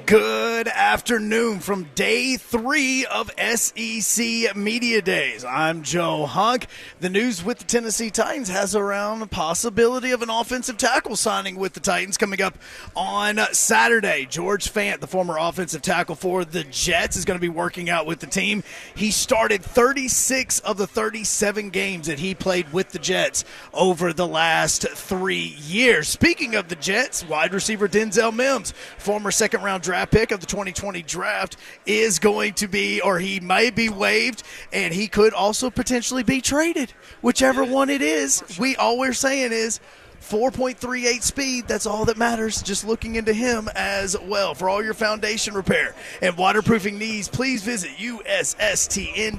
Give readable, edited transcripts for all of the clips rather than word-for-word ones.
Good afternoon from day 3 of SEC Media Days. I'm Joe Hunk. The news with the Tennessee Titans has around the possibility of an offensive tackle signing with the Titans coming up on Saturday. George Fant, the former offensive tackle for the Jets, is going to be working out with the team. He started 36 of the 37 games that he played with the Jets over the last 3 years. Speaking of the Jets, wide receiver Denzel Mims, former second-round draft pick of the 2020 draft, is going to be, or he may be waived, and he could also potentially be traded. Whichever one it is, all we're saying is 4.38 speed, that's all that matters. Just looking into him as well. For all your foundation repair and waterproofing needs, please visit USSTN.com.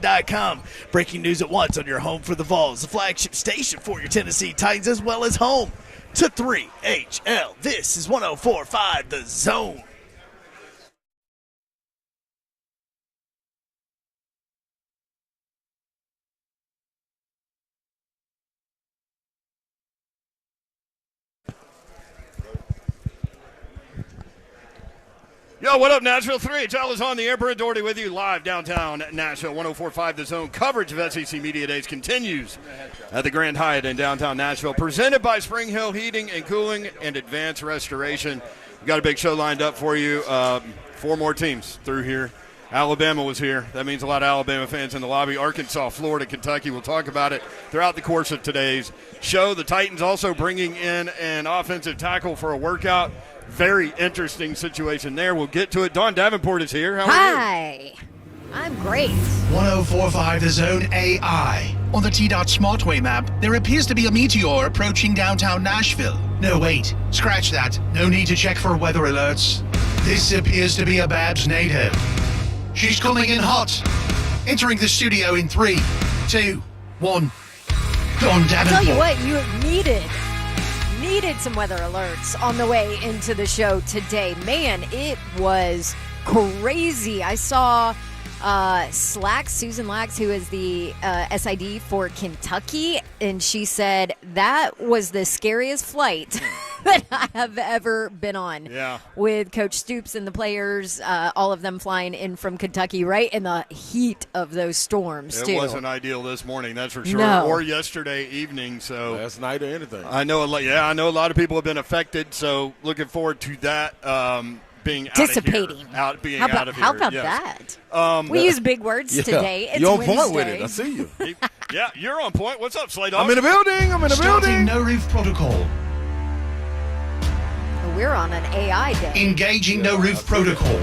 Breaking news at once on your home for the Vols, the flagship station for your Tennessee Titans, as well as home to 3HL. This is 104.5 The Zone. Yo, what up, Nashville? 3HL is on the air. Brent Doherty with you live downtown Nashville. 104.5 The Zone. Coverage of SEC Media Days continues at the Grand Hyatt in downtown Nashville. Presented by Spring Hill Heating and Cooling and Advanced Restoration. We've got a big show lined up for you. 4 more teams through here. Alabama was here. That means a lot of Alabama fans in the lobby. Arkansas, Florida, Kentucky. We'll talk about it throughout the course of today's show. The Titans also bringing in an offensive tackle for a workout. Very interesting situation there. We'll get to it. Dawn Davenport is here. How are you? Hi. I'm great. 104.5 The Zone AI. On the T-Dot Smartway map, there appears to be a meteor approaching downtown Nashville. No, wait. Scratch that. No need to check for weather alerts. This appears to be a Babs native. She's coming in hot. Entering the studio in 3, 2, 1. Dawn Davenport. I'll tell you what, you needed some weather alerts on the way into the show today. Man, it was crazy. I saw Susan Lax, who is the SID for Kentucky, and she said that was the scariest flight that I have ever been on. Yeah. With Coach Stoops and the players, all of them flying in from Kentucky right in the heat of those storms, too. It wasn't ideal this morning, that's for sure, No. or yesterday evening. So last night or anything. I know a lot of people have been affected, so looking forward to that being dissipating. out of here. Out of here. How about yes. that? We use big words today. It's You're on Wednesday. point with it. I see you. Yeah, you're on point. What's up, Slade? I'm in the building. Starting no roof protocol. We're on an AI day. Engaging no roof protocol.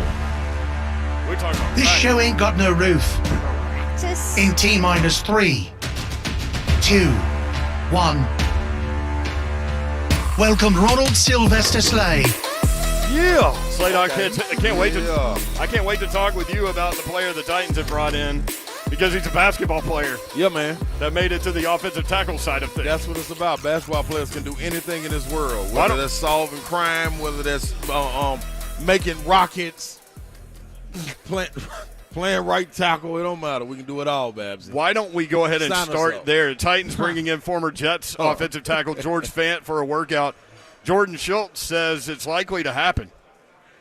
We're talking about This show ain't got no roof. Practice. In T-minus 3, 2, 1. Welcome Ronald Sylvester Slade. Yeah. Slade, I can't wait to talk with you about the player the Titans have brought in, because he's a basketball player Yeah, man. that made it to the offensive tackle side of things. That's what it's about. Basketball players can do anything in this world. Why Whether don't- that's solving crime, whether that's making rockets, playing right tackle, it don't matter. We can do it all, Babs. Why don't we go ahead and Sign us start up. there? Titans bringing in former Jets offensive tackle George Fant for a workout. Jordan Schultz says it's likely to happen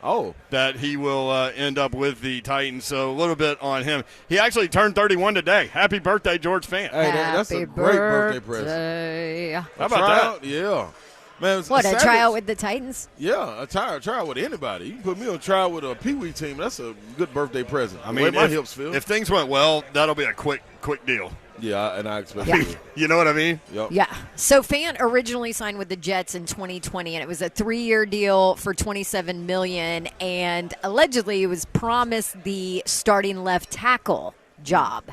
Oh. that he will end up with the Titans. So a little bit on him. He actually turned 31 today. Happy birthday, George Fant. Hey, that's a Happy great birthday present. birthday. How about that? Yeah. Man, What, a Savage- tryout with the Titans? Yeah, a tryout with anybody. You can put me on trial with a Pee Wee team. That's a good birthday present. I The mean, way my if, hips feel. if things went well, that'll be a quick deal. Yeah, and I expect Yeah. it to. You know what I mean? Yep. Yeah. So Fant originally signed with the Jets in 2020, and it was a 3-year deal for $27 million, and allegedly he was promised the starting left tackle job.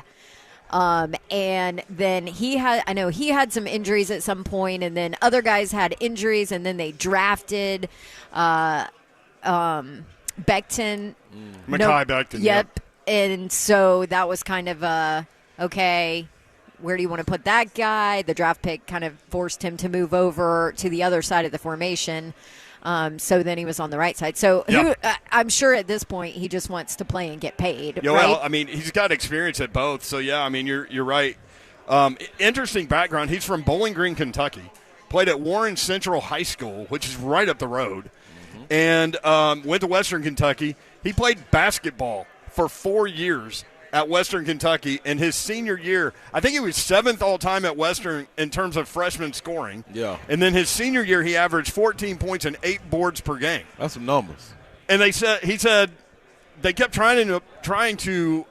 And then he had some injuries at some point, and then other guys had injuries, and then they drafted Becton. Mekhi Becton. Yep. And so that was kind of okay, where do you want to put that guy? The draft pick kind of forced him to move over to the other side of the formation. So then he was on the right side. So I'm sure at this point he just wants to play and get paid. Yeah, right? well, I mean, he's got experience at both. So, yeah, I mean, you're right. Interesting background. He's from Bowling Green, Kentucky. Played at Warren Central High School, which is right up the road. and went to Western Kentucky. He played basketball for 4 years at Western Kentucky. In his senior year, I think he was 7th all-time at Western in terms of freshman scoring. Yeah. And then his senior year, he averaged 14 points and 8 boards per game. That's some numbers. And he said they kept trying to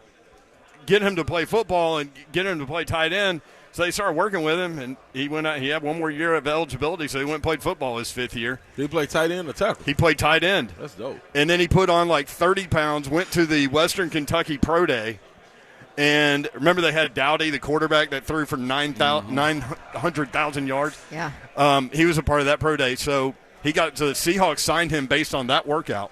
get him to play football and get him to play tight end. So they started working with him, and he went out. He had one more year of eligibility, so he went and played football his 5th year. Did he play tight end or tackle? He played tight end. That's dope. And then he put on like 30 pounds, went to the Western Kentucky Pro Day. And remember they had Dowdy, the quarterback that threw for 900,000 yards? Yeah. He was a part of that Pro Day. So the Seahawks signed him based on that workout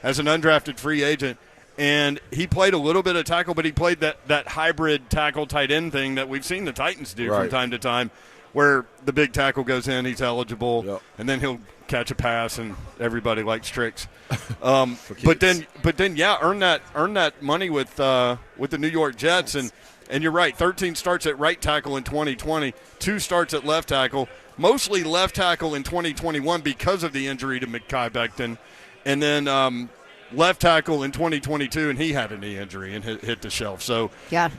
as an undrafted free agent. And he played a little bit of tackle, but he played that hybrid tackle tight end thing that we've seen the Titans do from time to time, where the big tackle goes in, he's eligible, and then he'll catch a pass, and everybody likes tricks. But then, earn that money with the New York Jets, and you're right, 13 starts at right tackle in 2020, 2 starts at left tackle, mostly left tackle in 2021 because of the injury to Mekhi Becton, and then left tackle in 2022, and he had a knee injury and hit the shelf. So yeah,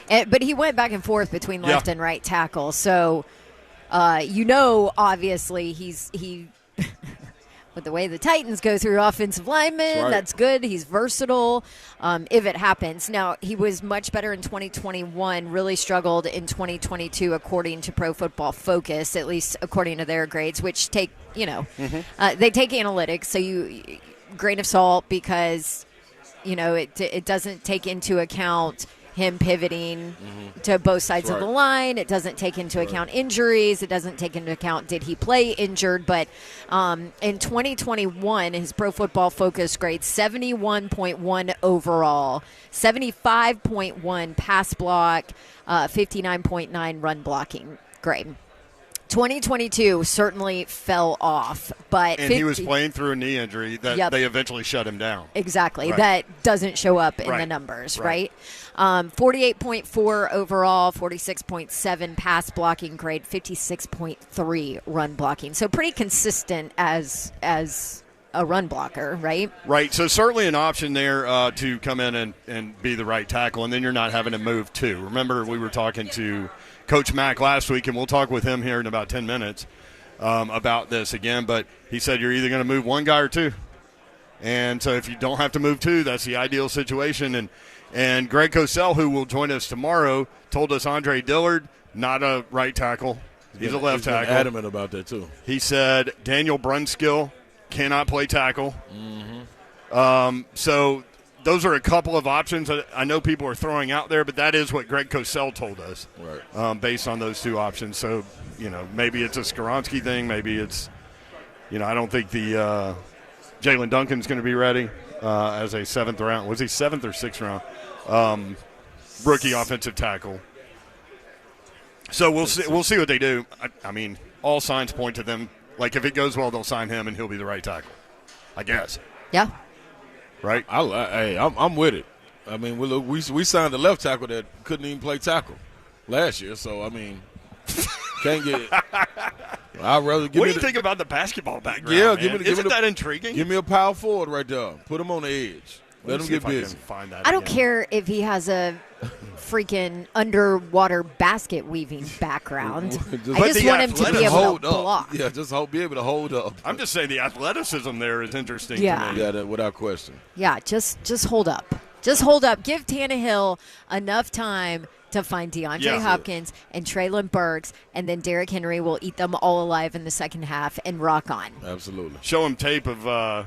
but he went back and forth between left and right tackle. So obviously he with the way the Titans go through offensive linemen, that's good. He's versatile if it happens. Now, he was much better in 2021, really struggled in 2022, according to Pro Football Focus, at least according to their grades, which take they take analytics, so you grain of salt, because it doesn't take into account him pivoting to both sides of the line. It doesn't take into account injuries. It doesn't take into account did he play injured. But in 2021, his Pro Football Focus grade 71.1 overall, 75.1 pass block, 59.9 run blocking grade. 2022 certainly fell off, but he was playing through a knee injury that they eventually shut him down. Exactly. Right. That doesn't show up in the numbers, right? 48.4 overall, 46.7 pass blocking grade, 56.3 run blocking. So pretty consistent as a run blocker, right? Right. So certainly an option there to come in and be the right tackle, and then you're not having to move too. Remember, we were talking to Coach Mack last week, and we'll talk with him here in about 10 minutes about this again. But he said you're either going to move one guy or two. And so if you don't have to move two, that's the ideal situation. And Greg Cosell, who will join us tomorrow, told us Andre Dillard, not a right tackle. He's a left tackle. Adamant about that, too. He said Daniel Brunskill cannot play tackle. So those are a couple of options that I know people are throwing out there, but that is what Greg Cosell told us, based on those two options. So, maybe it's a Skoronski thing. Maybe it's, I don't think the Jalen Duncan's going to be ready as a 7th round. Was he 7th or 6th round? Rookie offensive tackle. So we'll see what they do. I mean, all signs point to them. Like, if it goes well, they'll sign him, and he'll be the right tackle, I guess. Yeah. Right? I'm with it. I mean, we signed a left tackle that couldn't even play tackle last year. So, I mean, can't get – I'd rather give What do you think about the basketball background, Yeah, man? Isn't that intriguing? Give me a power forward right there. Put him on the edge. Let him get busy. I don't care if he has a freaking underwater basket weaving background. I just want him to be able to block. Yeah, just be able to hold up. I'm just saying the athleticism there is interesting to me. Yeah, without question. Yeah, just hold up. Just hold up. Give Tannehill enough time to find DeAndre Hopkins and Treylon Burks, and then Derrick Henry will eat them all alive in the second half and rock on. Absolutely. Show him tape of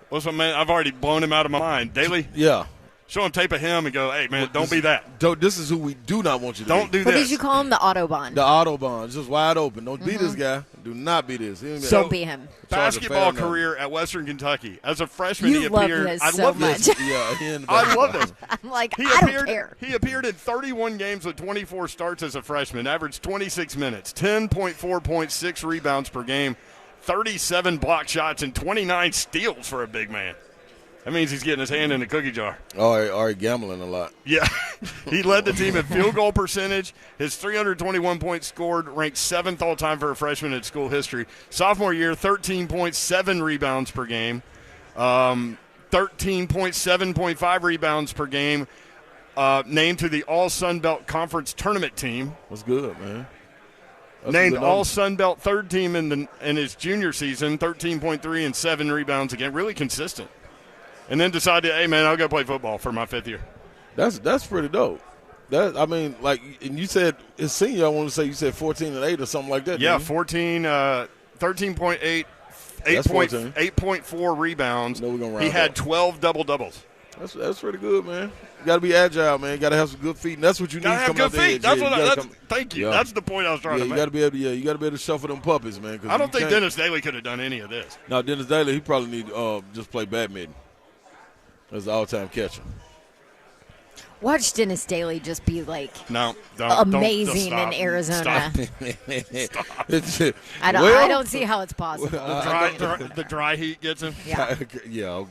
what's my man? I've already blown him out of my mind. Daly? Yeah. Show him tape of him and go, hey, man, don't be that. This is who we do not want you to Don't be. do What this. did you call him? The Autobahn. The Autobahn. Just wide open. Don't be this guy. Do not be this. Don't be him. Basketball career at Western Kentucky. As a freshman, he love appeared. this I so love much. this. I love this. I'm like, I don't care. He appeared in 31 games with 24 starts as a freshman, averaged 26 minutes, 10.4 points, 6 rebounds per game, 37 block shots, and 29 steals for a big man. That means he's getting his hand in the cookie jar. Or gambling a lot. Yeah. He led the team in field goal percentage. His 321 points scored ranked 7th all-time for a freshman in school history. Sophomore year, 13.7 rebounds per game, 13.7.5 rebounds per game, named to the All-Sun Belt Conference tournament team. That's good, man. That's Named All-Sun Belt third team in his junior season, 13.3 and 7 rebounds again. Really consistent. And then decided, hey, man, I'll go play football for my 5th year. That's pretty dope. And you said his senior, I want to say you said 14 and 8 or something like that. Yeah, 13.8, 8.4 rebounds. No, we're gonna round he had up. 12 double-doubles. That's pretty good, man. You got to be agile, man. You got to have some good feet, and that's what you need. Gotta have coming good out the feet. edge. Thank you. Yeah. That's the point I was trying to You make. got to be able to. Yeah, you got to be able to shuffle them puppies, man. I don't think Dennis Daly could have done any of this. No, Dennis Daly, he probably need just play badminton as the all-time catcher. Watch Dennis Daly just be like No, amazing don't, in Arizona. Stop. I don't see how it's possible. The dry heat gets him. Yeah. yeah.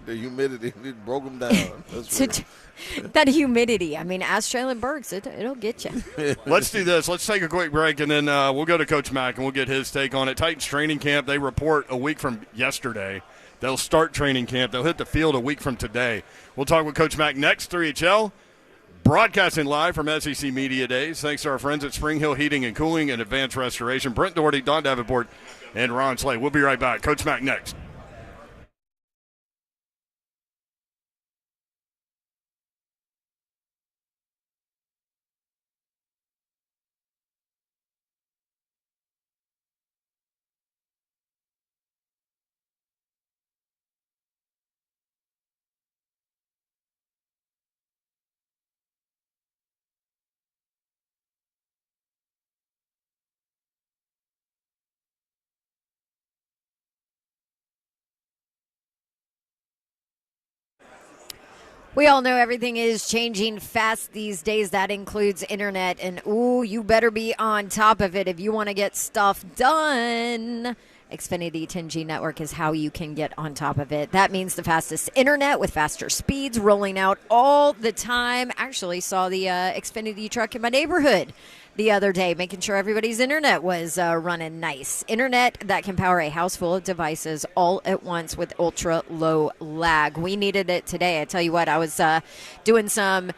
The humidity it broke him down. That's right. That humidity. I mean, ask Traylon Burks. It'll get you. Let's do this. Let's take a quick break, and then we'll go to Coach Mack, and we'll get his take on it. Titans training camp, they report a week from yesterday. They'll start training camp. They'll hit the field a week from today. We'll talk with Coach Mack next, 3HL. Broadcasting live from SEC Media Days. Thanks to our friends at Spring Hill Heating and Cooling and Advanced Restoration. Brent Doherty, Don Davenport, and Ron Slay. We'll be right back. Coach Mack next. We all know everything is changing fast these days. That includes internet. And, ooh, you better be on top of it if you want to get stuff done. Xfinity 10G network is how you can get on top of it. That means the fastest internet with faster speeds rolling out all the time. Actually saw the Xfinity truck in my neighborhood the other day, making sure everybody's internet was running nice. Internet that can power a house full of devices all at once with ultra low lag. We needed it today. I tell you what, I was doing some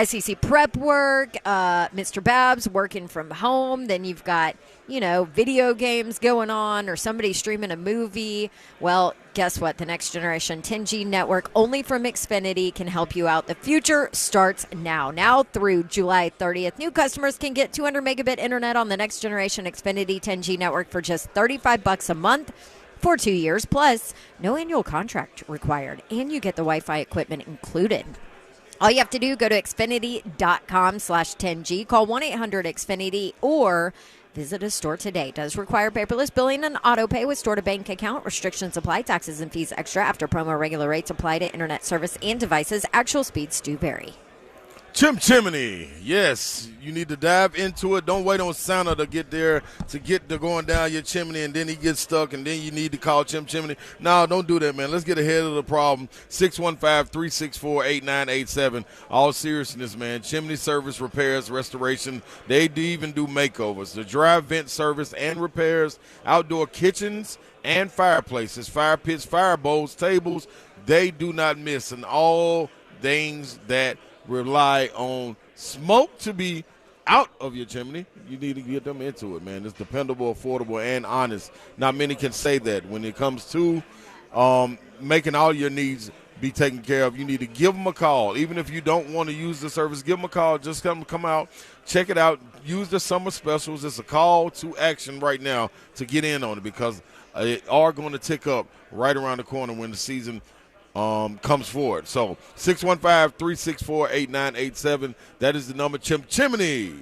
SEC prep work, Mr. Babs working from home. Then you've got, video games going on or somebody streaming a movie. Well, guess what? The next generation 10G network only from Xfinity can help you out. The future starts now. Now through July 30th, new customers can get 200 megabit internet on the next generation Xfinity 10G network for just $35 a month for 2 years, plus no annual contract required, and you get the Wi-Fi equipment included. All you have to do, go to Xfinity.com/10G, call 1-800-XFINITY, or visit a store today. Does require paperless billing and auto pay with store-to-bank account. Restrictions apply. Taxes and fees extra after promo. Regular rates apply to internet service and devices. Actual speeds do vary. Chimney, yes, you need to dive into it. Don't wait on Santa to get there to get to going down your chimney, and then he gets stuck, and then you need to call Chimney. No, don't do that, man. Let's get ahead of the problem. 615-364-8987. All seriousness, man. Chimney service, repairs, restoration. They do even do makeovers. The dry vent service and repairs, outdoor kitchens and fireplaces, fire pits, fire bowls, tables. They do not miss, and all things that rely on smoke to be out of your chimney. You need to get them into it, man. It's dependable, affordable, and honest. Not many can say that. When it comes to making all your needs be taken care of, you need to give them a call. Even if you don't want to use the service, give them a call. Just come out, check it out, use the summer specials. It's a call to action right now to get in on it, because it are going to tick up right around the corner when the season comes forward. So 615-364-8987. That is the number. Chimney.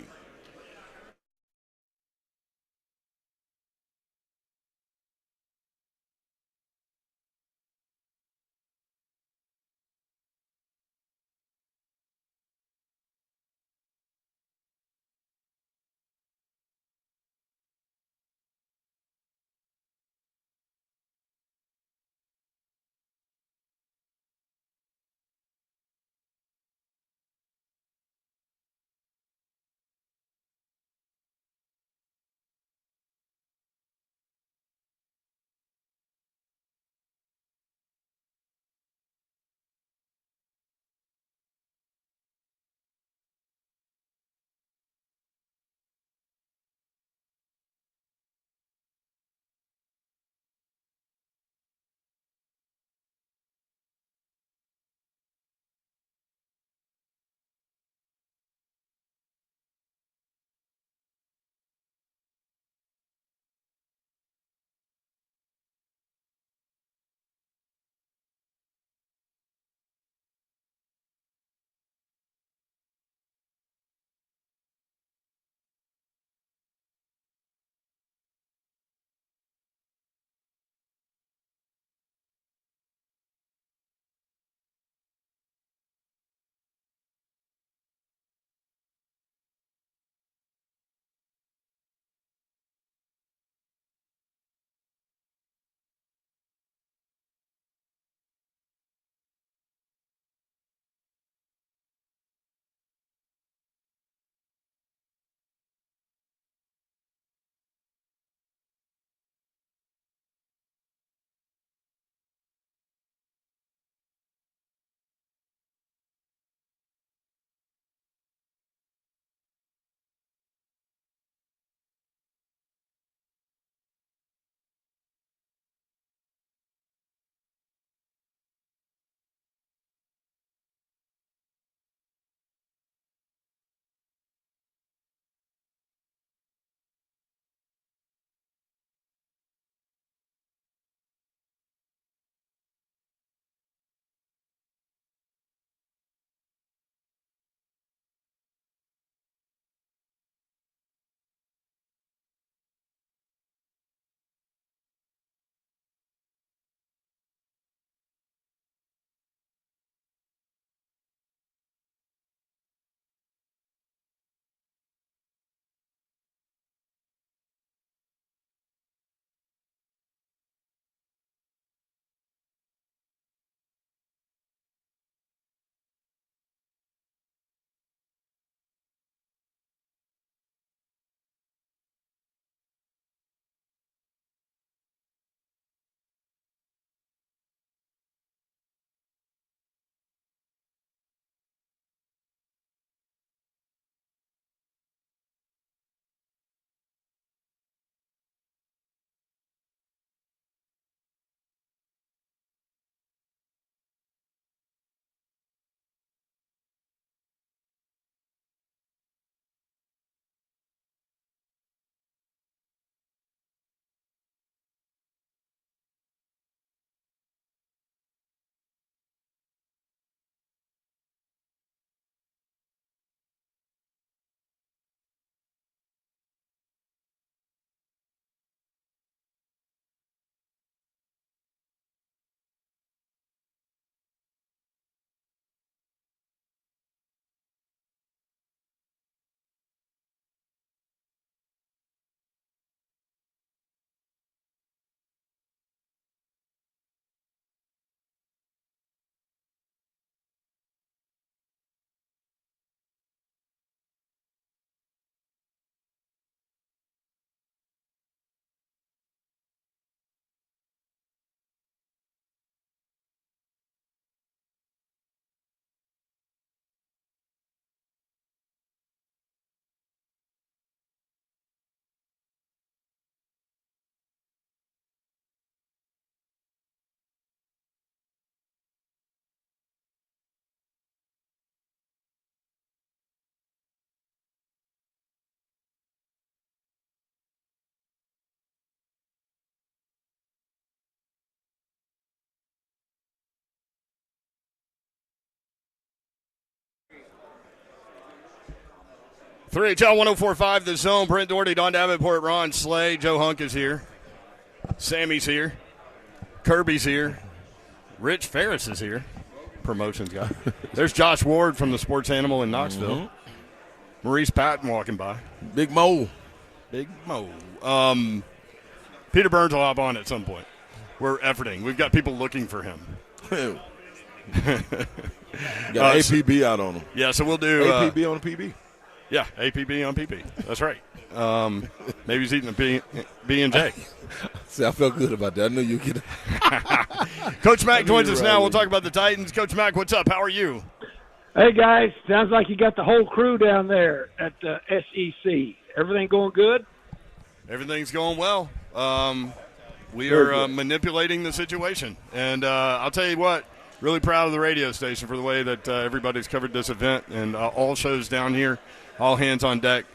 3HL 104.5 The Zone. Brent Doherty, Don Davenport, Ron Slay. Joe Hunk is here. Sammy's here. Kirby's here. Rich Ferris is here. Promotions guy. There's Josh Ward from the Sports Animal in Knoxville. Mm-hmm. Maurice Patton walking by. Big Mo. Big Mo. Peter Burns will hop on at some point. We're efforting. We've got people looking for him. Got APB out on him. Yeah, so we'll do APB on a PB. Yeah, APB on PP. That's right. Maybe he's eating a B&J. See, I felt good about that. I knew you could. Coach Mack joins us now. We'll talk about the Titans. Coach Mack, what's up? How are you? Hey, guys. Sounds like you got the whole crew down there at the SEC. Everything going good? Everything's going well. We are manipulating the situation. And I'll tell you what, really proud of the radio station for the way that everybody's covered this event and all shows down here, all hands on deck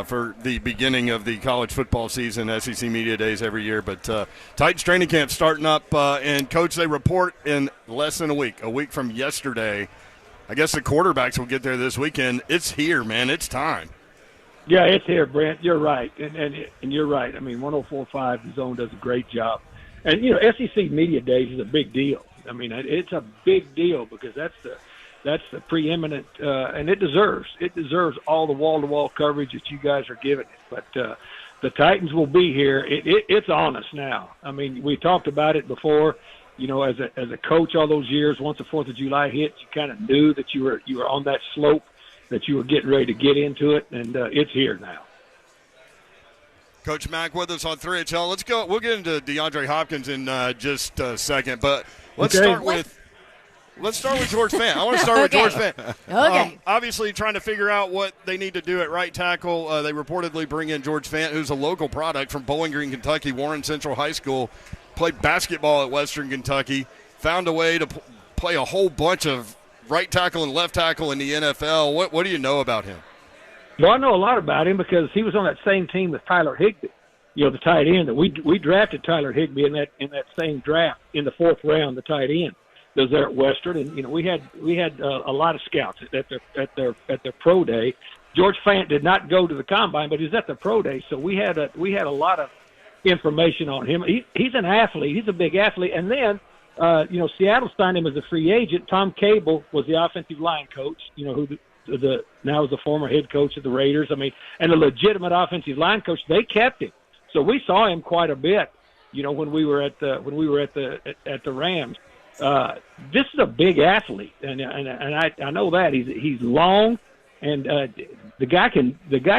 for the beginning of the college football season, SEC Media Days every year. But Titans training camp starting up, and, Coach, they report in less than a week from yesterday. I guess the quarterbacks will get there this weekend. It's here, man. It's time. Yeah, it's here, Brent. You're right, and you're right. I mean, 104.5 The Zone does a great job. And, SEC Media Days is a big deal. I mean, it's a big deal because that's the preeminent, and it deserves all the wall-to-wall coverage that you guys are giving it. But the Titans will be here. It's on us now. I mean, we talked about it before. As a coach all those years, once the 4th of July hit, you kind of knew that you were on that slope, that you were getting ready to get into it, and it's here now. Coach Mack with us on 3HL. Let's go. We'll get into DeAndre Hopkins in just a second, but let's start with George Fant. I want to start with George Fant. Okay. Obviously, trying to figure out what they need to do at right tackle. They reportedly bring in George Fant, who's a local product from Bowling Green, Kentucky, Warren Central High School. Played basketball at Western Kentucky. Found a way to play a whole bunch of right tackle and left tackle in the NFL. What do you know about him? Well, I know a lot about him because he was on that same team with Tyler Higbee, the tight end. That we drafted Tyler Higbee in that same draft in the 4th round, the tight end. That was there at Western, and we had a lot of scouts at their pro day. George Fant did not go to the combine, but he was at the pro day, so we had a lot of information on him. He's an athlete. He's a big athlete. And then, Seattle signed him as a free agent. Tom Cable was the offensive line coach, who now is the former head coach of the Raiders. I mean, and a legitimate offensive line coach. They kept him. So we saw him quite a bit, when we were at the Rams. This is a big athlete, and I know that he's long, and the guy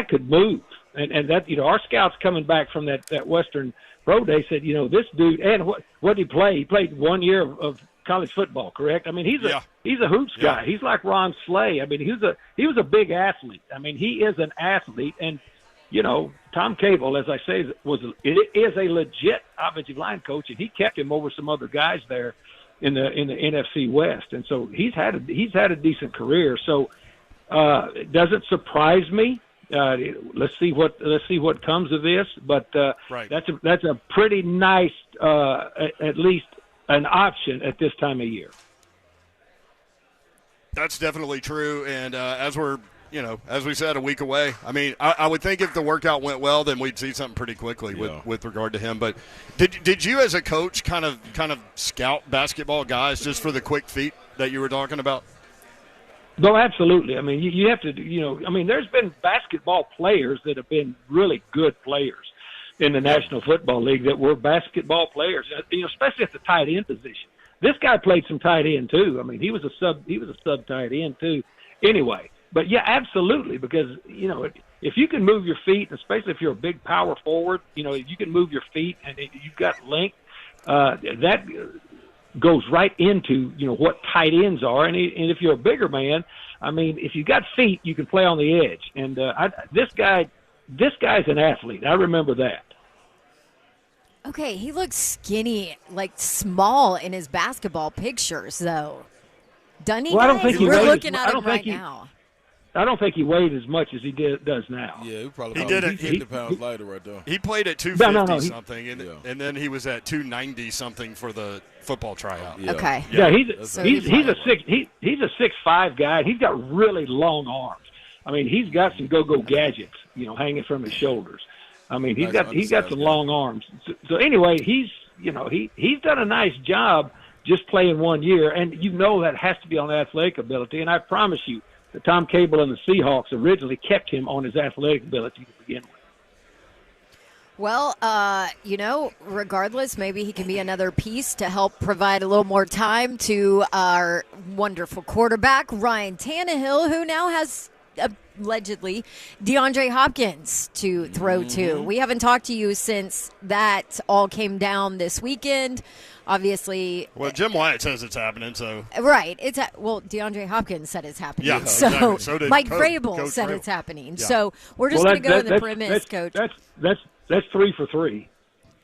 could move. And that, our scouts coming back from that Western Pro Day said, this dude, and what did he play? He played 1 year of college football, correct? I mean, he's a hoops guy. Yeah. He's like Ron Slay. I mean, he was a big athlete. I mean, he is an athlete, and Tom Cable, as I say, is a legit offensive line coach, and he kept him over some other guys there in the NFC West, and so he's had a decent career. So it doesn't surprise me. Let's see what comes of this, but right. That's a pretty nice, at least an option at this time of year. That's definitely true, and as we're as we said, a week away. I mean, I would think if the workout went well, then we'd see something pretty quickly with regard to him. But did you as a coach kind of scout basketball guys just for the quick feet that you were talking about? No, absolutely. I mean, you have to, there's been basketball players that have been really good players in the National Football League that were basketball players, especially at the tight end position. This guy played some tight end too. I mean, he was a sub tight end too. Anyway, but yeah, absolutely, because if you can move your feet, especially if you're a big power forward, you can move your feet and you've got length. That goes right into what tight ends are, and if you're a bigger man, I mean, if you got feet, you can play on the edge. And this guy's an athlete. I remember that. Okay, he looks skinny, like small in his basketball pictures, though. Doesn't he? Well, I don't think he We're weighs, looking I at don't him right think he, now. I don't think he weighed as much as he does now. Yeah, he probably he did it. 50 pounds lighter right there. He played at 250 something, Yeah. and then he was at 290 something for the football tryout. Yeah. Okay. Yeah, he's a 6'5" guy. He's got really long arms. I mean, he's got some go-go gadgets, hanging from his shoulders. I mean, he's got some long arms. So anyway, he's done a nice job just playing 1 year, and that has to be on athletic ability. And I promise you, that Tom Cable and the Seahawks originally kept him on his athletic ability to begin with. Well, regardless, maybe he can be another piece to help provide a little more time to our wonderful quarterback, Ryan Tannehill, who now has allegedly DeAndre Hopkins to throw to. We haven't talked to you since that all came down this weekend. Obviously, well, Jim Wyatt says it's happening, so right. DeAndre Hopkins said it's happening. Yeah, so exactly. So did Mike Coach Vrabel said Vrabel. It's happening. Yeah. So we're just going to go in the premise, Coach. That's 3 for 3.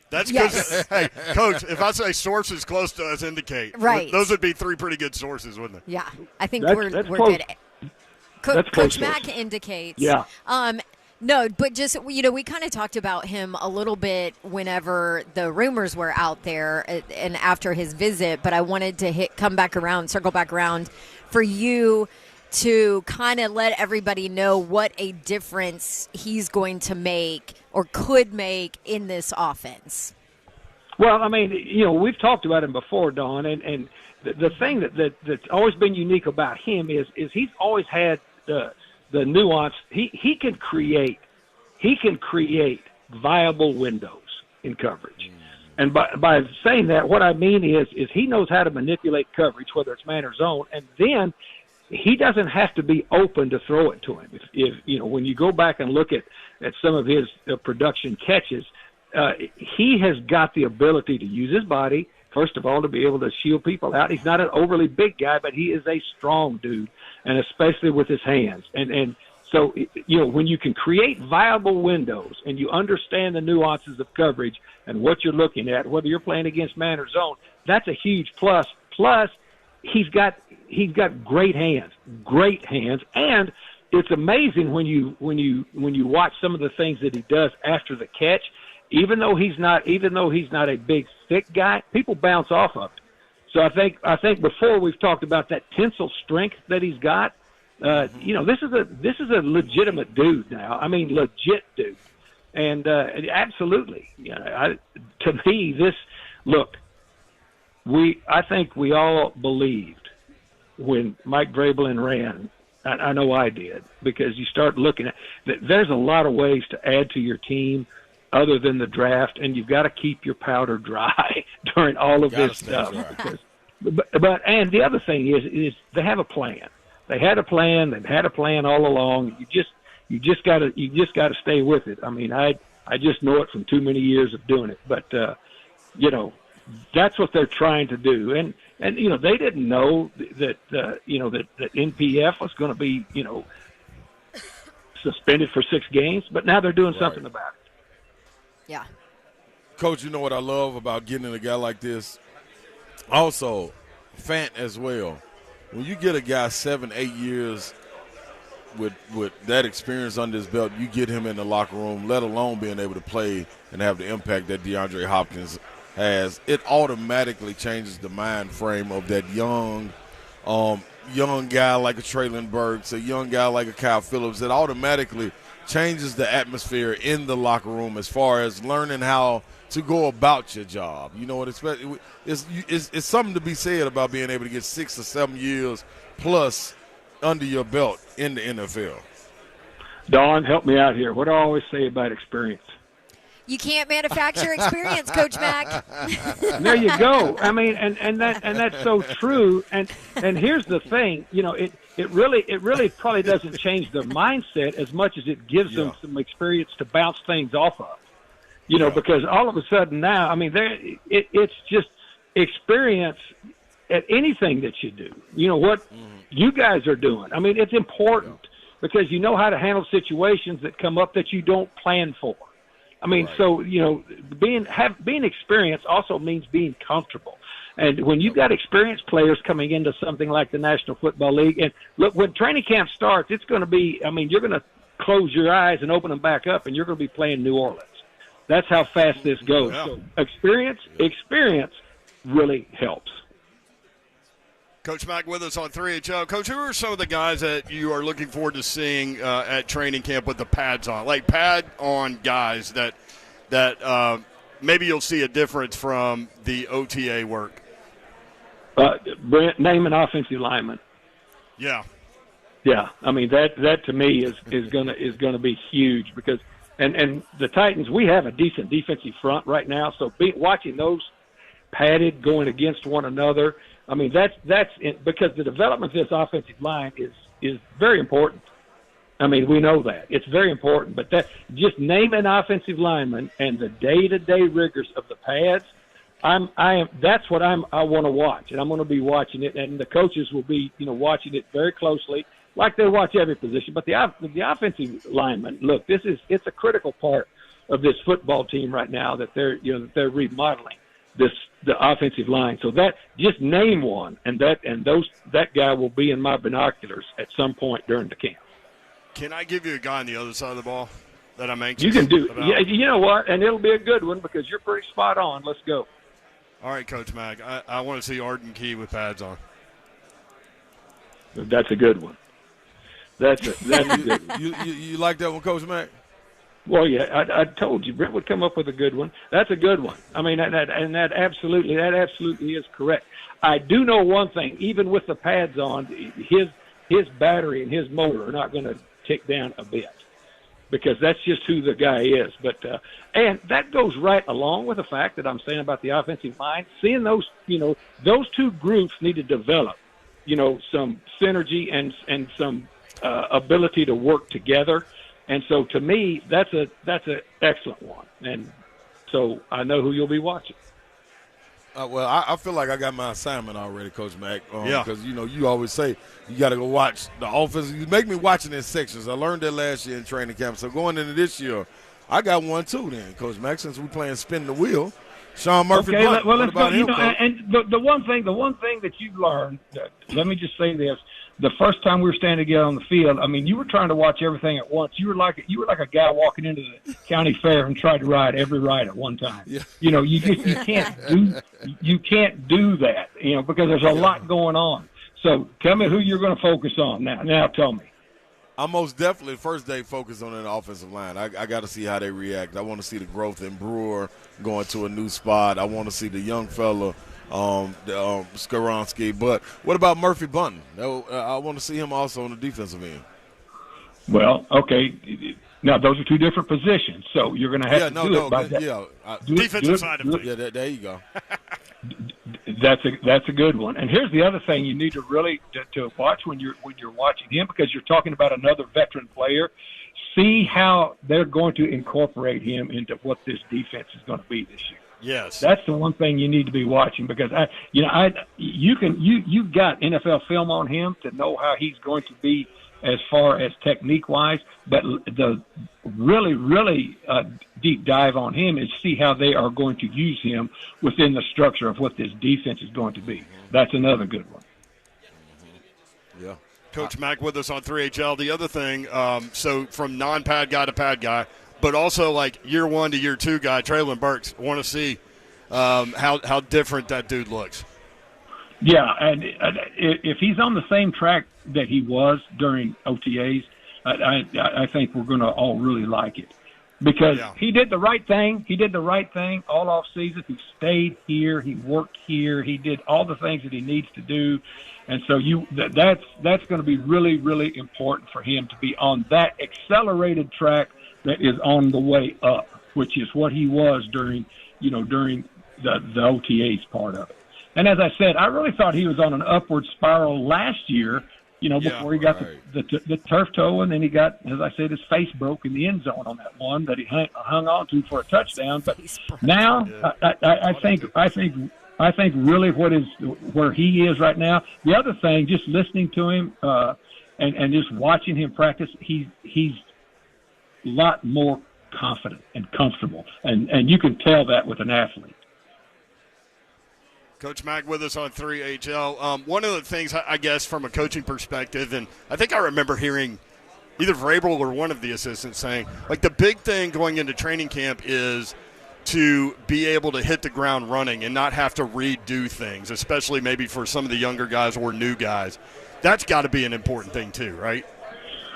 That's because, hey, Coach, if I say sources close to us indicate, right, those would be 3 pretty good sources, wouldn't they? Yeah, I think we're close. good. Coach Mack indicates. Yeah. No, but just, we kind of talked about him a little bit whenever the rumors were out there and after his visit, but I wanted to circle back around for you to kind of let everybody know what a difference he's going to make or could make in this offense. Well, I mean, we've talked about him before, Dawn, and the thing that's always been unique about him is he's always had the nuance. He can create viable windows in coverage. And by saying that, what I mean is he knows how to manipulate coverage, whether it's man or zone, and then he doesn't have to be open to throw it to him. If when you go back and look at some of his production catches, he has got the ability to use his body, first of all, to be able to shield people out. He's not an overly big guy, but he is a strong dude, and especially with his hands. And so, when you can create viable windows and you understand the nuances of coverage and what you're looking at, whether you're playing against man or zone, that's a huge plus. Plus, he's got great hands, and it's amazing when you watch some of the things that he does after the catch. Even though he's not a big thick guy, people bounce off of it. So I think before we've talked about that tensile strength that he's got. This is a legitimate dude now. I mean, legit dude, and absolutely. To me, I think we all believed when Mike Vrabel ran. I know I did, because you start looking at that. There's a lot of ways to add to your team other than the draft, and you've got to keep your powder dry during all of this stuff. But the other thing is they have a plan. They had a plan. They've had a plan all along. You just got to stay with it. I mean, I just know it from too many years of doing it. But that's what they're trying to do. And they didn't know that that NPF was going to be suspended for 6 games. But now they're doing something about it. Yeah. Coach, you know what I love about getting a guy like this? Also, Fant as well. When you get a guy 7-8 years with that experience under his belt, you get him in the locker room, let alone being able to play and have the impact that DeAndre Hopkins has, it automatically changes the mind frame of that young guy like a Traylon Burks, a young guy like a Kyle Phillips. It automatically changes the atmosphere in the locker room as far as learning how to go about your job. You know what? It's something to be said about being able to get 6 or 7 years plus under your belt in the NFL. Dawn, help me out here. What do I always say about experience? You can't manufacture experience, Coach Mack. There you go. I mean, and that's so true. And here's the thing. It really probably doesn't change their mindset as much as it gives them some experience to bounce things off of. Because all of a sudden now, I mean, it's just experience at anything that you do. What you guys are doing. I mean, it's important because you know how to handle situations that come up that you don't plan for. I mean, so being experienced also means being comfortable. And when you've got experienced players coming into something like the National Football League, and look, when training camp starts, it's going to be. I mean, you're going to close your eyes and open them back up, and you're going to be playing New Orleans. That's how fast this goes. So experience really helps. Coach Mack with us on 3HL. Coach, who are some of the guys that you are looking forward to seeing at training camp with the pads on? Like pad-on guys that maybe you'll see a difference from the OTA work. Brent, name an offensive lineman. Yeah. Yeah, I mean that to me is gonna be huge because and the Titans, we have a decent defensive front right now, so watching those padded going against one another, I mean that's because the development of this offensive line is very important. I mean, we know that it's very important, but that just name an offensive lineman and the day-to-day rigors of the pads. That's what I want to watch, and I'm going to be watching it, and the coaches will be watching it very closely, like they watch every position. But the offensive lineman, look, it's a critical part of this football team right now that they're remodeling the offensive line. So that just name one, and that guy will be in my binoculars at some point during the camp. Can I give you a guy on the other side of the ball that I'm anxious You can do. about? Yeah, you know what? And it'll be a good one because you're pretty spot on. Let's go. All right, Coach Mack. I want to see Arden Key with pads on. That's a good one. That's a good one. You like that one, Coach Mack? Well, yeah, I told you Brent would come up with a good one. That's a good one. I mean, that absolutely is correct. I do know one thing. Even with the pads on, his battery and his motor are not going to tick down a bit because that's just who the guy is. But and that goes right along with the fact that I'm saying about the offensive line. Seeing those two groups need to develop, some synergy and some ability to work together. And so, to me, that's an excellent one. And so, I know who you'll be watching. Well, I feel like I got my assignment already, Coach Mack. Yeah. Because, you always say you got to go watch the offense. You make me watching in sections. I learned that last year in training camp. So, going into this year, I got one, too, then, Coach Mack, since we're playing spin the wheel. Sean Murphy. Okay, Blunt. well, What let's go. about him, Coach? And the one thing that you've learned, let me just say this. The first time we were standing together on the field, I mean, you were trying to watch everything at once. You were like a guy walking into the county fair and tried to ride every ride at one time. Yeah. You can't do that, because there's a lot going on. So tell me who you're going to focus on now. Now tell me. I'm most definitely first day focused on an offensive line. I got to see how they react. I want to see the growth in Brewer going to a new spot. I want to see the young fella, Skoronsky. But what about Murphy Bunton? I want to see him also on the defensive end. Well, okay. Now, those are two different positions, so you're going to have to do it by that. Yeah, Defensive side of things. Yeah, there you go. That's a good one. And here's the other thing you need to really to watch when you're watching him, because you're talking about another veteran player. See how they're going to incorporate him into what this defense is going to be this year. Yes, that's the one thing you need to be watching, because you've got NFL film on him to know how he's going to be as far as technique wise, but the really deep dive on him is see how they are going to use him within the structure of what this defense is going to be. That's another good one. Yeah. Coach Mack with us on 3HL. The other thing, so from non-pad guy to pad guy, but also like year one to year two guy, Traylon Burks, want to see how different that dude looks. Yeah, and if he's on the same track that he was during OTAs, I think we're going to all really like it, because he did the right thing. He did the right thing all off season. He stayed here. He worked here. He did all the things that he needs to do, and so that's going to be really, really important for him to be on that accelerated track that is on the way up, which is what he was during the OTAs part of it. And as I said, I really thought he was on an upward spiral last year, before he got the turf toe, and then he got, as I said, his face broke in the end zone on that one that he hung on to for a touchdown. But now, I think really where he is right now. The other thing, just listening to him and just watching him practice, he's a lot more confident and comfortable, and you can tell that with an athlete. Coach Mack with us on 3HL. One of the things, I guess, from a coaching perspective, and I think I remember hearing either Vrabel or one of the assistants saying, like, the big thing going into training camp is to be able to hit the ground running and not have to redo things, especially maybe for some of the younger guys or new guys. That's got to be an important thing too, right?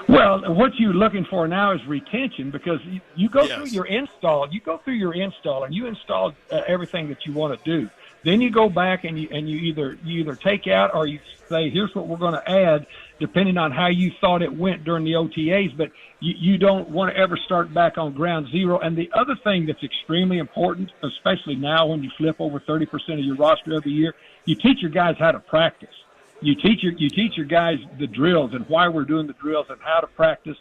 Well, what you're looking for now is retention, because you go Yes. through your install. You go through your install and you install everything that you want to do. Then you go back and you either take out or you say, here's what we're going to add, depending on how you thought it went during the OTAs. But you don't want to ever start back on ground zero. And the other thing that's extremely important, especially now when you flip over 30% of your roster every year, you teach your guys how to practice. You teach your guys the drills and why we're doing the drills and how to practice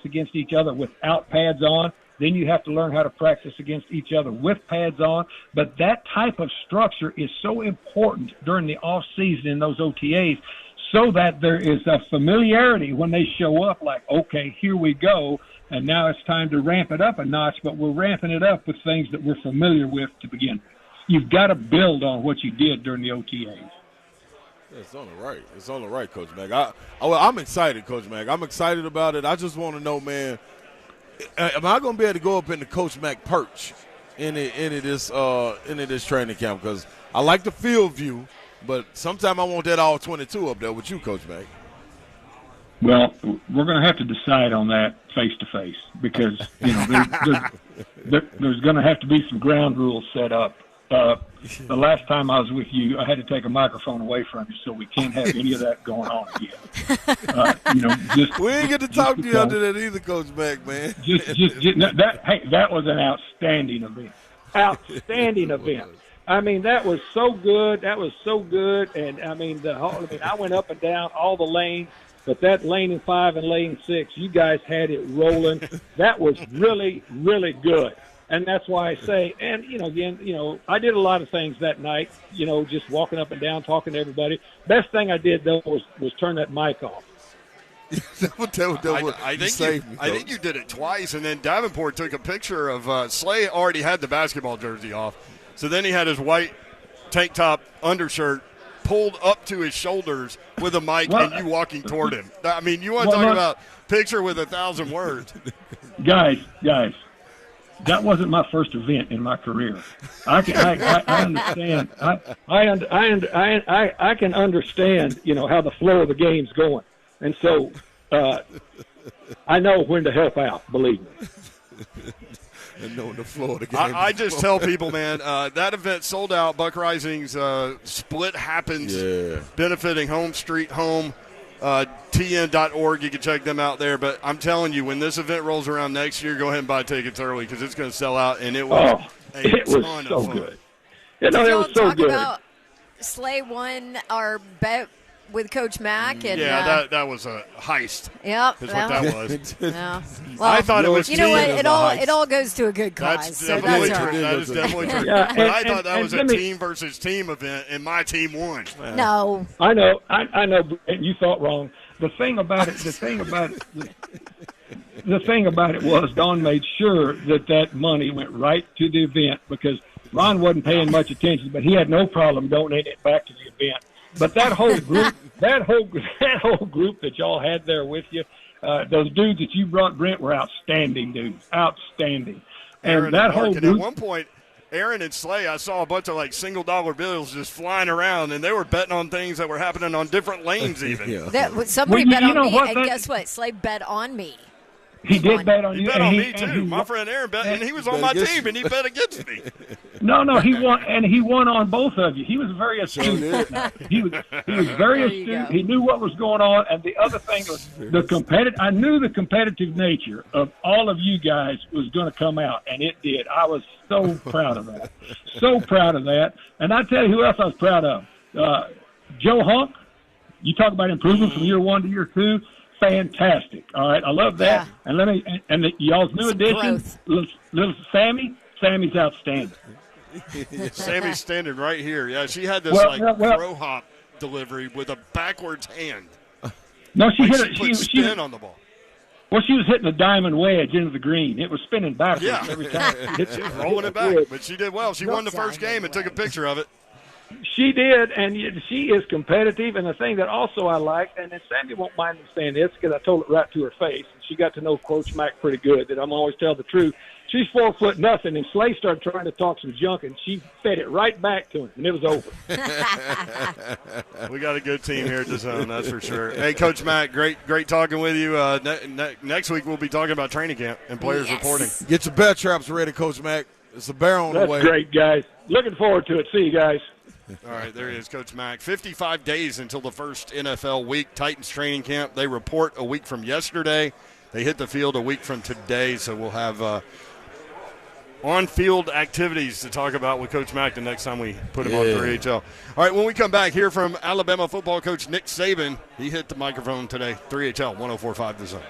against each other without pads on. Then you have to learn how to practice against each other with pads on. But that type of structure is so important during the off season in those OTAs, so that there is a familiarity when they show up, like, okay, here we go, and now it's time to ramp it up a notch, but we're ramping it up with things that we're familiar with to begin with. You've got to build on what you did during the OTAs. It's on the right. It's on the right, Coach Mack. I'm excited, Coach Mack. I'm excited about it. I just want to know, man, am I going to be able to go up in the Coach Mack perch into this training camp? Because I like the field view, but sometimes I want that all 22 up there with you, Coach Mack. Well, we're going to have to decide on that face to face, because there's going to have to be some ground rules set up. The last time I was with you, I had to take a microphone away from you, so we can't have any of that going on again. We ain't get to talk to you after that either, Coach Mack, man. That was an outstanding event. Outstanding event. I mean, that was so good. That was so good. And I went up and down all the lanes, but that lane 5 and lane 6, you guys had it rolling. That was really, really good. And that's why I say, and, I did a lot of things that night, just walking up and down, talking to everybody. Best thing I did, though, was turn that mic off. I think you did it twice, and then Davenport took a picture of Slay already had the basketball jersey off. So then he had his white tank top undershirt pulled up to his shoulders with a mic and you walking toward him. I mean, you want to talk about picture with 1,000 words. Guys. That wasn't my first event in my career. I understand. I can understand, how the flow of the game's going, and so I know when to help out. Believe me. And knowing the flow of the game. I just tell people, man, that event sold out. Buck Rising's split happens, benefiting Home Street Home. TN.org, you can check them out there. But I'm telling you, when this event rolls around next year, go ahead and buy tickets early, because it's going to sell out, and it was it was so good. It was so good. About Slay won our bet with Coach Mack, and that was a heist. Yep, that's what that was. Yeah. Well, I thought it was. You know what? It all goes to a good cause. That's definitely true. That is definitely true. Yeah, but I thought that was a team versus team event, and my team won. No, I know. And you thought wrong. The thing about it was Don made sure that money went right to the event, because Ron wasn't paying much attention, but he had no problem donating it back to the event. But that whole group, that whole group that y'all had there with you, those dudes that you brought, Brent, were outstanding dudes, outstanding. And that whole group. At one point, Aaron and Slay, I saw a bunch of $1 bills just flying around, and they were betting on things that were happening on different lanes even. Somebody bet on me, and guess what? Slay bet on me. He did bet on you. He bet on me, too. My friend Aaron bet, and he was on my team, and he bet against me. No, he won, and he won on both of you. He was very astute. He was very astute. He knew what was going on, and the other thing was I knew the competitive nature of all of you guys was going to come out, and it did. I was so proud of that. So proud of that. And I tell you who else I was proud of. Joe Hunk. You talk about improvement from year 1 to year 2. Fantastic. All right, I love that. Yeah. And y'all's new addition, little Sammy. Sammy's outstanding. Sammy's standing right here. Yeah, she had this throw hop delivery with a backwards hand. No, she hit it. She spin on the ball. Well, she was hitting a diamond wedge into the green. It was spinning backwards every time. She was rolling it back, but she did well. She won the first game and took a picture of it. She did, and she is competitive. And the thing that also I like, and then Sandy won't mind me saying this because I told it right to her face. She got to know Coach Mack pretty good. That I'm always tell the truth. She's 4'0", and Slay started trying to talk some junk, and she fed it right back to him, and it was over. We got a good team here at the Zone, that's for sure. Hey, Coach Mack, great talking with you. Next week we'll be talking about training camp and players reporting. Get your bear traps ready, Coach Mack. It's a bear on the way. That's great, guys. Looking forward to it. See you guys. All right, there he is, Coach Mack. 55 days until the first NFL week. Titans training camp. They report a week from yesterday. They hit the field a week from today, so we'll have on-field activities to talk about with Coach Mack the next time we put him on 3HL. All right, when we come back, hear from Alabama football coach Nick Saban. He hit the microphone today, 3HL 104.5 The Zone.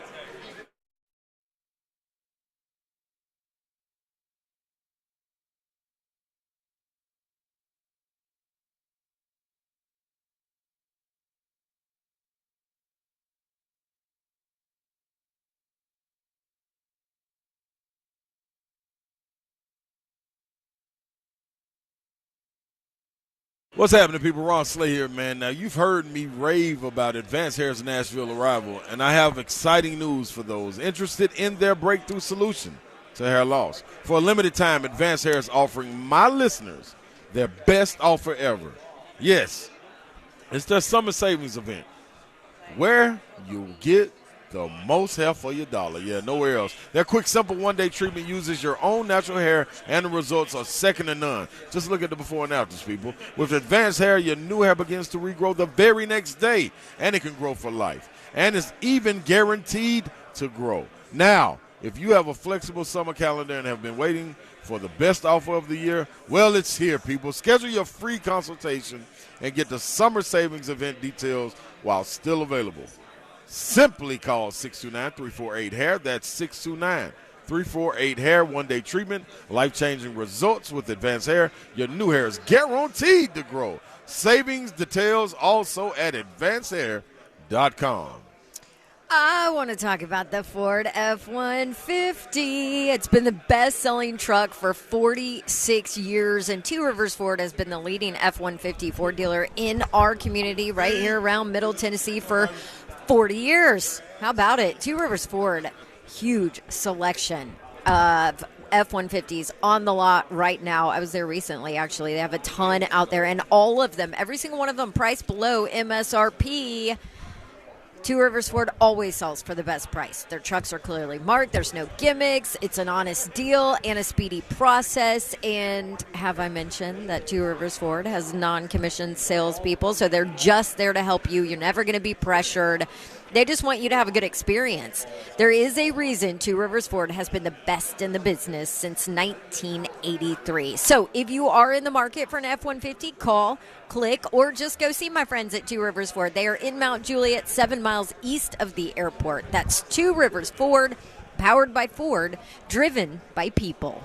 What's happening, people? Ron Slay here, man. Now, you've heard me rave about Advanced Hair's Nashville arrival, and I have exciting news for those interested in their breakthrough solution to hair loss. For a limited time, Advanced Hair is offering my listeners their best offer ever. Yes, it's their summer savings event where you'll get the most hair for your dollar. Yeah, nowhere else. Their quick, simple one-day treatment uses your own natural hair, and the results are second to none. Just look at the before and afters, people. With Advanced Hair, your new hair begins to regrow the very next day, and it can grow for life. And it's even guaranteed to grow. Now, if you have a flexible summer calendar and have been waiting for the best offer of the year, well, it's here, people. Schedule your free consultation and get the summer savings event details while still available. Simply call 629-348-HAIR. That's 629-348-HAIR. One-day treatment, life-changing results with Advanced Hair. Your new hair is guaranteed to grow. Savings details also at advancedhair.com. I want to talk about the Ford F-150. It's been the best-selling truck for 46 years, and Two Rivers Ford has been the leading F-150 Ford dealer in our community right here around Middle Tennessee for 40 years. How about it? Two Rivers Ford, huge selection of F-150s on the lot right now. I was there recently, actually. They have a ton out there, and all of them, every single one of them, priced below MSRP. Two Rivers Ford always sells for the best price. Their trucks are clearly marked. There's no gimmicks. It's an honest deal and a speedy process. And have I mentioned that Two Rivers Ford has non-commissioned salespeople, so they're just there to help you. You're never going to be pressured. They just want you to have a good experience. There is a reason Two Rivers Ford has been the best in the business since 1983. So if you are in the market for an F-150, call, click, or just go see my friends at Two Rivers Ford. They are in Mount Juliet, 7 miles east of the airport. That's Two Rivers Ford, powered by Ford, driven by people.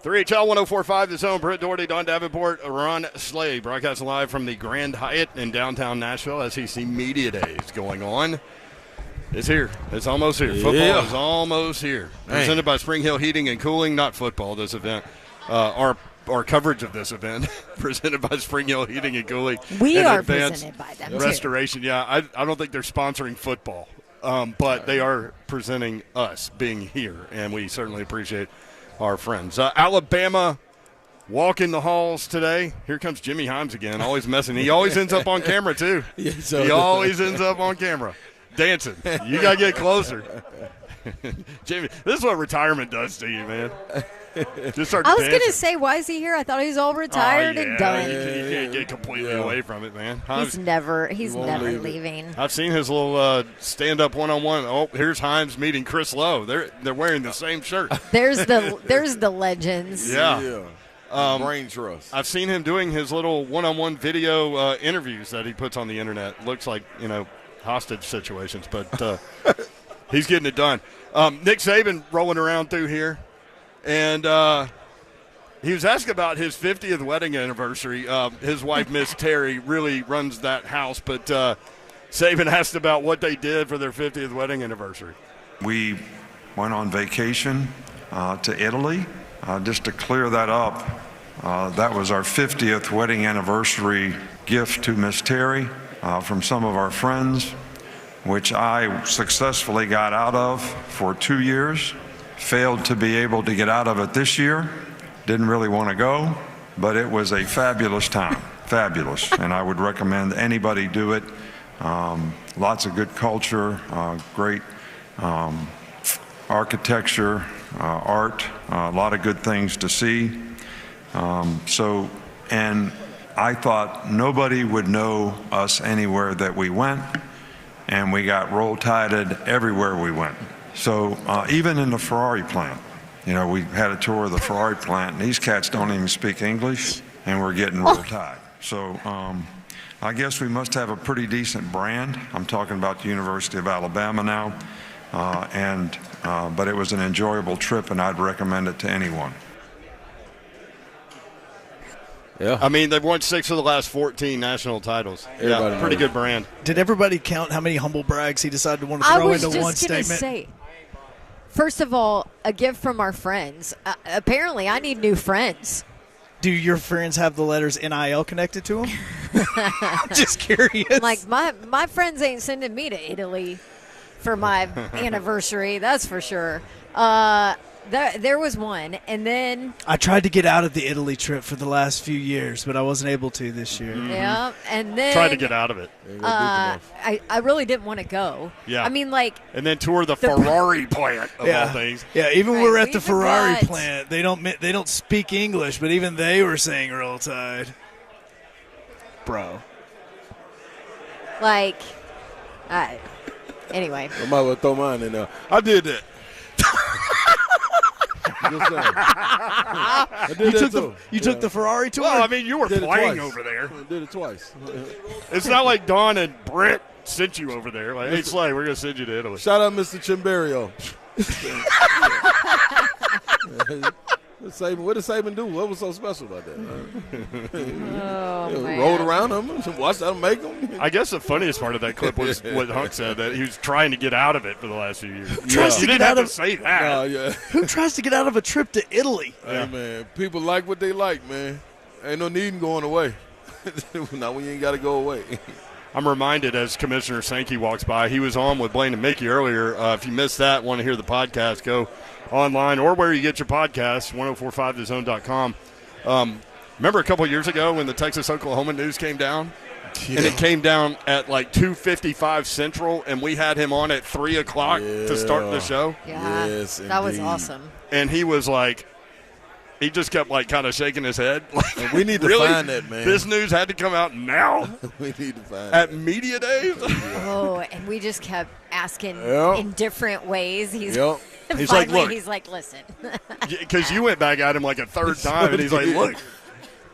3HL 104.5 The Zone. Britt Doherty, Don Davenport, Ron Slade. Broadcasting live from the Grand Hyatt in downtown Nashville. SEC Media Days going on. It's here. It's almost here. Football is almost here. Presented by Spring Hill Heating and Cooling. Not football, this event. Our coverage of this event. Presented by Spring Hill Heating and Cooling. We and are Advanced presented by them, Restoration. too. Yeah, I don't think they're sponsoring football. But they are presenting us being here, and we certainly appreciate our friends. Alabama walking the halls today. Here comes Jimmy Himes again, always messing. He always ends up on camera, too. He always ends up on camera. Dancing. You got to get closer. Jimmy, this is what retirement does to you, man. Just start I was dancing. going to say, why is he here? I thought he was all retired and done. You can't get completely away from it, man. He's never leaving. I've seen his little stand-up one-on-one. Oh, here's Himes meeting Chris Lowe. They're wearing the same shirt. There's the legends. Yeah. Brain trust. I've seen him doing his little one-on-one video interviews that he puts on the internet. Looks like, hostage situations, but he's getting it done. Nick Saban rolling around through here, and he was asked about his 50th wedding anniversary. His wife, Miss Terry, really runs that house, but Saban asked about what they did for their 50th wedding anniversary. We went on vacation to Italy. Just to clear that up, that was our 50th wedding anniversary gift to Miss Terry from some of our friends, which I successfully got out of for 2 years. Failed to be able to get out of it this year. Didn't really want to go, but it was a fabulous time. Fabulous. And I would recommend anybody do it. Lots of good culture, great architecture, art, a lot of good things to see. And I thought nobody would know us anywhere that we went, and we got roll-tided everywhere we went. So even in the Ferrari plant, we had a tour of the Ferrari plant, and these cats don't even speak English, and we're getting roll-tied. So I guess we must have a pretty decent brand. I'm talking about the University of Alabama now, but it was an enjoyable trip, and I'd recommend it to anyone. Yeah. I mean, they've won 6 of the last 14 national titles. Everybody pretty knows. good brand. Did everybody count how many humble brags he decided to want to throw into one I was just going to statement? say, first of all, a gift from our friends. Apparently, I need new friends. Do your friends have the letters NIL connected to them? I'm just curious. Like, my friends ain't sending me to Italy for my anniversary, that's for sure. There was one, and then I tried to get out of the Italy trip for the last few years, but I wasn't able to this year. yeah, and then Tried to get out of it. I really didn't want to go. Yeah. I mean, like, And then tour the Ferrari plant, of all things. Yeah, even when Right, we're at we the Ferrari forgot. plant, they don't speak English, but even they were saying Roll Tide. Bro. like, anyway. I might well throw mine in there. I did that. Just saying. I did that too. You took the Ferrari tour? Well, I mean, you were Did it playing twice. over there. I did it twice. It's not like Don and Britt sent you over there. Like, hey, Slay, we're going to send you to Italy. Shout out Mr. Chimberio. Saban, what did Saban do? What was so special about that? Oh, man. Rolled around him, watched them make them. I guess the funniest part of that clip was what Hunk said, that he was trying to get out of it for the last few years. Tries to You get didn't out have to of- say that. Yeah. Who tries to get out of a trip to Italy? Hey, man, people like what they like, man. Ain't no need in going away. Not when you ain't got to go away. I'm reminded as Commissioner Sankey walks by, he was on with Blaine and Mickey earlier. If you missed that, want to hear the podcast, go online or where you get your podcasts, 1045thezone.com. Remember a couple of years ago when the Texas-Oklahoma news came down? Yeah. And it came down at like 2:55 Central, and we had him on at 3 o'clock to start the show. Yeah, Yes, that was indeed. awesome. And he was like, he just kept like kind of shaking his head. Like, We need to really? find that, man. This news had to come out now We need to find at that. media days? Oh, and we just kept asking Yep. in different ways. He's Yep. He's like, finally, look. he's like, listen. Because you went back at him like a third time, and he's like, look,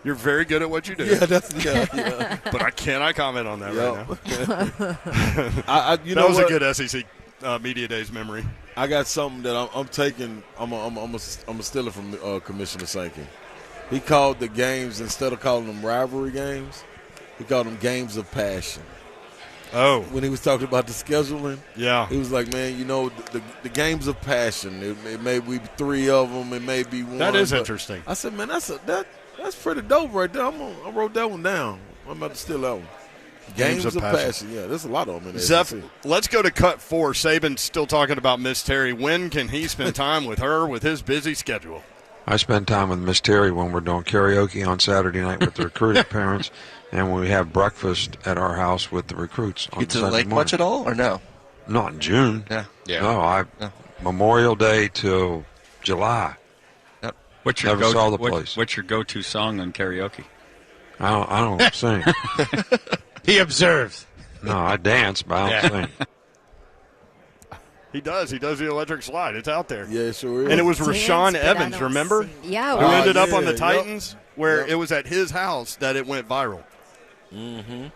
you're very good at what you do. Yeah, yeah. But I cannot comment on that right now. You That know was what? a good SEC Media Days memory. I got something that I'm taking. I'm gonna steal it from Commissioner Sankey. He called the games, instead of calling them rivalry games, he called them games of passion. Oh. When he was talking about the scheduling, Yeah. he was like, man, the games of passion, it may be 3 of them, it may be 1. That is interesting. I said, man, that's pretty dope right there. I wrote that one down. I'm about to steal that one. Games of passion. Yeah, there's a lot of them in there. Zeph, let's go to cut 4. Saban's still talking about Miss Terry. When can he spend time with her with his busy schedule? I spend time with Miss Terry when we're doing karaoke on Saturday night with the recruiting parents, and when we have breakfast at our house with the recruits on Get to the Sunday lake morning. much at all, or no? Not in June. Yeah. No, Memorial Day till July. Yep. What's your Never saw the place. What's your go-to song on karaoke? I don't sing. He observes. No, I dance, but I don't sing. He does. He does the electric slide. It's out there. Yeah, it sure is. And it was Dance, Rashawn but I Evans, don't remember? sing. Yeah. Who ended up on yeah, the Titans, where Yep. it was at his house that it went viral. Mm-hmm.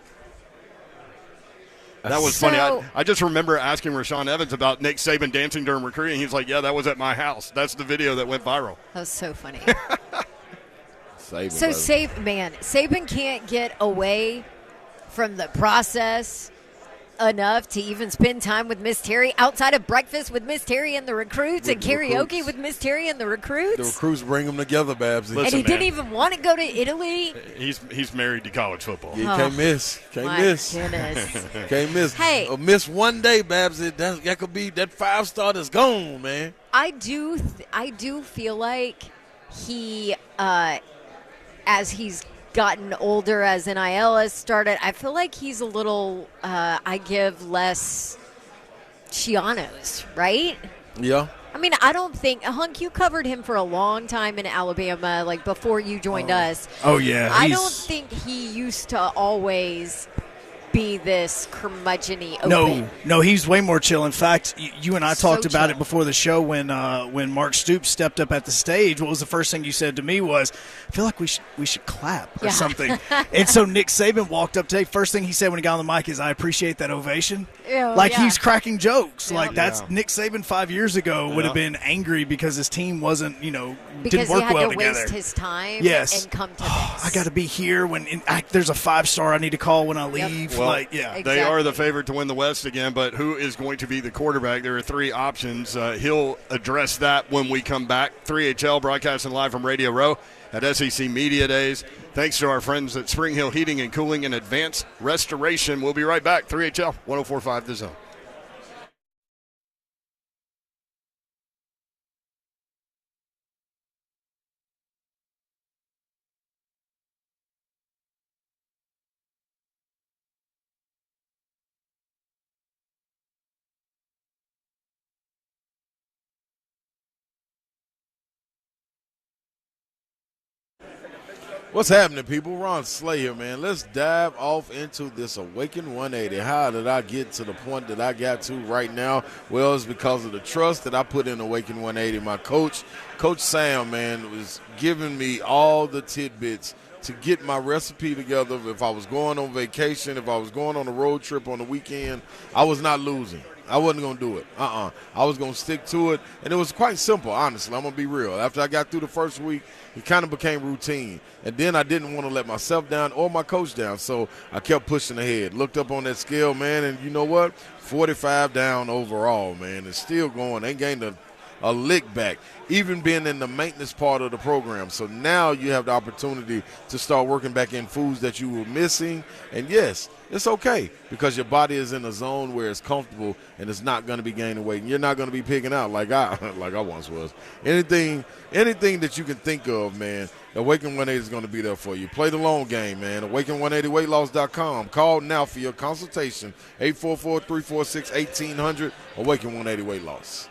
That was So- funny. I just remember asking Rashawn Evans about Nick Saban dancing during recruiting. He was like, yeah, that was at my house. That's the video that went viral. That was so funny. Saban, So Saban can't get away from the process enough to even spend time with Miss Terry outside of breakfast with Miss Terry and the recruits With and the karaoke recruits. with Miss Terry and the recruits. the recruits bring them together, Babsy. and Listen, he didn't man. even want to go to Italy. He's married to college football. You Oh, can't miss. Can't My miss. goodness. Can't miss. Hey. Miss one day, Babsy. That could be that 5-star that's gone, man. I do feel like he, as he's gotten older, as NIL has started, I feel like he's a little. I give less Chianos, right? Yeah. I mean, I don't think Hunk. You covered him for a long time in Alabama, like before you joined us. Oh, yeah. I he's- don't think he used to always be this curmudgeon-y open. No, he's way more chill. In fact, you and I So talked about chill. it before the show when Mark Stoops stepped up at the stage. What was the first thing you said to me was, I feel like we should clap or Yeah. something. And so Nick Saban walked up today. First thing he said when he got on the mic is, I appreciate that ovation. Yeah, Like yeah. he's cracking jokes. Yeah. Like that's Yeah. Nick Saban 5 years ago would have Yeah. been angry because his team wasn't, Because didn't work he had well to together. waste his time Yes. and come to this. I got to be here when there's a 5-star I need to call when I leave. Well, like, yeah. They are the Exactly. favorite to win the West again, but who is going to be the quarterback? There are 3 options. He'll address that when we come back. 3HL broadcasting live from Radio Row at SEC Media Days. Thanks to our friends at Spring Hill Heating and Cooling and Advanced Restoration. We'll be right back. 3HL 104.5 The Zone. What's happening, people? Ron Slay here, man. Let's dive off into this Awaken 180. How did I get to the point that I got to right now? Well, it's because of the trust that I put in Awaken 180. My coach, Coach Sam, man, was giving me all the tidbits to get my recipe together. If I was going on vacation, if I was going on a road trip on the weekend, I was not losing. I wasn't going to do it. I was going to stick to it. And it was quite simple, honestly. I'm going to be real. After I got through the first week, it kind of became routine. And then I didn't want to let myself down or my coach down. So I kept pushing ahead. Looked up on that scale, man, and you know what? 45 down overall, man. It's still going. Ain't gained a lick back, even being in the maintenance part of the program. So now you have the opportunity to start working back in foods that you were missing. And yes, it's okay because your body is in a zone where it's comfortable and it's not going to be gaining weight. And you're not going to be picking out like I once was. Anything that you can think of, man, Awaken 180 is going to be there for you. Play the long game, man. Awaken180weightloss.com. Call now for your consultation. 844-346-1800. Awaken 180 Weight Loss.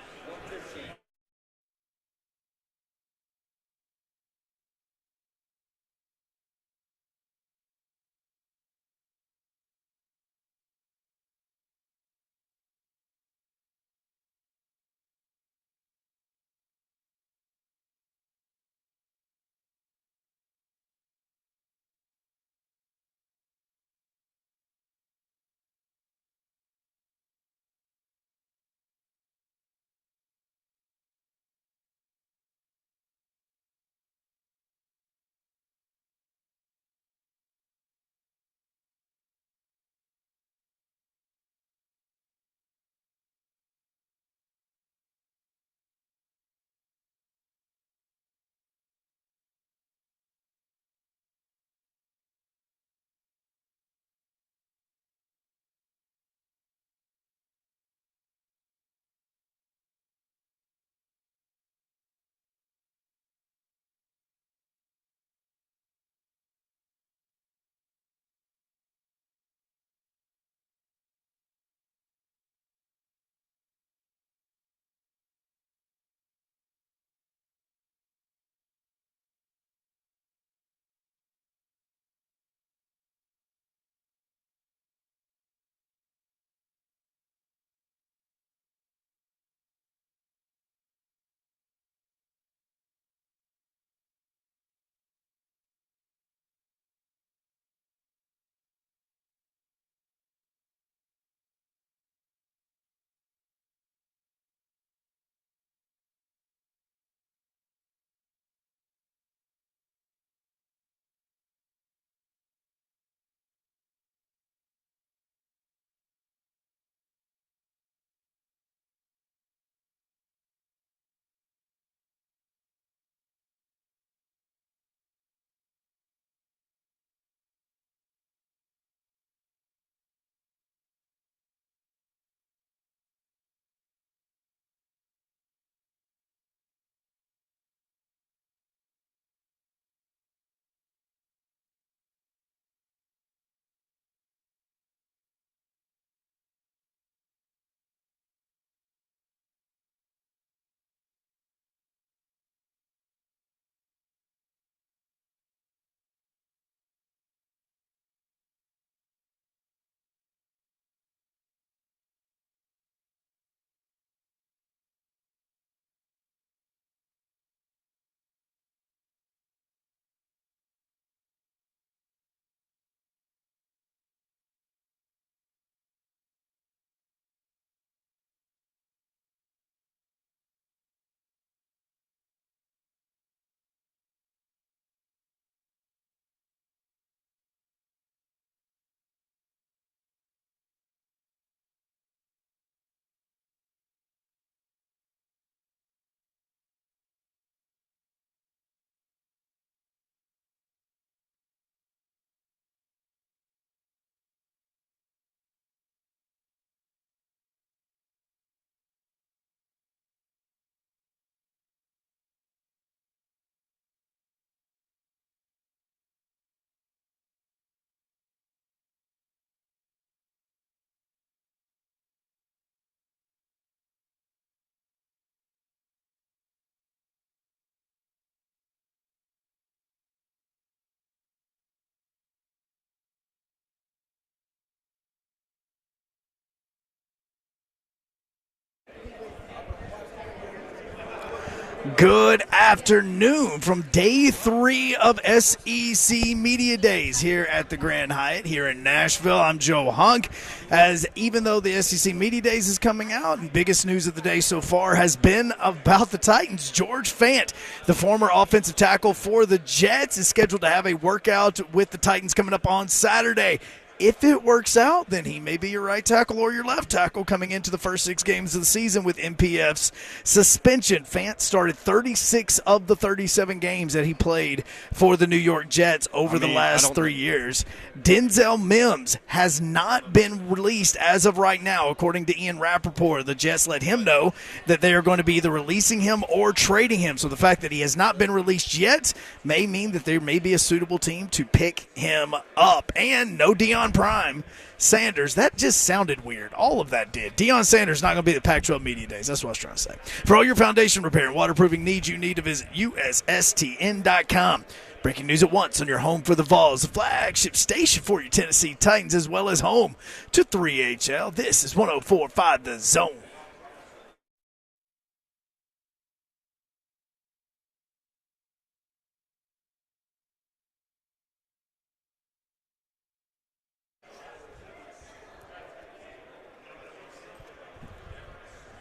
Good afternoon from day 3 of SEC Media Days here at the Grand Hyatt here in Nashville. I'm Joe Hunk. As even though the SEC Media Days is coming out, and biggest news of the day so far has been about the Titans. George Fant, the former offensive tackle for the Jets, is scheduled to have a workout with the Titans coming up on Saturday. If it works out, then he may be your right tackle or your left tackle coming into the first 6 games of the season with MPF's suspension. Fant started 36 of the 37 games that he played for the New York Jets over the last 3 years. Denzel Mims has not been released as of right now, according to Ian Rappaport. The Jets let him know that they are going to be either releasing him or trading him. So the fact that he has not been released yet may mean that there may be a suitable team to pick him up. And no Deion Prime Sanders. That just sounded weird. All of that did. Deion Sanders not going to be at the Pac-12 Media Days. That's what I was trying to say. For all your foundation repair and waterproofing needs, you need to visit USSTN.com. Breaking news at once on your home for the Vols, the flagship station for your Tennessee Titans, as well as home to 3HL. This is 104.5 The Zone.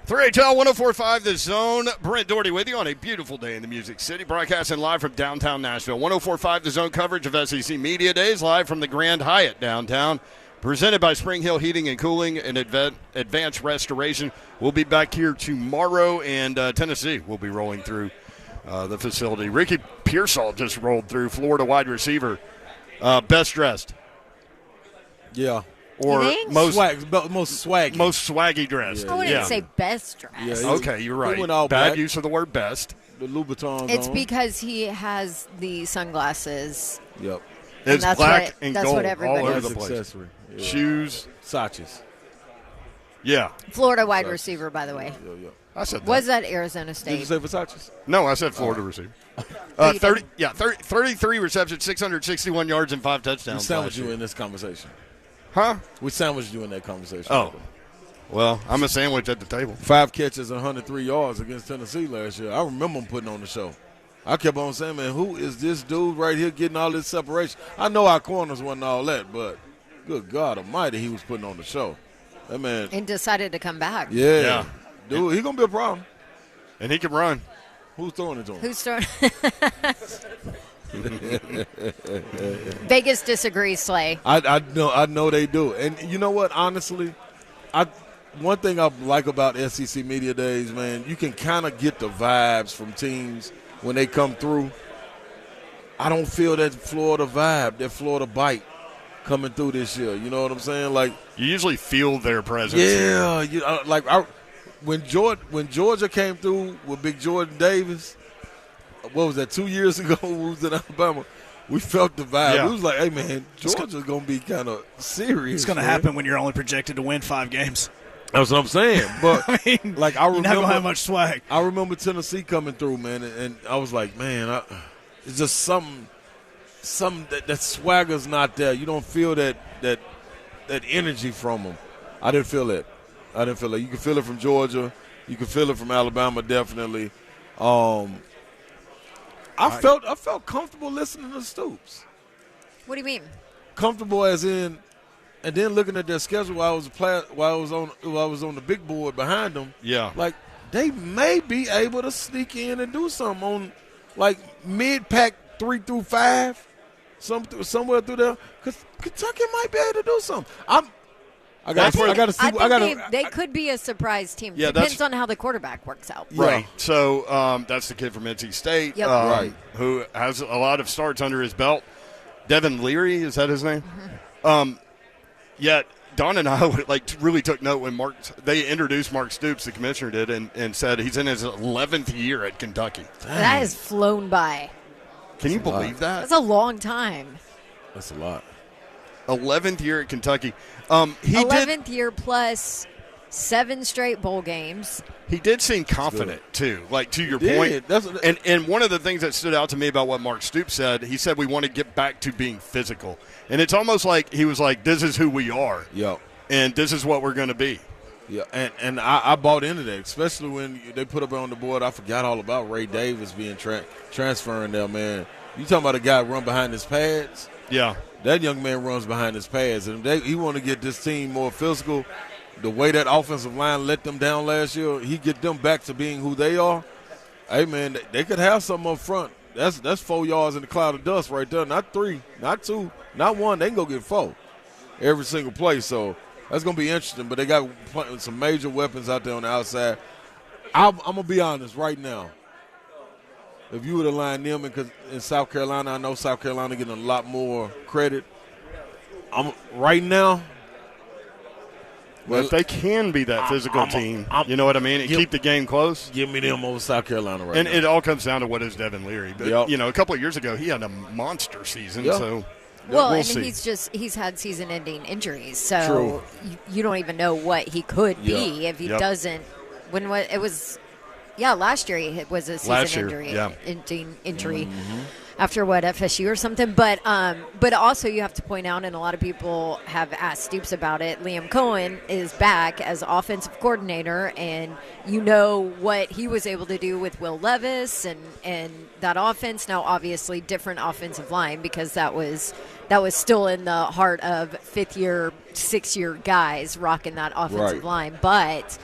HL 104.5 The Zone. Brent Doherty with you on a beautiful day in the Music City. Broadcasting live from downtown Nashville. 104.5 The Zone coverage of SEC Media Days live from the Grand Hyatt downtown. Presented by Spring Hill Heating and Cooling and Advanced Restoration. We'll be back here tomorrow, and Tennessee will be rolling through the facility. Ricky Pearsall just rolled through, Florida wide receiver. Best dressed. Yeah. Or most swaggy. Most swaggy dressed. I wouldn't say best dressed. Yeah, okay, you're right. Bad black. Use of the word best. The Louboutins It's on. because he has the sunglasses. Yep. And It's that's black and that's gold what everybody all over does. the place. Accessory. Yeah. Shoes. Sachets. Yeah. Florida wide receiver, by the way. Yeah. I said that. Was that Arizona Did State? you say Versace's? No, I said Florida receiver. Oh, you 33 receptions, 661 yards, and 5 We touchdowns. sandwiched last you year. in this conversation. Huh? We sandwiched you in that conversation. Oh. Well, I'm a sandwich at the table. 5 catches and 103 yards against Tennessee last year. I remember him putting on the show. I kept on saying, man, who is this dude right here getting all this separation? I know our corners wasn't all that, but good God almighty, he was putting on the show. That man. And decided to come back. Yeah. Dude, he going to be a problem. And he can run. Who's throwing it to him? Who's throwing? Vegas disagrees, Slay. I know they do. And you know what, honestly, one thing I like about SEC Media Days, man, you can kind of get the vibes from teams when they come through. I don't feel that Florida vibe, that Florida bite coming through this year. You know what I'm saying? Like, You usually feel their presence. Yeah. When Georgia came through with Big Jordan Davis, what was that, 2 years ago when we was in Alabama, we felt the vibe. Yeah. It was like, hey, man, Georgia's going to be kind of serious. It's going to happen when you're only projected to win 5 games. That's what I'm saying. But, I mean, I you're remember, not going to have much swag. I remember Tennessee coming through, man, and I was like, man, it's just something that swagger's not there. You don't feel that energy from them. I didn't feel it. You can feel it from Georgia. You can feel it from Alabama, definitely. I felt comfortable listening to Stoops. What do you mean? Comfortable as in, and then looking at their schedule while I was on the big board behind them. Yeah. Like, they may be able to sneak in and do something on, like, mid-pack 3 through 5, somewhere through there. Because Kentucky might be able to do something. I got to see. They could be a surprise team. Yeah, Depends on how the quarterback works out. Right. So that's the kid from NC State, Yep. Right. who has a lot of starts under his belt. Devin Leary, is that his name? Mm-hmm. Yet Don and I really took note when they introduced Mark Stoops, the commissioner did, and said he's in his 11th year at Kentucky. That has flown by. Can you believe that? That's a long time. That's a lot. 11th year at Kentucky. 11th year plus 7 straight bowl games. He did seem confident, too, like to your point. And one of the things that stood out to me about what Mark Stoops said, he said we want to get back to being physical. And it's almost like he was like, this is who we are. Yep. And this is what we're going to be. Yeah, and I bought into that, especially when they put up on the board. I forgot all about Ray Davis being transferring there, man. You talking about a guy run behind his pads? Yeah. That young man runs behind his pads, and he want to get this team more physical. The way that offensive line let them down last year, he get them back to being who they are. Hey, man, they could have something up front. That's 4 yards in the cloud of dust right there. Not 3, not 2, not 1. They can go get 4 every single play. So that's going to be interesting. But they got some major weapons out there on the outside. I'm going to be honest right now. If you would have lined them in South Carolina, I know South Carolina getting a lot more credit. Right now. Well, if they can be that physical team, you know what I mean, and keep the game close. Give me them over South Carolina right now. And it all comes down to what is Devin Leary. But, you know, a couple of years ago, he had a monster season. Yep. So we'll see. He's had season-ending injuries. So you don't even know what he could be if he doesn't. It was last year it was a season-ending injury. Mm-hmm. After FSU or something, but also you have to point out, and a lot of people have asked Stoops about it. Liam Cohen is back as offensive coordinator, and you know what he was able to do with Will Levis and that offense. Now, obviously, different offensive line because that was still in the heart of 5th-year, 6th-year guys rocking that offensive line, but.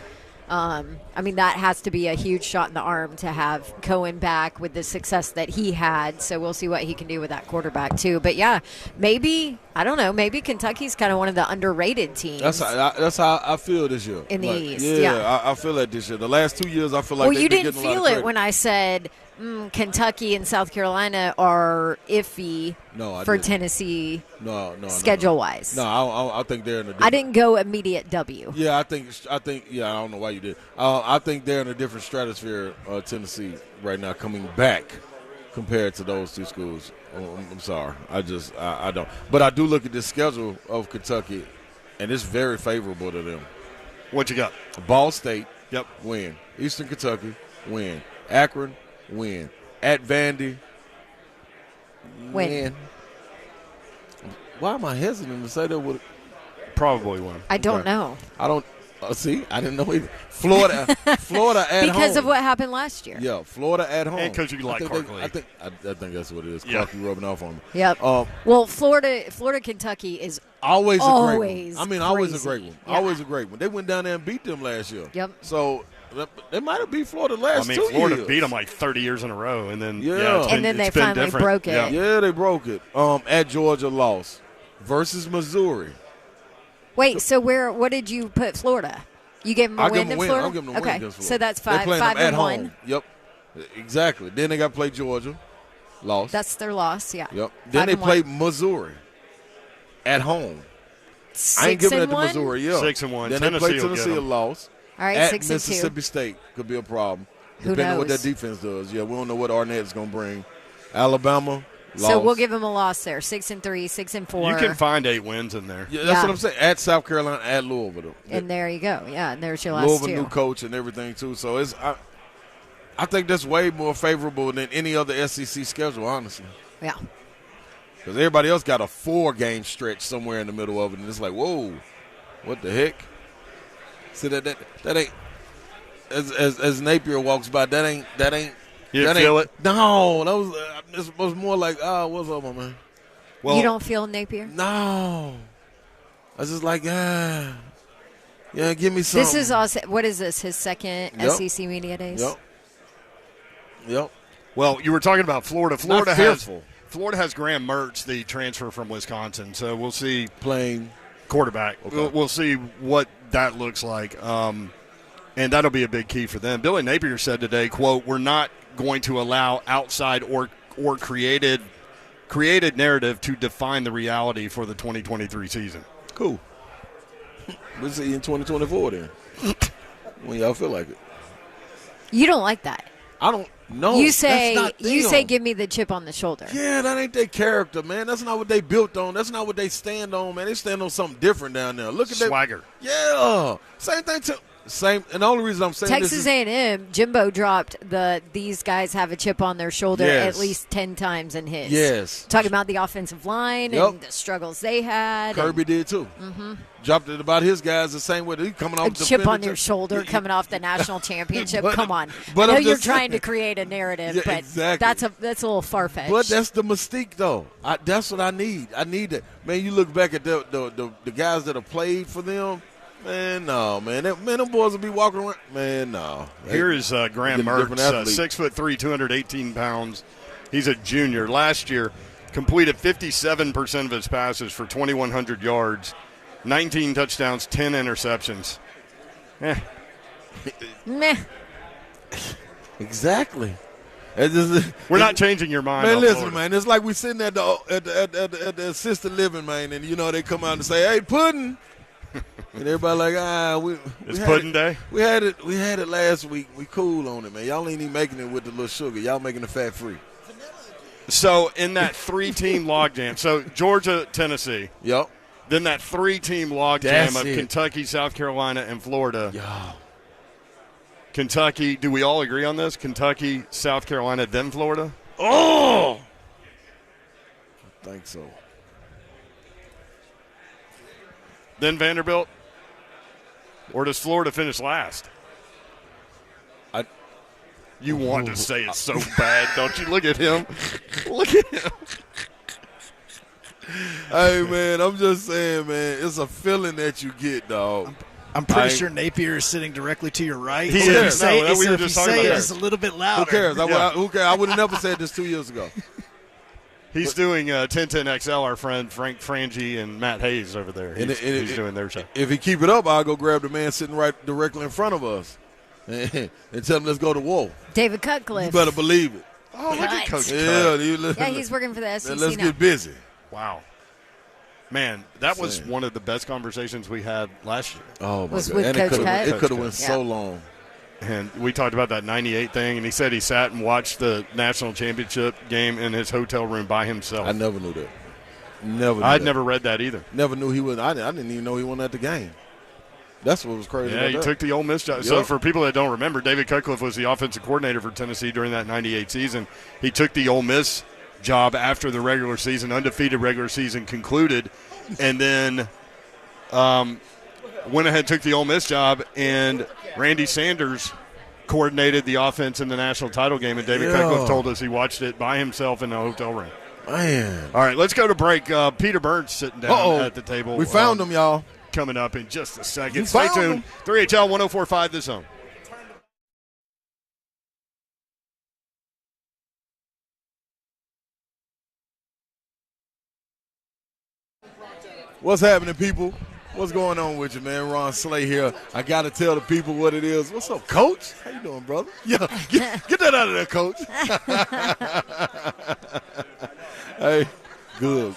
I mean, that has to be a huge shot in the arm to have Cohen back with the success that he had. So we'll see what he can do with that quarterback, too. But, yeah, maybe, I don't know, maybe Kentucky's kind of one of the underrated teams. That's how I feel this year. In the East, I feel that this year. The last 2 years, I feel like you didn't feel it when I said Kentucky and South Carolina are iffy for Tennessee schedule-wise. No, I think they're in a different – I didn't go immediate W. Yeah, I think I don't know why you did. I think they're in a different stratosphere, Tennessee, right now, coming back compared to those two schools. I'm sorry. I don't. But I do look at the schedule of Kentucky, and it's very favorable to them. What you got? Ball State, win. Eastern Kentucky, win. Akron, win. At Vandy, win. Why am I hesitant to say that would probably win? I don't know. I don't. See, I didn't know either. Florida at home. Because of what happened last year. Yeah, Florida at home. And because you like Clark-Lea. I think that's what it is. Clark-Lea rubbing off on me. Yep. Well, Florida, Kentucky is always a great one. I mean, always a great one. Yeah. Always a great one. They went down there and beat them last year. Yep. So they might have beat Florida last 2 years. Florida beat them like 30 years in a row, and then they finally broke it. Yeah, they broke it. At Georgia, lost versus Missouri. Wait, so what did you put Florida? You gave them a win in Florida? I'll give them a win against Florida. So that's 5 and 1. Home. Yep, exactly. Then they got to play Georgia, lost. That's their loss, yeah. Yep. Then they played Missouri at home. I ain't giving it to Missouri. 6-1. Then they played Tennessee, a loss. All right, at 6-2. Mississippi State could be a problem. Who depending knows? on what that defense does. Yeah, we don't know what Arnett's going to bring. Alabama. Lost. So we'll give them a loss there. 6-3, 6-4. You can find 8 wins in there. Yeah, that's what I'm saying. At South Carolina, at Louisville. And there you go. Yeah, and there's your last Louisville, 2. new coach and everything too. So I think that's way more favorable than any other SEC schedule, honestly. Yeah. Because everybody else got a 4-game stretch somewhere in the middle of it, and it's like, whoa, what the heck? See that ain't. As Napier walks by, that ain't. You didn't feel it? No, it was more like, what's up, my man? Well, you don't feel Napier? No. I was just like, yeah, give me something. This is awesome. What is this, his second SEC Media Days? Yep. Well, you were talking about Florida. Florida has Graham Mertz, the transfer from Wisconsin. So we'll see. Playing quarterback. Okay. We'll see what that looks like. And that'll be a big key for them. Billy Napier said today, quote, "We're not going to allow outside or created narrative to define the reality for the 2023 season." Cool. We'll see you in 2024 then. When y'all feel like it. You don't like that. I don't know. You say give me the chip on the shoulder. Yeah, that ain't their character, man. That's not what they built on. That's not what they stand on, man. They stand on something different down there. Look at swagger. Yeah. Same thing Same, and the only reason I'm saying Texas this is A&M, Jimbo dropped these guys have a chip on their shoulder Yes. at least 10 times in his. Yes. Talking about the offensive line Yep. and the struggles they had. Kirby did too. Mm-hmm. Dropped it about his guys the same way. He coming off A chip on your shoulder coming off the national championship. But- Come on. but I know I'm you're just trying to saying. create a narrative, Yeah, but exactly. that's a little far-fetched. But that's the mystique, though. That's what I need. I need that. Man, you look back at the guys that have played for them. Man, no, man. Them boys will be walking around. Man, no. Here is Graham Get a different Mertz, athlete. 6'3", 218 pounds. He's a junior. Last year, completed 57% of his passes for 2,100 yards, 19 touchdowns, 10 interceptions. Meh. Exactly. We're not changing your mind. Man, on listen, Florida. man. It's like we sitting at the assisted living, man, and they come out and say, "Hey, pudding," and everybody like, It's pudding day. We had it last week. We cool on it, man. Y'all ain't even making it with the little sugar. Y'all making it fat free. So in that 3-team logjam, so Georgia, Tennessee, Yep. then that 3-team logjam That's of it. Kentucky, South Carolina, and Florida. Yeah. Kentucky, do we all agree on this? Kentucky, South Carolina, then Florida? Oh. I think so. Then Vanderbilt? Or does Florida finish last? You want to say it so bad, don't you? Look at him. Look at him. Hey, man, I'm just saying, man, it's a feeling that you get, dog. I'm pretty sure Napier is sitting directly to your right. He So is. if you say, No, we so were if you just talking say about it that. just a little bit louder. Who cares? Yeah. Who cares? I would have never said this 2 years ago. He's doing 1010XL, our friend Frank Frangie and Matt Hayes over there. He's doing their show. If he keep it up, I'll go grab the man sitting right directly in front of us and tell him, let's go to war. David Cutcliffe. You better believe it. Oh, look at Coach Yeah, Cut. Yeah, he's working for the SEC let's now. get busy. Wow. Man, that was Same. one of the best conversations we had last year. Oh, my Was God. with And Coach it Cut? could have went Yeah. so long. And we talked about that 98 thing, and he said he sat and watched the national championship game in his hotel room by himself. I never knew that. Never knew I'd that. never read that either. Never knew he was. I didn't even know he wasn't at the game. That's what was crazy. Yeah, about he that. took the Ole Miss job. So Yep. for people that don't remember, David Cutcliffe was the offensive coordinator for Tennessee during that 98 season. He took the Ole Miss job after the regular season, undefeated regular season concluded, and then went ahead and took the Ole Miss job, and Randy Sanders coordinated the offense in the national title game, and David Cutcliffe told us he watched it by himself in a hotel room. Man. All right, let's go to break. Peter Burns sitting down Uh-oh. at the table. We found him, y'all. Coming up in just a second. You Stay found tuned. him. 3HL 104.5 The Zone. What's happening, people? What's going on with you, man? Ron Slay here. I got to tell the people what it is. What's up, Coach? How you doing, brother? Yeah, get that out of there, Coach. Hey, good.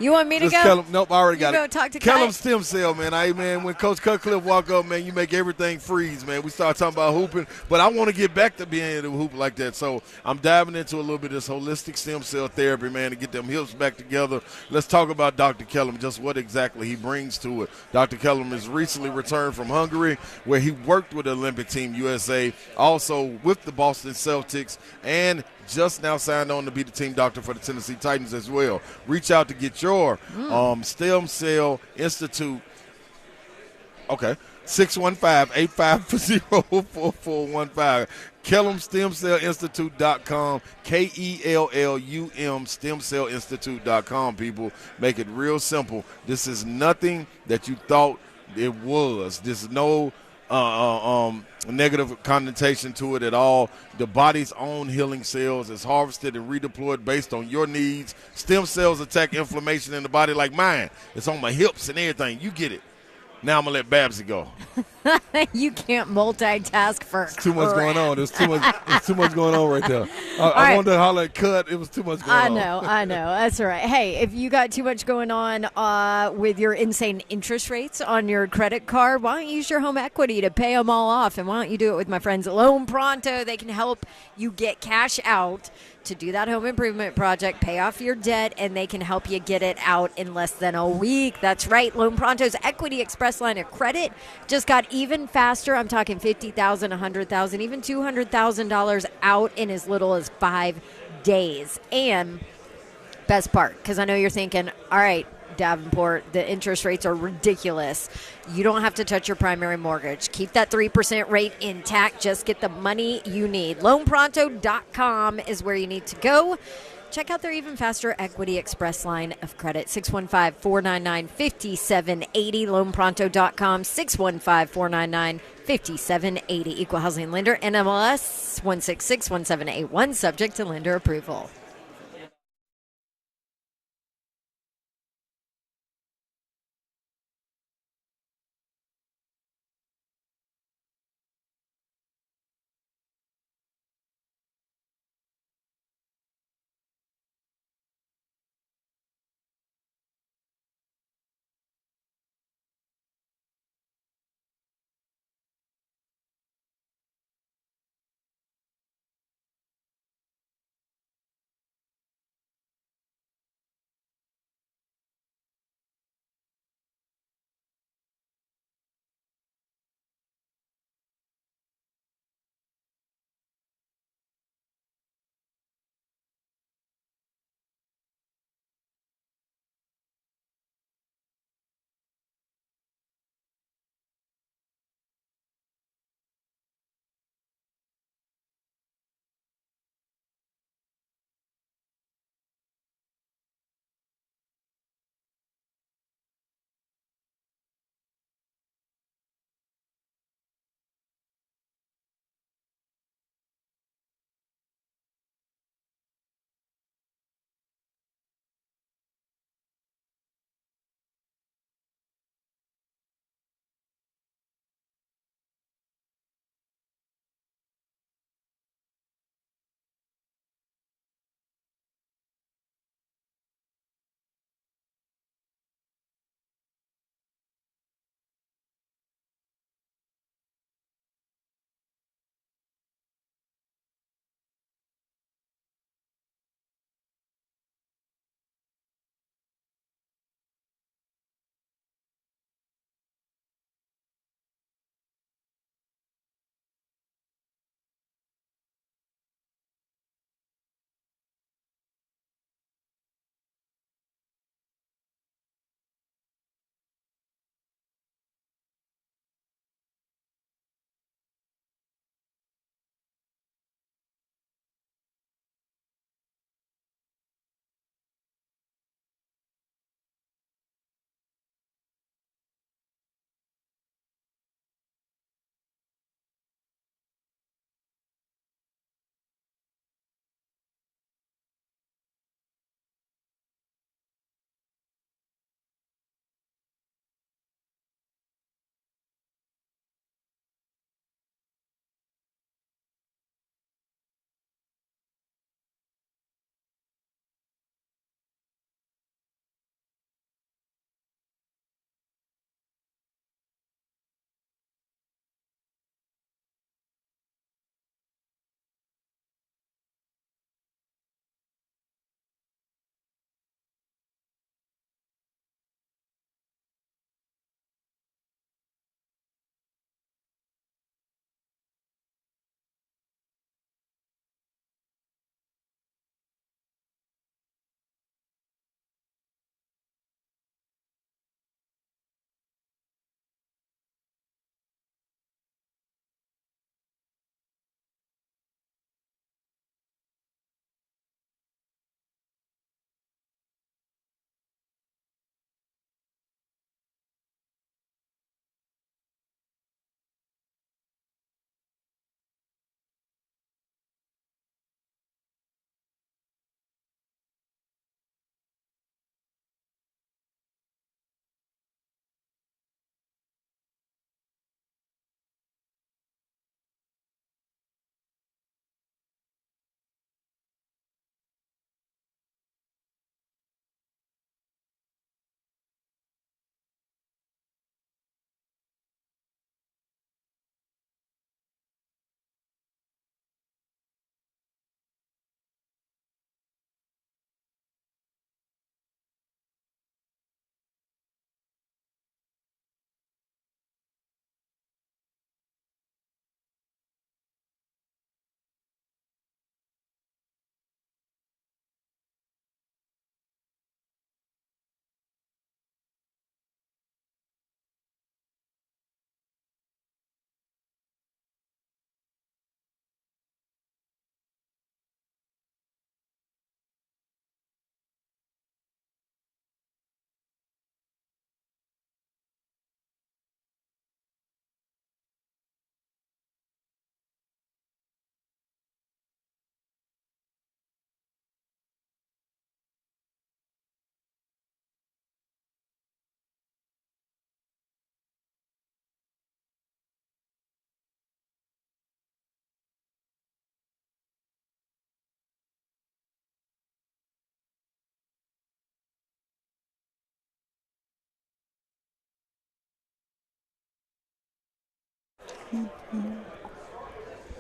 You want me to Just go? Kellum, nope, I already You got go it. talk to Kellum Cut? Stem Cell, man. Hey, man, when Coach Cutcliffe walk up, man, you make everything freeze, man. We start talking about hooping, but I want to get back to being able to hoop like that. So I'm diving into a little bit of this holistic stem cell therapy, man, to get them hips back together. Let's talk about Dr. Kellum, just what exactly he brings to it. Dr. Kellum has recently returned from Hungary, where he worked with the Olympic Team USA, also with the Boston Celtics, and just now signed on to be the team doctor for the Tennessee Titans as well. Reach out to get your Stem Cell Institute. Okay. 615-850-4415. KellumStemCellInstitute.com. KELLUM StemCellInstitute.com, people. Make it real simple. This is nothing that you thought it was. There's no negative connotation to it at all. The body's own healing cells is harvested and redeployed based on your needs. Stem cells attack inflammation in the body like mine. It's on my hips and everything. You get it. Now I'm going to let Babsy go. You can't multitask for Too much going on. There's too much going on right there. I right. wanted to holler at Cut. It was too much going on. I know. That's all right. Hey, if you got too much going on with your insane interest rates on your credit card, why don't you use your home equity to pay them all off? And why don't you do it with my friends at Loan Pronto? They can help you get cash out to do that home improvement project, pay off your debt, and they can help you get it out in less than a week. That's right. Loan Pronto's Equity Express line of credit just got even faster. I'm talking $50,000, $100,000, even $200,000 out in as little as 5 days. And best part, because I know you're thinking, all right, Davenport, the interest rates are ridiculous. You don't have to touch your primary mortgage. Keep that 3% rate intact. Just get the money you need. LoanPronto.com is where you need to go. Check out their even faster Equity Express line of credit. 615-499-5780. LoanPronto.com. 615-499-5780. Equal housing lender. NMLS 1661781. Subject to lender approval.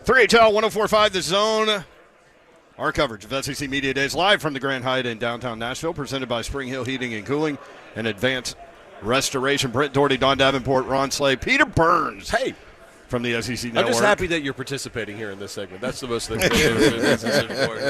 3HL 104.5 The Zone. Our coverage of SEC Media Days live from the Grand Hyatt in downtown Nashville, presented by Spring Hill Heating and Cooling and Advanced Restoration. Brent Doherty, Don Davenport, Ron Slay, Peter Burns. Hey. From the SEC Network. I'm just happy that you're participating here in this segment. That's the most thing.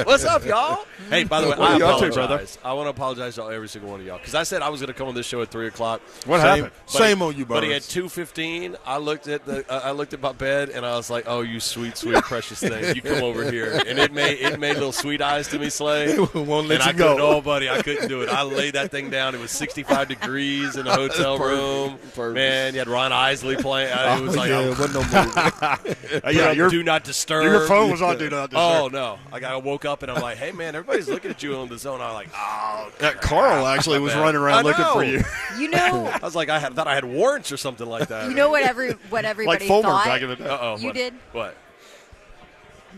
What's up, y'all? Hey, by the way, I apologize. I want to apologize to every single one of y'all because I said I was going to come on this show at 3 o'clock. What happened? Shame on you, Burns. But he had 2:15. I looked at my bed and I was like, "Oh, you sweet, sweet, precious thing, you come over here." And it made little sweet eyes to me, Slay. Won't let and you go. Oh, buddy, I couldn't do it. I laid that thing down. It was 65 degrees in the hotel room. Perfect. Man, you had Ron Isley playing. It was like, wasn't no movie. do not disturb. Your phone was on do not disturb. Oh, no. I woke up and I'm like, hey, man, everybody's looking at you on the zone. I'm like, oh, Carl actually was running around looking for you. You know, I was like, thought I had warrants or something like that. you know what everybody like Fulmer thought? back in the day. Uh-oh. You did? What?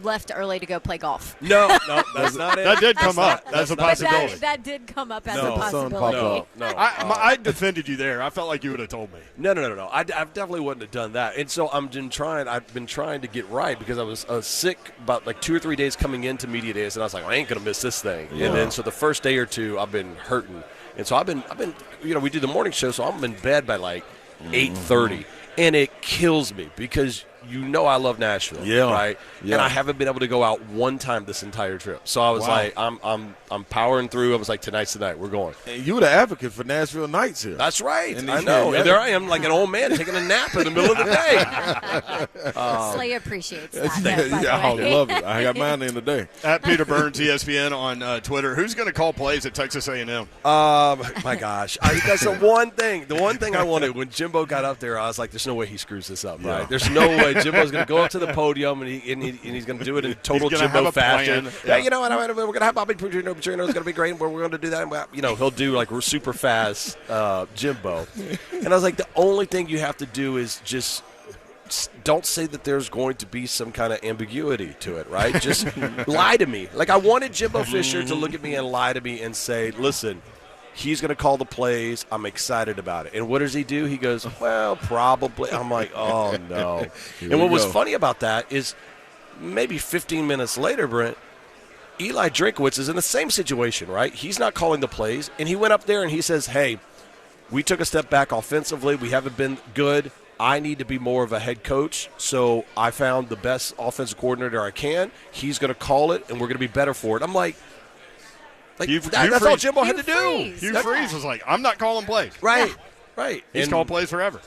Left early to go play golf. No, that's not it. That did come up. That's a But possibility. that did come up as No. a possibility. No. I defended you there. I felt like you would have told me. No. I definitely wouldn't have done that. And so I've been trying to get right because I was sick about like 2 or 3 days coming into media days, and I was like, I ain't gonna miss this thing. Yeah. And then so the first day or two, I've been hurting, and so I've been we do the morning show, so I'm in bed by like 8:30, and it kills me because. I love Nashville, right? Yeah. And I haven't been able to go out one time this entire trip. So I was like, I'm powering through. I was like, tonight's the night. We're going. And you were the advocate for Nashville Nights here. That's right. I know. And there I am like an old man taking a nap in the middle of the day. Slay appreciades that. I love it. I got mine in the day. At Peter Burns, ESPN on Twitter. Who's going to call plays at Texas A&M? My gosh. That's the one thing I wanted. When Jimbo got up there, I was like, there's no way he screws this up, right? There's no way Jimbo's going to go up to the podium and he's going to do it in total Jimbo fashion. Yeah, you know what? We're going to have Bobby Petrino. It's going to be great. And we're going to do that. And, he'll do like super fast Jimbo. And I was like, the only thing you have to do is just don't say that there's going to be some kind of ambiguity to it, right? Just lie to me. Like I wanted Jimbo Fisher to look at me and lie to me and say, listen, he's going to call the plays. I'm excited about it. And what does he do? He goes, well, probably. I'm like, oh, no. And what was funny about that is maybe 15 minutes later, Brent, Eli Drinkwitz is in the same situation, right? He's not calling the plays. And he went up there and he says, hey, we took a step back offensively. We haven't been good. I need to be more of a head coach, so I found the best offensive coordinator I can. He's going to call it, and we're going to be better for it. I'm like, that's all Jimbo had to do. Hugh Freeze was like, I'm not calling plays. Right. He's called plays forever.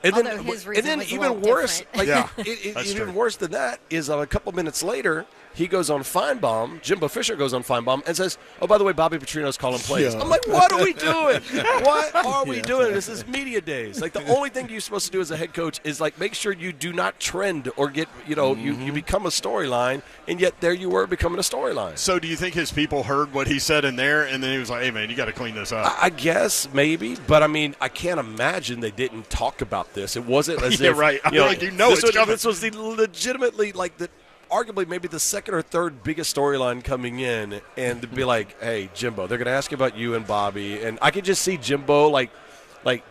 And then even worse, even worse than that is a couple minutes later, he goes on Feinbaum. Jimbo Fisher goes on Feinbaum and says, "Oh, by the way, Bobby Petrino's calling plays." Yeah. I'm like, "What are we doing? What are we doing? This is media days. Like the only thing you're supposed to do as a head coach is like make sure you do not trend or get you become a storyline, and yet there you were becoming a storyline." So, do you think his people heard what he said in there, and then he was like, "Hey, man, you got to clean this up"? I guess maybe, but I mean, I can't imagine they didn't talk about this. It wasn't as if right. I feel like this was the legitimately like the. Arguably maybe the second or third biggest storyline coming in, and to be like, hey, Jimbo, they're going to ask you about you and Bobby. And I could just see Jimbo like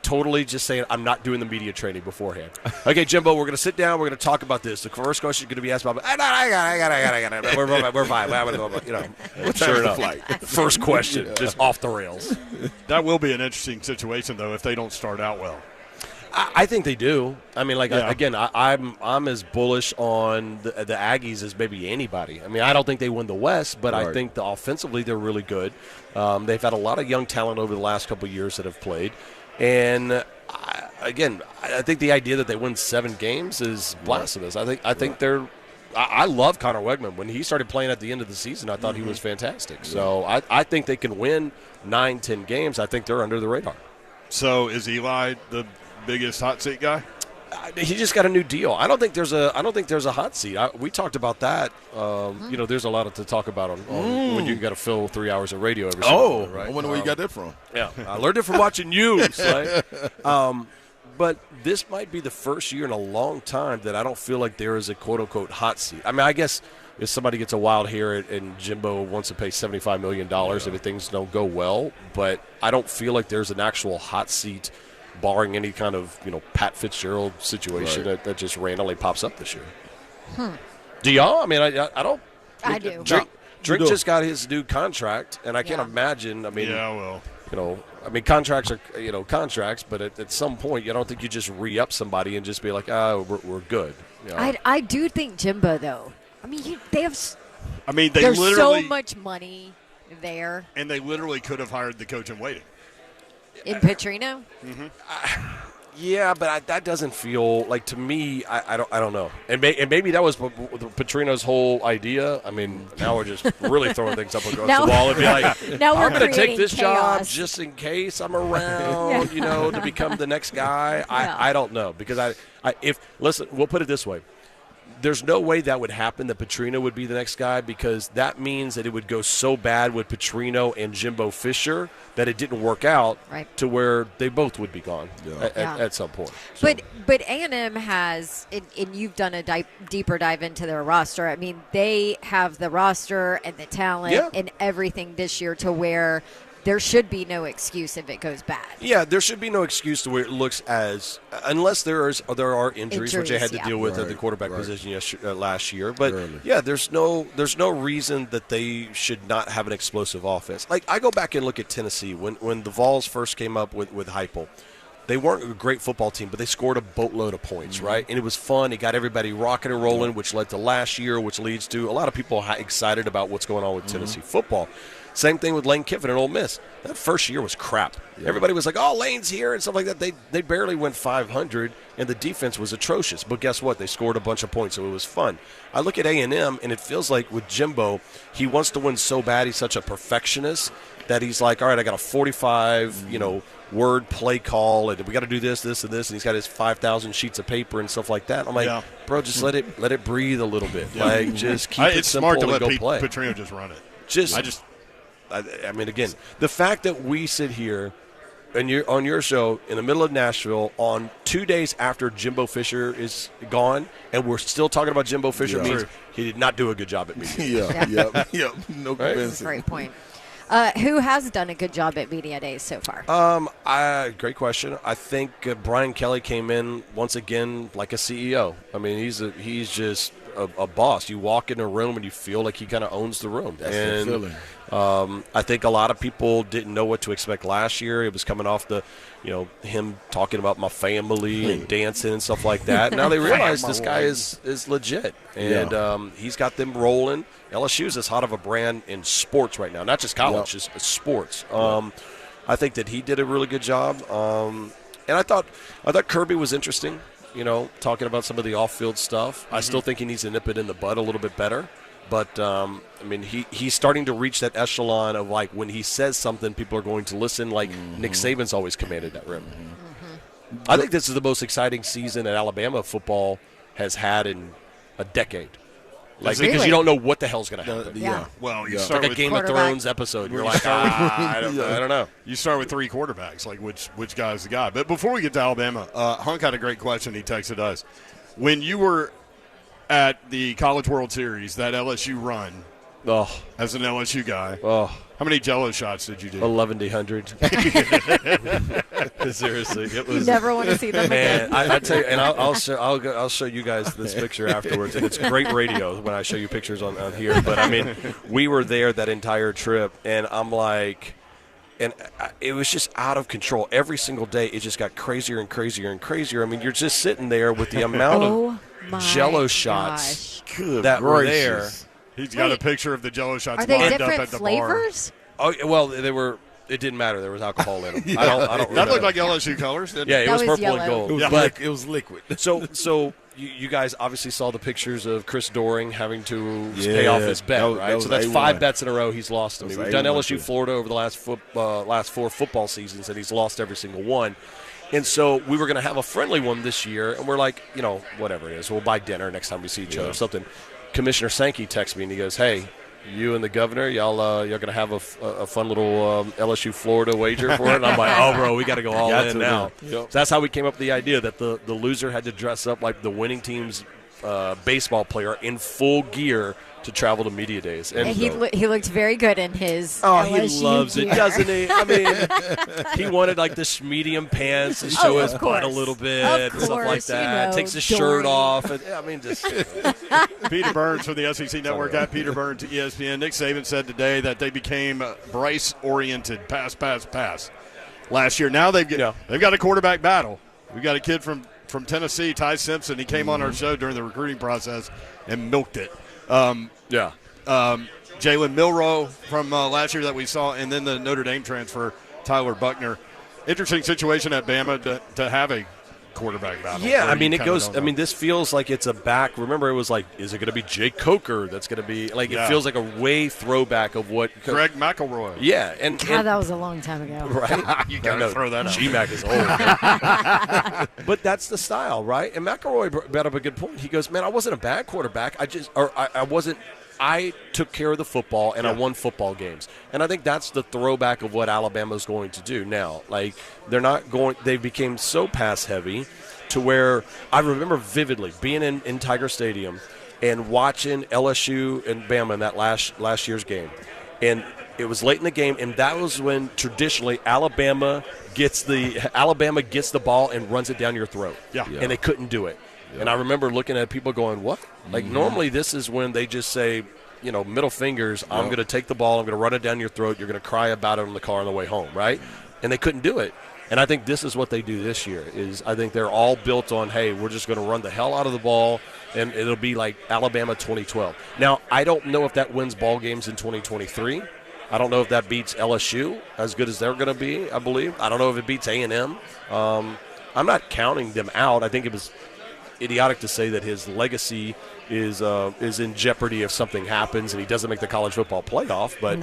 totally just saying, I'm not doing the media training beforehand. Okay, Jimbo, we're going to sit down. We're going to talk about this. The first question is going to be asked about, I got it. We're fine. Sure enough. First question, just off the rails. That will be an interesting situation, though, if they don't start out well. I think they do. I mean, again, I'm as bullish on the Aggies as maybe anybody. I mean, I don't think they win the West, but I think offensively they're really good. They've had a lot of young talent over the last couple of years that have played. And, I think the idea that they win 7 games is blasphemous. I think they're – I love Connor Wegman. When he started playing at the end of the season, I thought he was fantastic. So I think they can win 9-10 games. I think they're under the radar. So is Eli the – biggest hot seat guy? He just got a new deal. I don't think there's a hot seat. We talked about that. There's a lot to talk about on when you got to fill 3 hours of radio every single day, right? I wonder where you got that from. Yeah, I learned it from watching you. But this might be the first year in a long time that I don't feel like there is a quote unquote hot seat. I mean, I guess if somebody gets a wild hair and Jimbo wants to pay $75 million if things don't go well, but I don't feel like there's an actual hot seat barring any kind of Pat Fitzgerald situation that just randomly pops up this year. Do y'all? I mean, I don't. I do. Drake just got his new contract, and I can't imagine. I mean, contracts are contracts, but at some point, I don't think you just re-up somebody and just be like, we're good. I do think Jimbo, though. I mean, there's literally so much money there. And they literally could have hired the coach in waiting. In Petrino? Yeah, but that doesn't feel like, to me. I don't know, and maybe that was Petrino's whole idea. I mean, now we're just really throwing things up against the wall and be like, now I'm going to take this chaos. job just in case I'm around, to become the next guy. I don't know, because listen, we'll put it this way. There's no way that would happen, that Petrino would be the next guy, because that means that it would go so bad with Petrino and Jimbo Fisher that it didn't work out to where they both would be gone at some point. So. But A&M has, and you've done a deeper dive into their roster. I mean, they have the roster and the talent and everything this year to where there should be no excuse if it goes bad. Yeah, there should be no excuse to where it looks unless there are injuries which they had to deal with at the quarterback position last year. But there's no reason that they should not have an explosive offense. Like, I go back and look at Tennessee when the Vols first came up with Heupel. They weren't a great football team, but they scored a boatload of points, right? And it was fun. It got everybody rocking and rolling, which led to last year, which leads to a lot of people excited about what's going on with Tennessee football. Same thing with Lane Kiffin and Ole Miss. That first year was crap. Everybody was like, oh, Lane's here and stuff like that. They barely went 500, and the defense was atrocious. But guess what? They scored a bunch of points, so it was fun. I look at A&M, and it feels like with Jimbo, he wants to win so bad. He's such a perfectionist that he's like, all right, I got a 45, word play call, and we got to do this, this, and this, and he's got his 5,000 sheets of paper and stuff like that. I'm like, bro, just let it breathe a little bit. Like, just keep it simple and go play. Petrino just run it. I mean, again, the fact that we sit here on your show in the middle of Nashville on 2 days after Jimbo Fisher is gone, and we're still talking about Jimbo Fisher means he did not do a good job at media. No convincing. Great point. Who has done a good job at media days so far? Great question. I think Brian Kelly came in once again like a CEO. I mean, he's just a boss. You walk in a room and you feel like he kind of owns the room. That's the feeling. I think a lot of people didn't know what to expect last year. It was coming off him talking about my family and dancing and stuff like that. Now they realize this guy is legit, and he's got them rolling. LSU is as hot of a brand in sports right now, not just college, just sports. I think that he did a really good job, and I thought Kirby was interesting. Talking about some of the off-field stuff. I still think he needs to nip it in the bud a little bit better. But, I mean, he's starting to reach that echelon of, like, when he says something, people are going to listen, like Nick Saban's always commanded that rim. I think this is the most exciting season that Alabama football has had in a decade. Like, because you don't know what the hell's going to happen. Well, you It's start like a with Game of Thrones episode. You're like, I don't know. You start with three quarterbacks, like which guy's the guy. But before we get to Alabama, Hunk had a great question he texted us. When you were at the College World Series, that LSU run, as an LSU guy, how many Jello shots did you do? 1,100. Seriously, it was. You never want to see them again. I tell you, and I'll show you guys this picture afterwards, and it's great radio when I show you pictures on here. But I mean, we were there that entire trip, and I'm like. And it was just out of control. Every single day, it just got crazier and crazier and crazier. I mean, you're just sitting there with the amount of Jello shots that were there. He's got a picture of the Jello shots lined up different at the flavors? bar. Oh, well, they were. It didn't matter. There was alcohol in them. I don't. That looked like LSU colors, didn't it? Yeah, it was purple yellow. and gold. It was liquid. So you guys obviously saw the pictures of Chris Doering having to pay off his bet, right? So that's A1. 5 bets in a row he's lost to me. We've done LSU Florida over the last 4 football seasons, and he's lost every single one. And so we were going to have a friendly one this year, and we're like, whatever it is, we'll buy dinner next time we see each other or something. Commissioner Sankey texts me, and he goes, hey, you and the governor, y'all going to have a fun little LSU Florida wager for it? And I'm like, oh, bro, we got to go all in now. Yep. So that's how we came up with the idea that the loser had to dress up like the winning team's baseball player in full gear to travel to media days. And he looked very good in his LSU LSU he loves gear. it, doesn't he? I mean, he wanted like the medium pants and show his butt a little bit and stuff like that. Takes his shirt off. And, I mean, just Peter Burns from the SEC Network at Peter Burns at ESPN. Nick Saban said today that they became Bryce-oriented, pass last year. Now they've got a quarterback battle. We got a kid from Tennessee, Ty Simpson. He came on our show during the recruiting process and milked it. Jalen Milroe from last year that we saw, and then the Notre Dame transfer, Tyler Buckner. Interesting situation at Bama to have a quarterback battle. Yeah, I mean, it goes – I mean, this feels like it's a back – remember, it was like, is it going to be Jake Coker that's going to be – like, it feels like a way throwback of what – Greg McElroy. Yeah. And that was a long time ago. Right? You got to throw that out. G-Mac is old. But that's the style, right? And McElroy brought up a good point. He goes, man, I wasn't a bad quarterback. I wasn't – I took care of the football, and I won football games. And I think that's the throwback of what Alabama's going to do now. Like, they're not going – they became so pass-heavy to where I remember vividly being in Tiger Stadium and watching LSU and Bama in that last year's game. And it was late in the game, and that was when traditionally Alabama gets the ball and runs it down your throat. Yeah. And they couldn't do it. And I remember looking at people going, what? Like, normally this is when they just say, middle fingers, I'm going to take the ball, I'm going to run it down your throat, you're going to cry about it in the car on the way home, right? And they couldn't do it. And I think this is what they do this year is I think they're all built on, hey, we're just going to run the hell out of the ball, and it'll be like Alabama 2012. Now, I don't know if that wins ball games in 2023. I don't know if that beats LSU as good as they're going to be, I believe. I don't know if it beats A&M. I'm not counting them out. I think it was idiotic to say that his legacy is in jeopardy if something happens and he doesn't make the college football playoff. But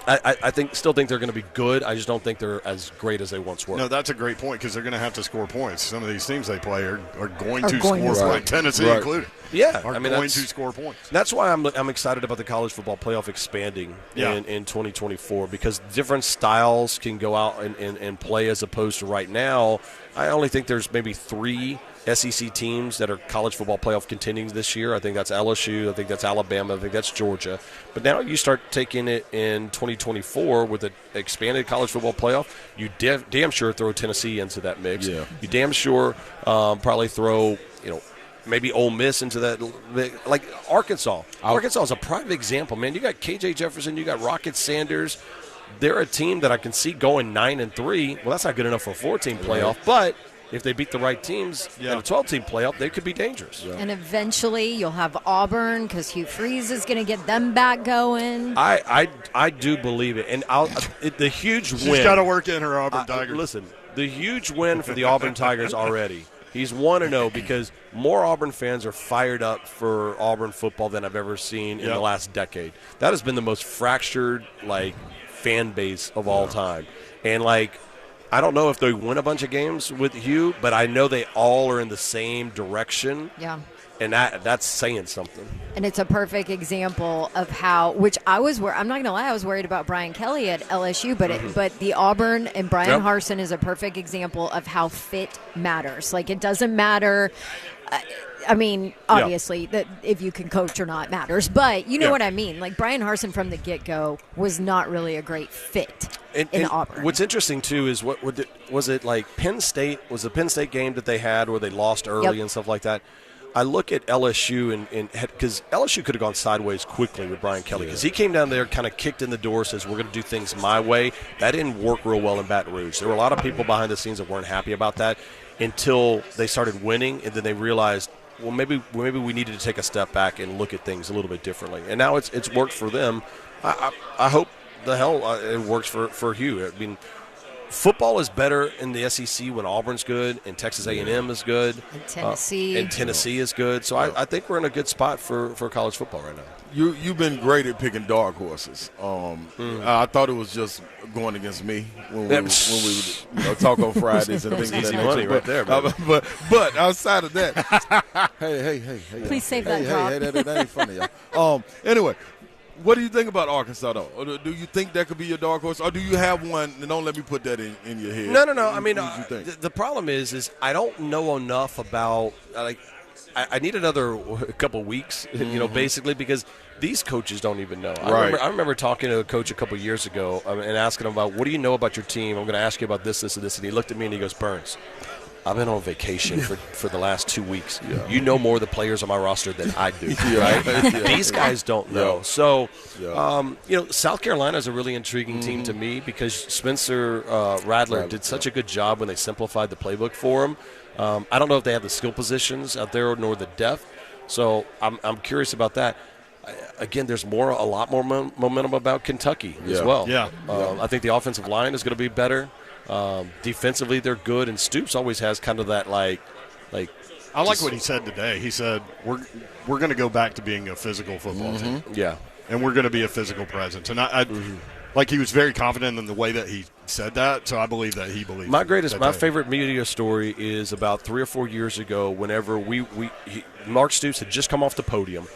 I still think they're going to be good. I just don't think they're as great as they once were. No, that's a great point because they're going to have to score points. Some of these teams they play are going to score points, Tennessee included. Yeah, are going to score points. That's why I'm excited about the college football playoff expanding in 2024 because different styles can go out and play as opposed to right now. I only think there's maybe 3 SEC teams that are college football playoff contending this year. I think that's LSU. I think that's Alabama. I think that's Georgia. But now you start taking it in 2024 with an expanded college football playoff. You damn sure throw Tennessee into that mix. Yeah. You damn sure probably throw maybe Ole Miss into that, like Arkansas. Arkansas is a prime example, man. You got KJ Jefferson. You got Rocket Sanders. They're a team that I can see going 9-3. Well, that's not good enough for a 4-team playoff, but if they beat the right teams in a 12-team playoff, they could be dangerous. Yeah. And eventually you'll have Auburn because Hugh Freeze is going to get them back going. I do believe it. And the huge win. She's got to work in her Auburn Tigers. Listen, the huge win for the Auburn Tigers already. He's 1-0 because more Auburn fans are fired up for Auburn football than I've ever seen in the last decade. That has been the most fractured, fan base of all time. And, I don't know if they win a bunch of games with Hugh, but I know they all are in the same direction. Yeah. And that's saying something. And it's a perfect example of how, which I'm not going to lie, I was worried about Brian Kelly at LSU, but the Auburn and Brian Harsin is a perfect example of how fit matters. It doesn't matter. Obviously, that if you can coach or not matters, but you know what I mean. Brian Harsin from the get-go was not really a great fit in Auburn. What's interesting too is was it Penn State? Was the Penn State game that they had where they lost early and stuff like that? I look at LSU because LSU could have gone sideways quickly with Brian Kelly because he came down there, kind of kicked in the door, says we're going to do things my way. That didn't work real well in Baton Rouge. There were a lot of people behind the scenes that weren't happy about that until they started winning, and then they realized, well, maybe we needed to take a step back and look at things a little bit differently. And now it's worked for them. I hope it works for Hugh. I mean, football is better in the SEC when Auburn's good and Texas A&M is good. And Tennessee. And Tennessee is good. So I think we're in a good spot for college football right now. You've been great at picking dark horses. I thought it was just going against me when we would talk on Fridays and things easy of that money nature. right there, brother. But outside of that, hey, Please save that drop. Hey, that ain't funny, y'all. Anyway, what do you think about Arkansas, though? Or do you think that could be your dark horse, or do you have one? And don't let me put that in your head. No. I mean, the problem is I don't know enough about I need another couple weeks, basically, because these coaches don't even know. Right. I remember talking to a coach a couple years ago and asking him about, what do you know about your team? I'm going to ask you about this, this, and this. And he looked at me and he goes, Burns, I've been on vacation for the last 2 weeks. Yeah. You know more of the players on my roster than I do, right? These guys don't know. So, South Carolina is a really intriguing team to me because Spencer Rattler did such a good job when they simplified the playbook for him. I don't know if they have the skill positions out there nor the depth. So I'm curious about that. Again, there's a lot more momentum about Kentucky as well. Yeah. I think the offensive line is going to be better. Defensively, they're good, and Stoops always has kind of that like. I like what he said today. He said we're going to go back to being a physical football team. Yeah, and we're going to be a physical presence. And I like he was very confident in the way that he said that. So I believe that he believes. My favorite media story is about 3 or 4 years ago. Whenever Mark Stoops had just come off the podium,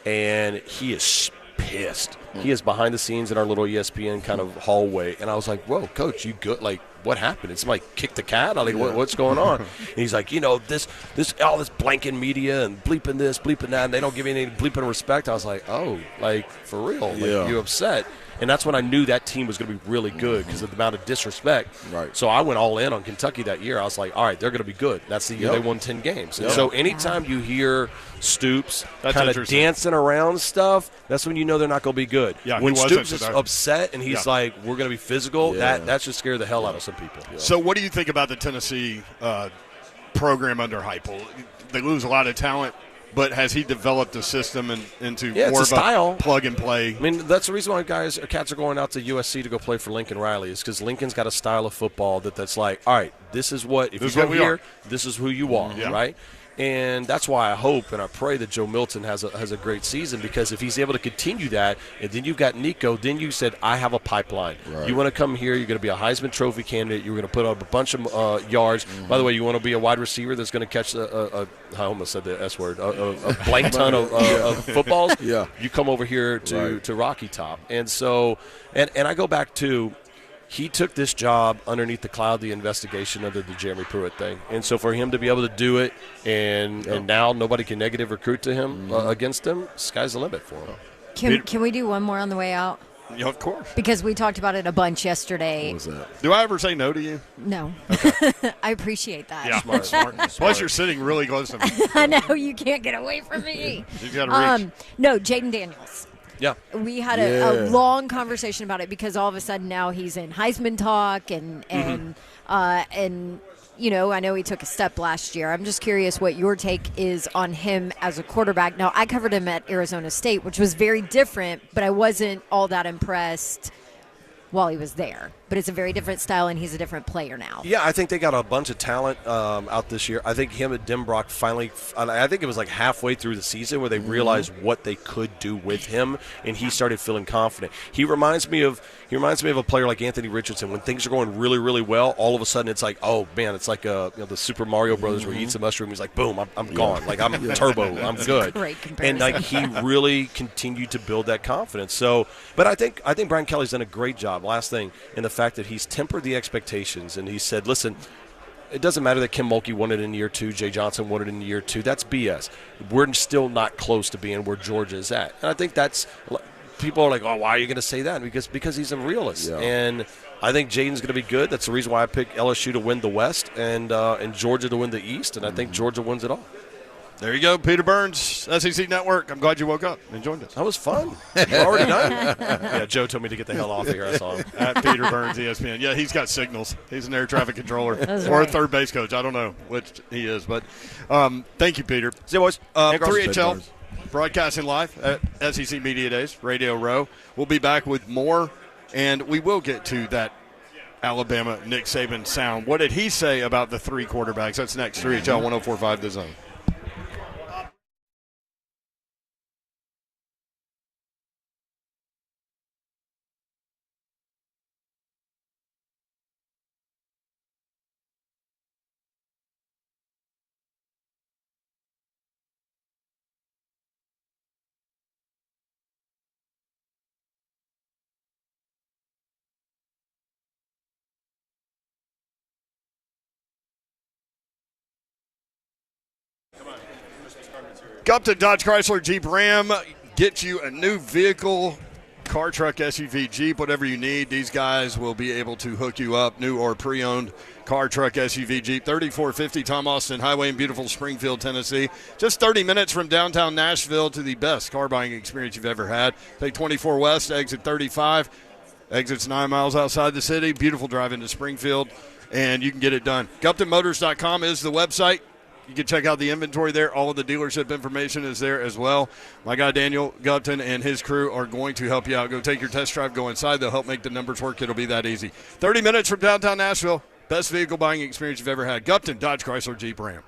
and he is pissed. He is behind the scenes in our little ESPN kind of hallway, and I was like, "Whoa, Coach, you good? Like, what happened? It's like kicked the cat. I'm like, what's going on?" And he's like, this all this blanking media and bleeping this, bleeping that, and they don't give you any bleeping respect. I was like, oh, like for real? Like, you upset? And that's when I knew that team was going to be really good because of the amount of disrespect. Right. So I went all in on Kentucky that year. I was like, all right, they're going to be good. That's the year they won 10 games. And so anytime you hear Stoops kind of dancing around stuff, that's when you know they're not going to be good. Yeah, when Stoops is upset and he's like, we're going to be physical, that should scare the hell out of some people. Yeah. So what do you think about the Tennessee program under Heupel? They lose a lot of talent. But has he developed a system into more of a plug and play? I mean, that's the reason why cats are going out to USC to go play for Lincoln Riley is because Lincoln's got a style of football that's like, all right, this is what if you go here, this is who you are, right? And that's why I hope and I pray that Joe Milton has a great season because if he's able to continue that, and then you've got Nico, then you said, I have a pipeline. Right. You want to come here, you're going to be a Heisman Trophy candidate, you're going to put up a bunch of yards. By the way, you want to be a wide receiver that's going to catch I almost said the S word, a blank ton of footballs. Yeah. You come over here to Rocky Top. And so, and I go back to, he took this job underneath the cloud, the investigation under the Jeremy Pruitt thing. And so for him to be able to do it and now nobody can negative recruit to him against him, sky's the limit for him. Can we do one more on the way out? Yeah, of course. Because we talked about it a bunch yesterday. What was that? Do I ever say no to you? No. Okay. I appreciate that. Yeah, smart. Plus, you're sitting really close to me. I know. You can't get away from me. You got to reach. No, Jaden Daniels. Yeah. We had a long conversation about it because all of a sudden now he's in Heisman talk and you know, I know he took a step last year. I'm just curious what your take is on him as a quarterback. Now, I covered him at Arizona State, which was very different, but I wasn't all that impressed while he was there. But it's a very different style, and he's a different player now. Yeah, I think they got a bunch of talent out this year. I think him and Denbrock finally – I think it was like halfway through the season where they realized what they could do with him, and he started feeling confident. He reminds me of a player like Anthony Richardson. When things are going really, really well, all of a sudden it's like, oh, man, it's like the Super Mario Brothers where he eats a mushroom. He's like, boom, I'm gone. Like, I'm turbo. I'm good. Great comparison. And, like, he really continued to build that confidence. So, but I think Brian Kelly's done a great job. Last thing, in the fact that he's tempered the expectations, and he said, listen, it doesn't matter that Kim Mulkey won it in year 2, Jay Johnson won it in year 2. That's BS. We're still not close to being where Georgia is at. And I think that's – people are like, oh, why are you going to say that? Because he's a realist. Yeah. And I think Jaden's going to be good. That's the reason why I picked LSU to win the West and Georgia to win the East, and I think Georgia wins it all. There you go, Peter Burns, SEC Network. I'm glad you woke up and joined us. That was fun. You're already done? Yeah, Joe told me to get the hell off of here. I saw him. At Peter Burns, ESPN. Yeah, he's got signals. He's an air traffic controller or a third base coach. I don't know which he is. But thank you, Peter. See you, boys. 3HL broadcasting live at SEC Media Days, Radio Row. We'll be back with more, and we will get to that Alabama Nick Saban sound. What did he say about the three quarterbacks? That's next, 3HL 104.5 The Zone. Gupton Dodge Chrysler Jeep Ram. Get you a new vehicle, car, truck, SUV, Jeep, whatever you need. These guys will be able to hook you up, new or pre-owned car, truck, SUV, Jeep. 3450 Tom Austin Highway in beautiful Springfield, Tennessee. Just 30 minutes from downtown Nashville to the best car buying experience you've ever had. Take 24 West, exit 35. Exits 9 miles outside the city. Beautiful drive into Springfield, and you can get it done. GuptonMotors.com is the website. You can check out the inventory there. All of the dealership information is there as well. My guy Daniel Gupton and his crew are going to help you out. Go take your test drive. Go inside. They'll help make the numbers work. It'll be that easy. 30 minutes from downtown Nashville. Best vehicle buying experience you've ever had. Gupton Dodge Chrysler Jeep Ram.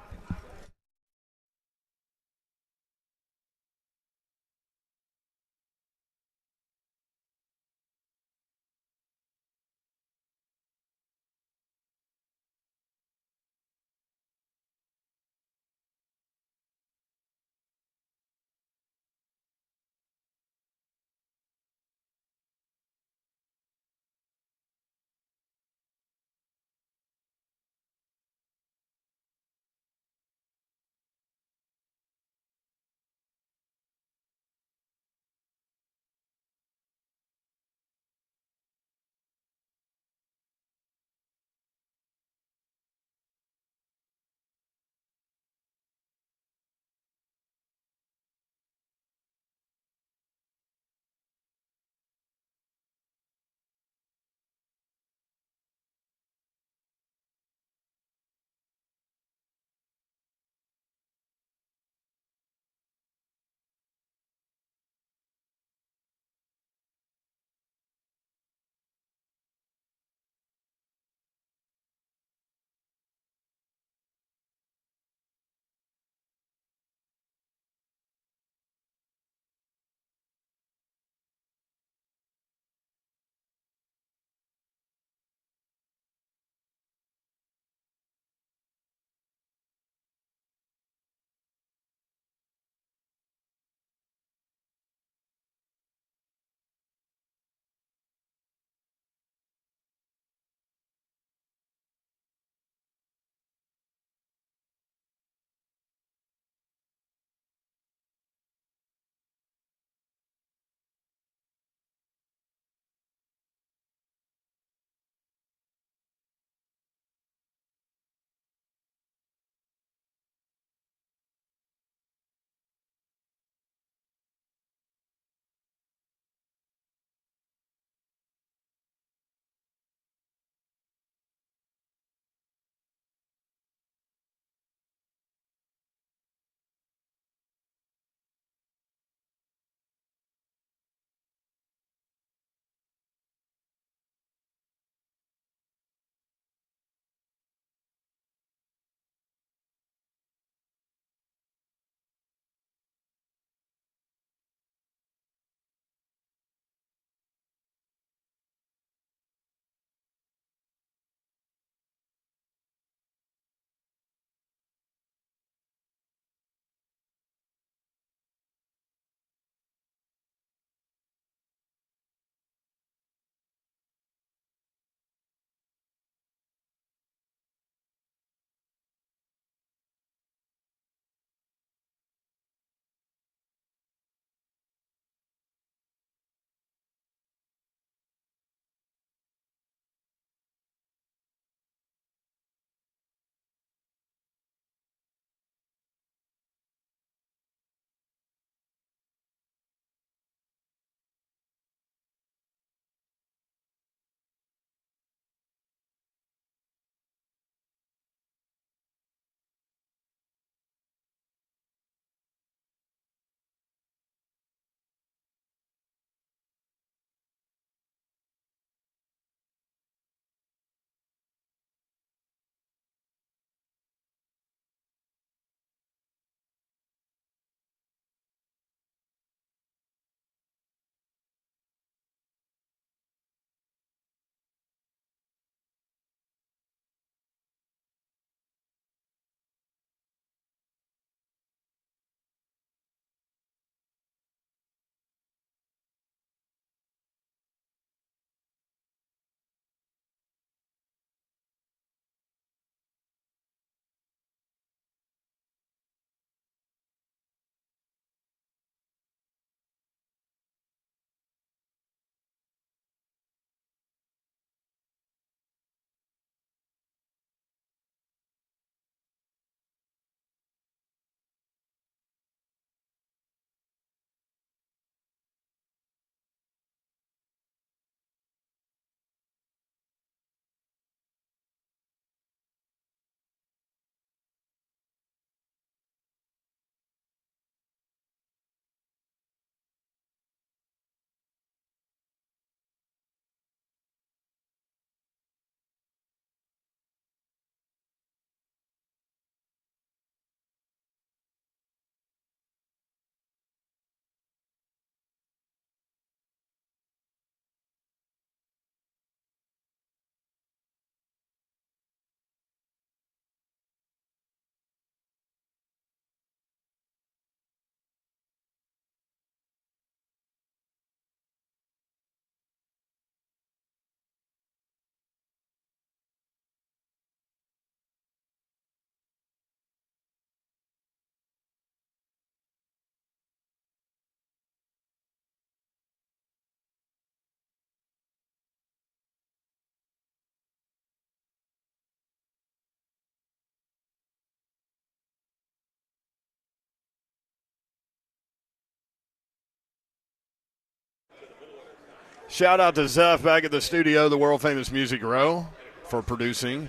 Shout out to Zeph back at the studio, the world-famous Music Row, for producing.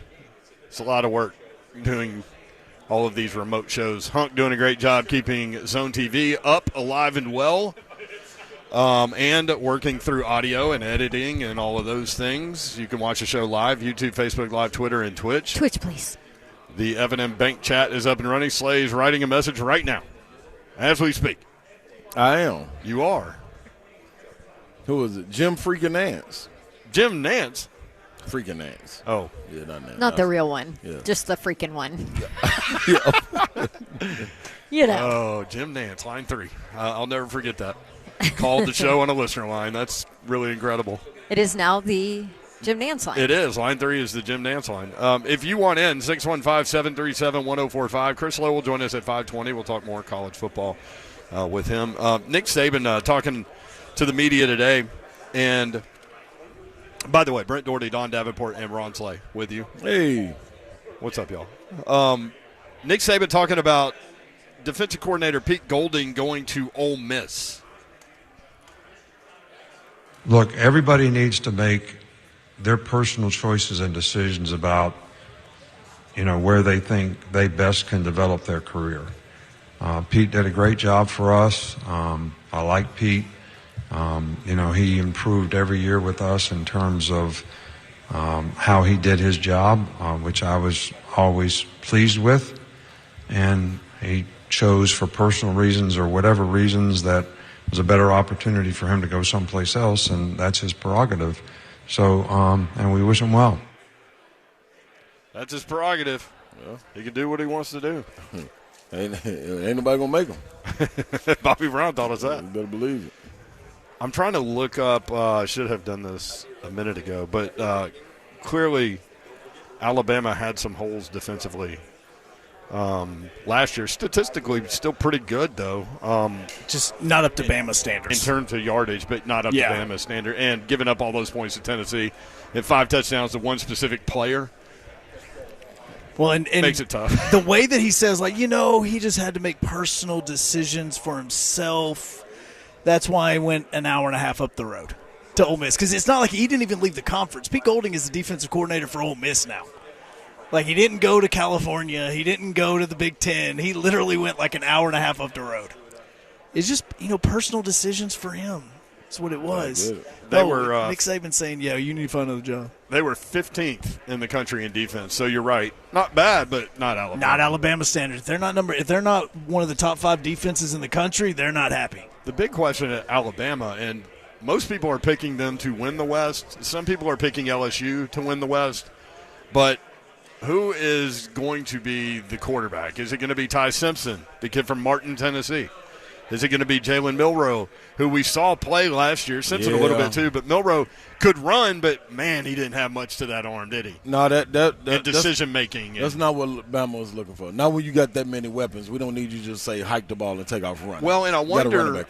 It's a lot of work doing all of these remote shows. Hunk doing a great job keeping Zone TV up, alive, and well, and working through audio and editing and all of those things. You can watch the show live, YouTube, Facebook Live, Twitter, and Twitch. Twitch, please. The F&M Bank chat is up and running. Slay is writing a message right now as we speak. I am. You are. Who is it? Jim freaking Nance. Jim Nance? Freaking Nance. Oh. Yeah, not Nance. Not the real one. Yeah. Just the freaking one. Yeah. You know. Oh, Jim Nance, line 3. I'll never forget that. Called the show on a listener line. That's really incredible. It is now the Jim Nance line. It is. Line 3 is the Jim Nance line. If you want in, 615-737-1045. Chris Lowe will join us at 5:20. We'll talk more college football with him. Nick Saban talking to the media today. And, by the way, Brent Doherty, Don Davenport, and Ron Slay with you. Hey. What's up, y'all? Nick Saban talking about defensive coordinator Pete Golding going to Ole Miss. Look, everybody needs to make their personal choices and decisions about, where they think they best can develop their career. Pete did a great job for us. I like Pete. He improved every year with us in terms of how he did his job, which I was always pleased with. And he chose for personal reasons or whatever reasons that was a better opportunity for him to go someplace else, and that's his prerogative. So, and we wish him well. That's his prerogative. Well, he can do what he wants to do. ain't nobody going to make him. Bobby Brown taught us that. You better believe it. I'm trying to look up, I should have done this a minute ago, but clearly Alabama had some holes defensively last year. Statistically, still pretty good, though. Just not up to Bama standards. In terms of yardage, but not up to Bama standard. And giving up all those points to Tennessee and 5 touchdowns to one specific player. Well, and makes it tough. The way that he says, he just had to make personal decisions for himself. That's why he went an hour and a half up the road to Ole Miss. Because it's not like he didn't even leave the conference. Pete Golding is the defensive coordinator for Ole Miss now. He didn't go to California. He didn't go to the Big Ten. He literally went an hour and a half up the road. It's just, personal decisions for him. That's what it was. They were Nick Saban saying, you need to find another job. They were 15th in the country in defense. So you're right. Not bad, but not Alabama. Not Alabama standards. If they're not one of the top 5 defenses in the country, they're not happy. The big question at Alabama, and most people are picking them to win the West. Some people are picking LSU to win the West. But who is going to be the quarterback? Is it going to be Ty Simpson, the kid from Martin, Tennessee? Is it going to be Jalen Milroe, who we saw play last year? Simpson a little bit too, but Milroe could run, but, man, he didn't have much to that arm, did he? No, that decision-making. That's not what Alabama was looking for. Not when you got that many weapons. We don't need you to just say hike the ball and take off running. Well, and I wonder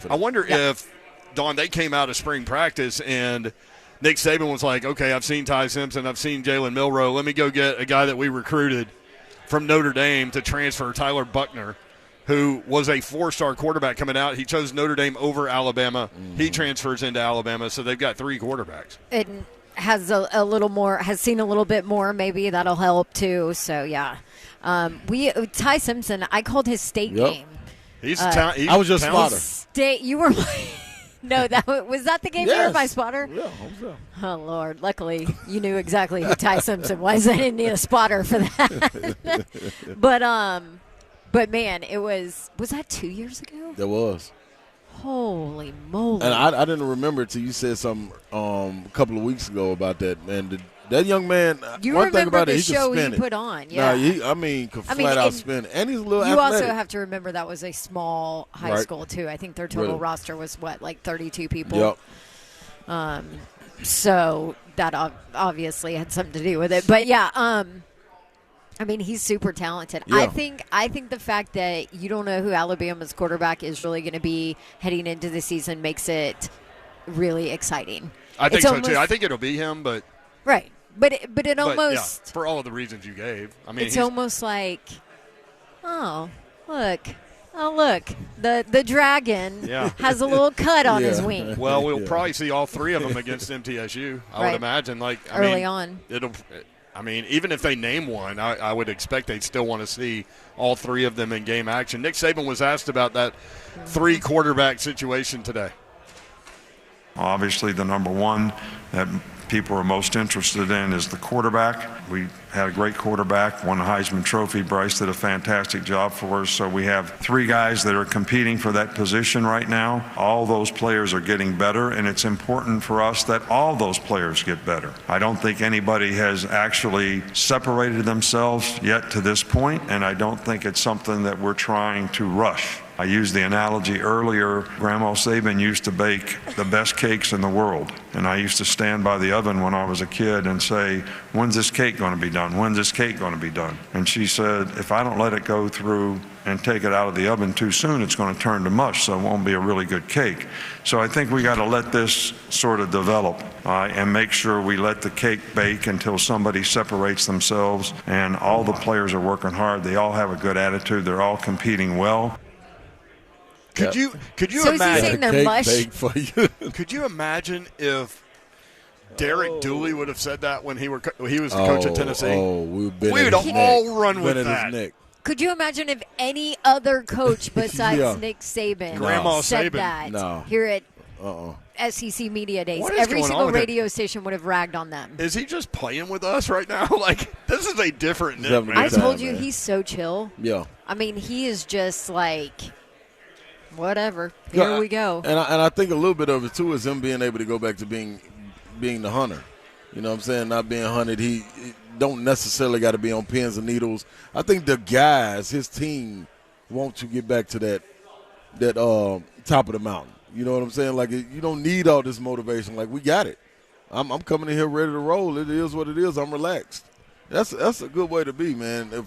if, Dawn, they came out of spring practice and Nick Saban was like, okay, I've seen Ty Simpson, I've seen Jalen Milroe. Let me go get a guy that we recruited from Notre Dame to transfer, Tyler Buckner, who was a 4-star quarterback coming out. He chose Notre Dame over Alabama. Mm-hmm. He transfers into Alabama, so they've got 3 quarterbacks. It has a little more, has seen a little bit more. Maybe that'll help too. So yeah, Ty Simpson. I called his state game. He's I was your spotter. State. You were. No, was that the game you were my spotter? Yeah, I was there. Oh Lord! Luckily, you knew exactly who Ty Simpson was. I didn't need a spotter for that. But man, was that 2 years ago? There was. Holy moly! And I didn't remember it till you said something a couple of weeks ago about that, man. That young man, one thing about it, he show can spin he put on. Yeah, could flat out spin, and he's a little you athletic. Also have to remember that was a small high school too. I think their total roster was 32 people. Yep. So that obviously had something to do with it. But yeah, he's super talented. Yeah. I think the fact that you don't know who Alabama's quarterback is really going to be heading into the season makes it really exciting. I think so too. I think it'll be him, but right. But it almost for all of the reasons you gave. It's almost like, oh, look, Oh, look, the dragon has a little cut on his wing. Well, we'll probably see all three of them against MTSU. I would imagine. Early on. Even if they name one, I would expect they'd still want to see all three of them in game action. Nick Saban was asked about that 3-quarterback situation today. Obviously, the number one that people are most interested in is the quarterback. We had a great quarterback, won the Heisman Trophy. Bryce did a fantastic job for us. So we have 3 guys that are competing for that position right now. All those players are getting better, and it's important for us that all those players get better. I don't think anybody has actually separated themselves yet to this point, and I don't think it's something that we're trying to rush. I used the analogy earlier. Grandma Saban used to bake the best cakes in the world. And I used to stand by the oven when I was a kid and say, when's this cake going to be done? When's this cake going to be done? And she said, if I don't let it go through and take it out of the oven too soon, it's going to turn to mush, so it won't be a really good cake. So I think we got to let this sort of develop and make sure we let the cake bake until somebody separates themselves. And all the players are working hard. They all have a good attitude. They're all competing well. Could you so imagine? They're mush? For you. Could you imagine if Derek Dooley would have said that when he was the coach of Tennessee? We would all run with that. Could you imagine if any other coach besides Nick Saban Grandma said Saban. that here at SEC Media Days? Every single radio station would have ragged on them. Is he just playing with us right now? Like, this is a different Nick, man. I told you, he's so chill. Yeah. I mean, he is just like, whatever. Here we go. And I think a little bit of it, too, is him being able to go back to being the hunter. You know what I'm saying? Not being hunted. He don't necessarily got to be on pins and needles. I think the guys, his team, want to get back to that top of the mountain. You know what I'm saying? Like, you don't need all this motivation. Like, we got it. I'm coming in here ready to roll. It is what it is. I'm relaxed. That's a good way to be, man.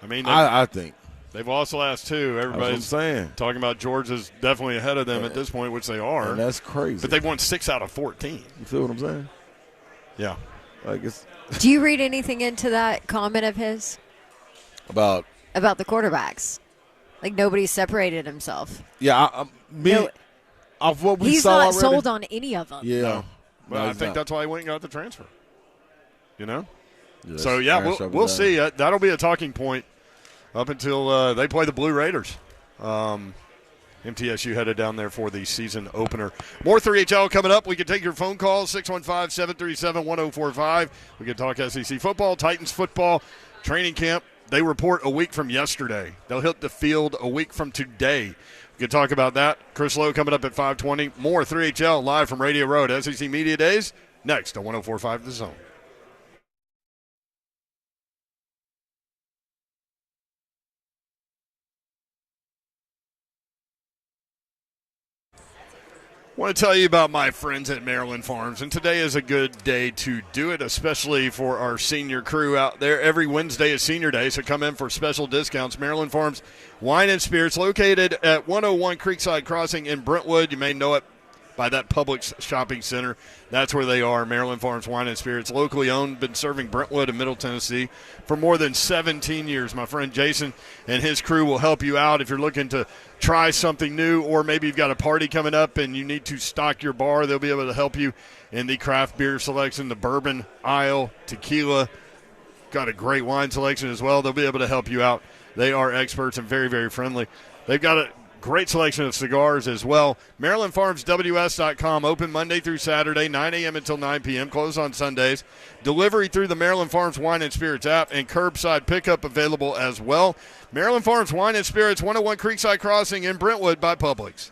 I think. They've lost the last 2. Everybody's talking about Georgia's definitely ahead of them at this point, which they are. And that's crazy. But they've won 6 out of 14. You feel what I'm saying? Yeah. Do you read anything into that comment of his? About the quarterbacks. Like, nobody separated himself. Yeah, off what we he's saw not already, sold on any of them. Yeah. No. Well, I think that's why he went and got the transfer. You know? Yeah, so, yeah, we'll see. That'll be a talking point up until they play the Blue Raiders. MTSU headed down there for the season opener. More 3HL coming up. We can take your phone calls, 615-737-1045. We can talk SEC football, Titans football, training camp. They report a week from yesterday. They'll hit the field a week from today. We can talk about that. Chris Lowe coming up at 5:20. More 3HL live from Radio Road, SEC Media Days, next on 104.5 The Zone. I want to tell you about my friends at Maryland Farms, and today is a good day to do it, especially for our senior crew out there. Every Wednesday is Senior Day, so come in for special discounts. Maryland Farms Wine and Spirits, located at 101 Creekside Crossing in Brentwood. You may know it by that Publix shopping center. That's where they are, Maryland Farms Wine and Spirits, locally owned, been serving Brentwood and Middle Tennessee for more than 17 years. My friend Jason and his crew will help you out if you're looking to try something new, or maybe you've got a party coming up and you need to stock your bar. They'll be able to help you in the craft beer selection, the bourbon aisle, tequila. Got a great wine selection as well. They'll be able to help you out. They are experts and very, very friendly. They've got a great selection of cigars as well. MarylandFarmsWS.com, open Monday through Saturday, 9 a.m. until 9 p.m., closed on Sundays. Delivery through the Maryland Farms Wine and Spirits app, and curbside pickup available as well. Maryland Farms Wine and Spirits, 101 Creekside Crossing in Brentwood by Publix.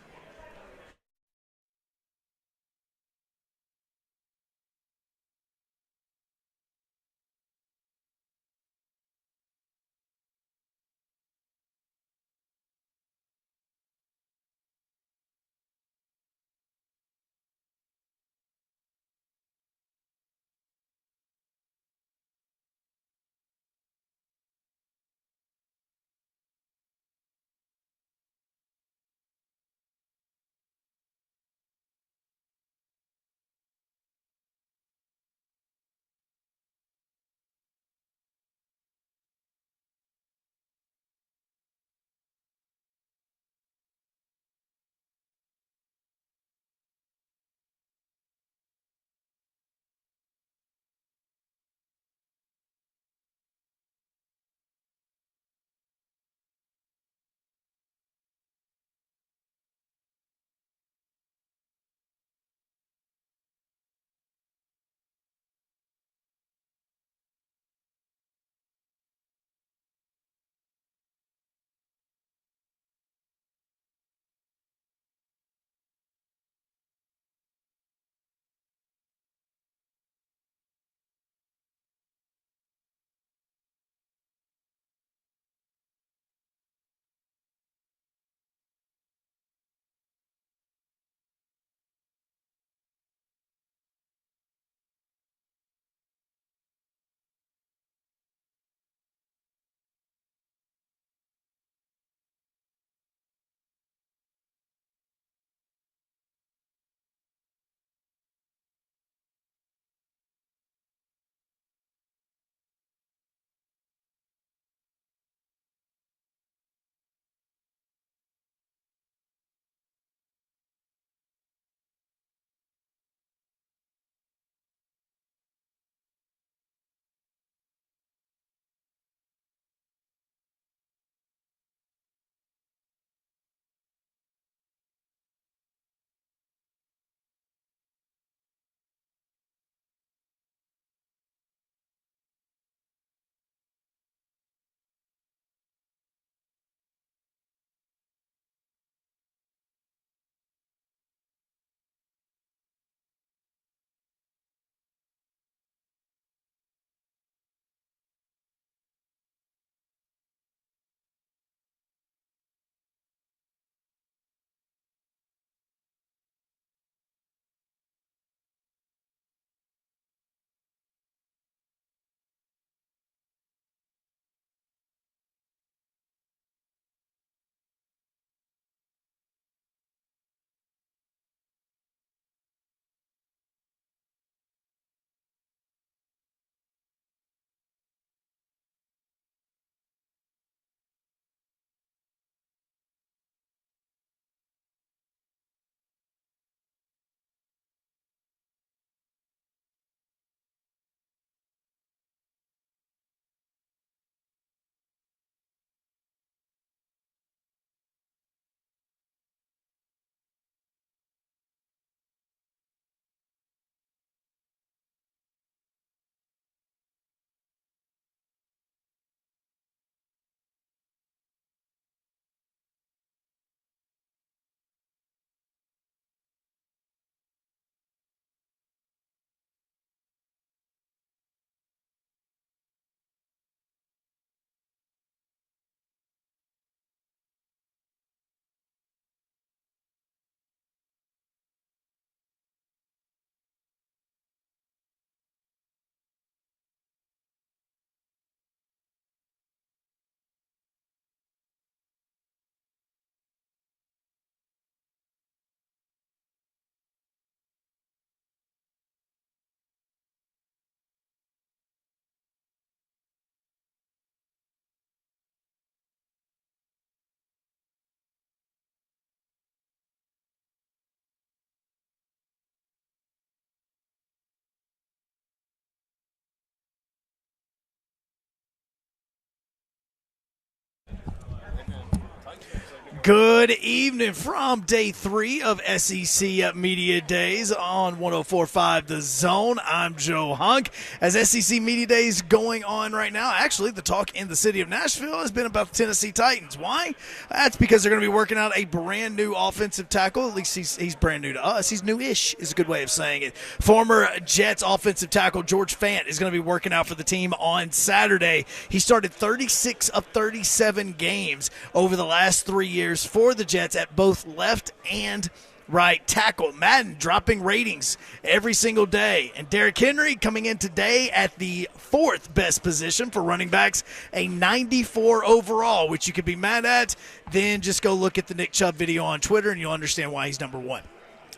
Good evening from day 3 of SEC Media Days on 104.5 The Zone. I'm Joe Hunk. As SEC Media Days going on right now, actually the talk in the city of Nashville has been about the Tennessee Titans. Why? That's because they're going to be working out a brand new offensive tackle. At least he's brand new to us. He's new-ish is a good way of saying it. Former Jets offensive tackle George Fant is going to be working out for the team on Saturday. He started 36 of 37 games over the last 3 years for the Jets at both left and right tackle. Madden dropping ratings every single day. And Derrick Henry coming in today at the 4th best position for running backs, a 94 overall, which you could be mad at. Then just go look at the Nick Chubb video on Twitter and you'll understand why he's number 1.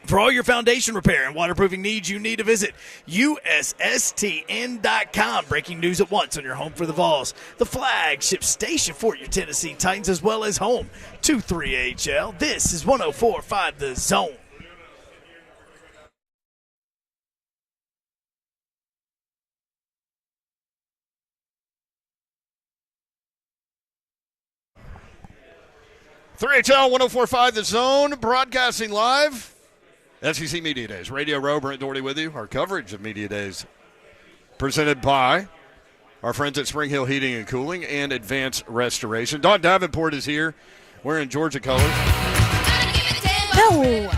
For all your foundation repair and waterproofing needs, you need to visit USSTN.com. Breaking news at once on your home for the Vols, the flagship station for your Tennessee Titans, as well as home to 3HL. This is 104.5 The Zone. .3HL 104.5 The Zone, broadcasting live. SEC Media Days. Radio Row, Brent Doherty with you. Our coverage of Media Days presented by our friends at Spring Hill Heating and Cooling and Advanced Restoration. Don Davenport is here wearing Georgia colors. No.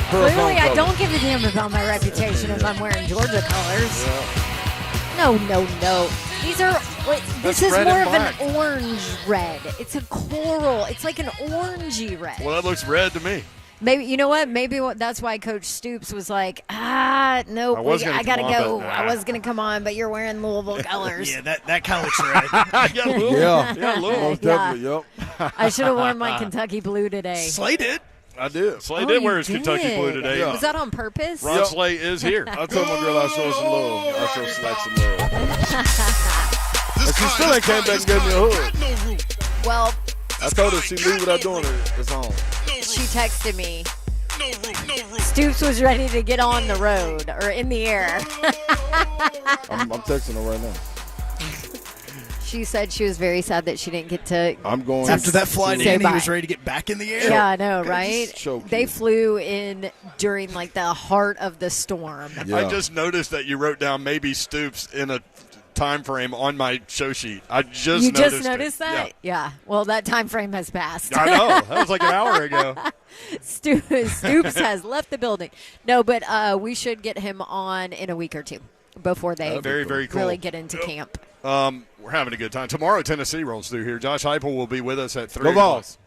Clearly, I don't give a damn about my reputation if I'm wearing Georgia colors. No. These are, this is more of an orange red. It's a coral. It's like an orangey red. Well, that looks red to me. Maybe, you know what? Maybe that's why Coach Stoops was like, nope, I got to go. I was going to come on, but you're wearing Louisville colors. Yeah, that kind of looks red. Yeah, Louisville, definitely, yep. I should have worn my Kentucky blue today. Slay did. I did. Slay did wear his Kentucky blue today. Yeah. Was that on purpose? Ron Slay is here. I told my girl I'll show some love. I'll show Slack some love. And she still ain't came back and gave me a hug. Well, I told her she leave without doing it. It's on. She texted me. Stoops was ready to get on the road or in the air. I'm texting her right now. She said she was very sad that she didn't get to. I'm going after that flight in. Bye. He was ready to get back in the air. Yeah, I know, right? They flew in during like the heart of the storm. Yeah. I just noticed that you wrote down maybe Stoops in a time frame on my show sheet. I just You noticed just noticed it. that? Yeah. Well, that time frame has passed. I know. That was like an hour ago. Stoops has left the building. No, but we should get him on in a week or two before they very cool. really get into camp. We're having a good time. Tomorrow, Tennessee rolls through here. Josh Heupel will be with us at 3 Go Vols.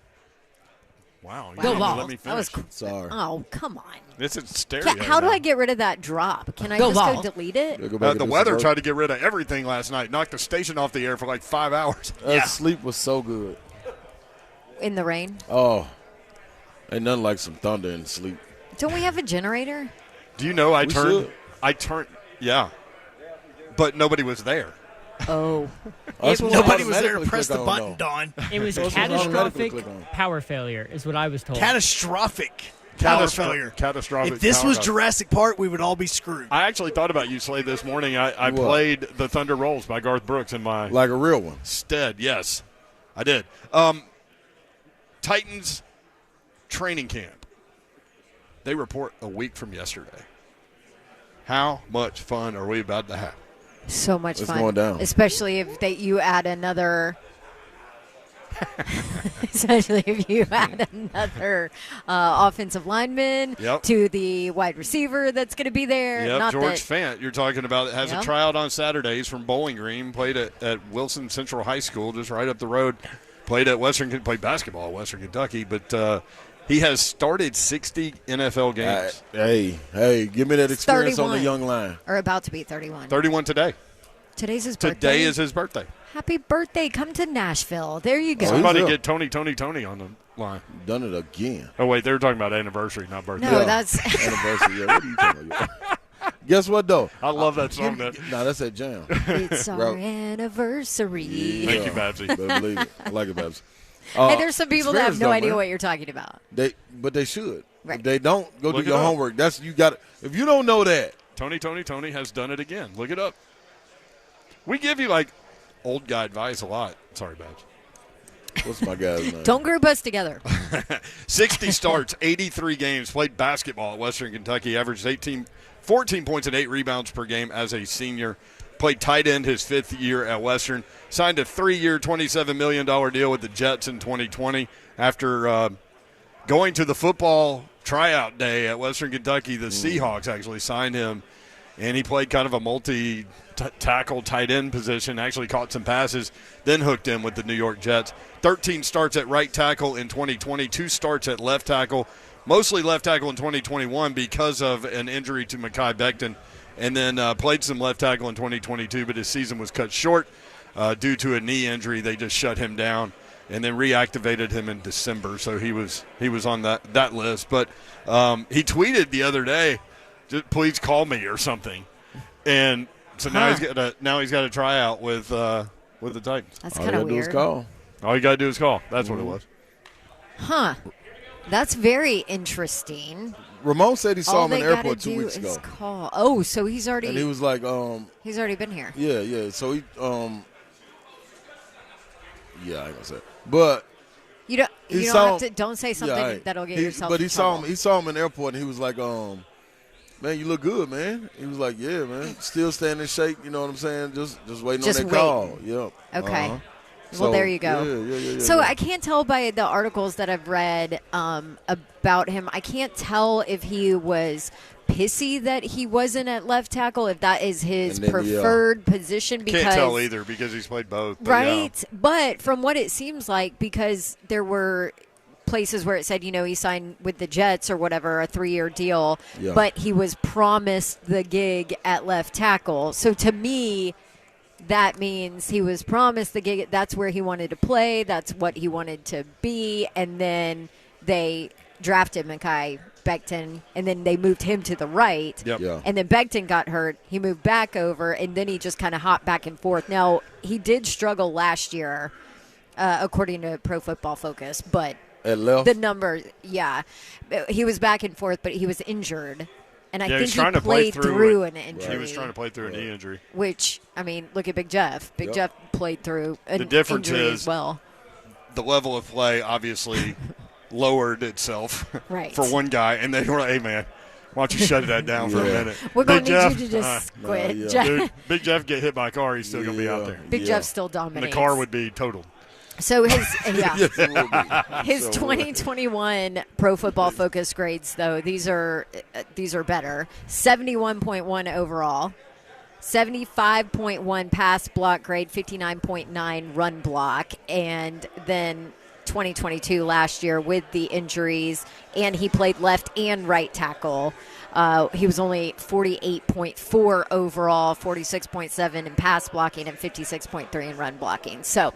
Wow. Go Vols. Let me finish. That was Sorry. Oh, come on. It's in stereo. How do I get rid of that drop? Can I just go delete it? The weather tried to get rid of everything last night. Knocked the station off the air for like 5 hours. Sleep was so good. In the rain? Oh. Ain't nothing like some thunder in sleep. Don't we have a generator? Do you know I turned, yeah. But nobody was there. Oh. Nobody was there to press the button, Don. It was catastrophic power failure is what I was told. Catastrophic power failure. Catastrophic. If this was Jurassic Park, we would all be screwed. I actually thought about you, Slade, this morning. I played The Thunder Rolls by Garth Brooks in my like a real one. Stead, yes. I did. Titans training camp. They report a week from yesterday. How much fun are we about to have? So much fun. It's going down. Especially if you add another offensive lineman to the wide receiver that's going to be there. Yep, George Fant, you're talking about, has a tryout on Saturday. He's from Bowling Green, played at Wilson Central High School, just right up the road. Played basketball at Western Kentucky, but he has started 60 NFL games. Hey, give me that experience 31. on the young line. Or about to be 31. 31 today. Today's his birthday. Today is his birthday. Happy birthday. Come to Nashville. There you go. Somebody get Tony on the line. Done it again. Oh, wait, they were talking about anniversary, not birthday. No, that's anniversary. Yeah, what are you talking about? Guess what, though? I love that song. That's that jam. It's our anniversary. Yeah. Thank you, Babsy. Better believe it. I like it, Babsy. Hey, there's some people that have no idea what you're talking about. But they should. Right. If they don't, go do your homework. If you don't know that. Tony has done it again. Look it up. We give you, like, old guy advice a lot. Sorry, Babs. What's my guy's name? Don't group us together. 60 starts, 83 games, played basketball at Western Kentucky, averaged 14 points and 8 rebounds per game as a senior. Played tight end his 5th year at Western. Signed a 3-year, $27 million deal with the Jets in 2020. After going to the football tryout day at Western Kentucky, the Seahawks actually signed him, and he played kind of a multi-tackle tight end position, actually caught some passes, then hooked in with the New York Jets. 13 starts at right tackle in 2020, 2 starts at left tackle, mostly left tackle in 2021 because of an injury to Mekhi Becton, and then played some left tackle in 2022, but his season was cut short due to a knee injury. They just shut him down and then reactivated him in December, so he was on that list. But he tweeted the other day, just, please call me or something, and so now he's got to try out with the Titans. That's kind of weird. All you got to do is call. That's what it was. Huh. That's very interesting. Ramon said he saw him in the airport gotta 2 weeks ago. Call. Oh, so he's already. And he was like, he's already been here. Yeah. So he, yeah, I ain't gonna say it. But you don't have to. Don't say something that'll get yourself. But in trouble. he saw him in the airport, and he was like, man, you look good, man. He was like, yeah, man, still staying in shape. You know what I'm saying? Just waiting on that call. Yep. Okay. Uh-huh. Well, there you go. Yeah. So I can't tell by the articles that I've read about him. I can't tell if he was pissy that he wasn't at left tackle, if that is his preferred position. Because, can't tell either because he's played both. Right. Yeah. But from what it seems like, because there were places where it said, he signed with the Jets or whatever, a 3-year deal, but he was promised the gig at left tackle. So to me, that means he was promised the gig. That's where he wanted to play. That's what he wanted to be. And then they drafted Mekhi Becton, and then they moved him to the right. Yep. Yeah. And then Becton got hurt. He moved back over, and then he just kind of hopped back and forth. Now, he did struggle last year, according to Pro Football Focus, but at left? The numbers, he was back and forth, but he was injured. And I think he played through an injury. He was trying to play through a knee injury. Which, I mean, look at Big Jeff. Big Jeff played through an the difference injury is as well. The level of play obviously lowered itself for one guy, and they were like, hey, man, why don't you shut that down for a minute? We're going to need you to just quit. Dude, Big Jeff get hit by a car, he's still going to be out there. Big Jeff still dominates. And the car would be totaled. So his 2021 Pro Football Focus grades, though, these are better. 71.1 overall, 75.1 pass block grade, 59.9 run block, and then 2022 last year with the injuries, and he played left and right tackle. He was only 48.4 overall, 46.7 in pass blocking, and 56.3 in run blocking. So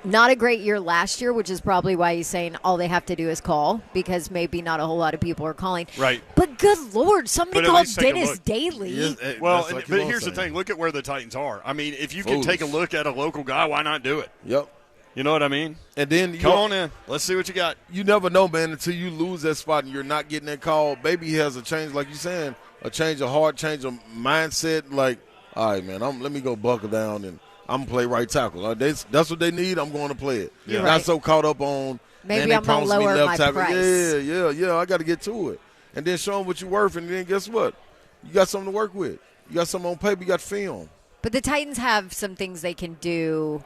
not a great year last year, which is probably why he's saying all they have to do is call, because maybe not a whole lot of people are calling. Right. But good Lord, somebody called Dennis Daly. Yes, but here's the thing. Look at where the Titans are. I mean, if you can take a look at a local guy, why not do it? Yep. You know what I mean? And then come on in. Let's see what you got. You never know, man, until you lose that spot and you're not getting that call. Maybe he has a change, like you're saying, a change of heart, change of mindset. Like, all right, man, let me go buckle down and I'm going to play right tackle. That's what they need. I'm going to play it. You're not so caught up on, maybe I'm going to lower my tackle. price. Yeah. I got to get to it. And then show them what you're worth, and then guess what? You got something to work with. You got something on paper. You got film. But the Titans have some things they can do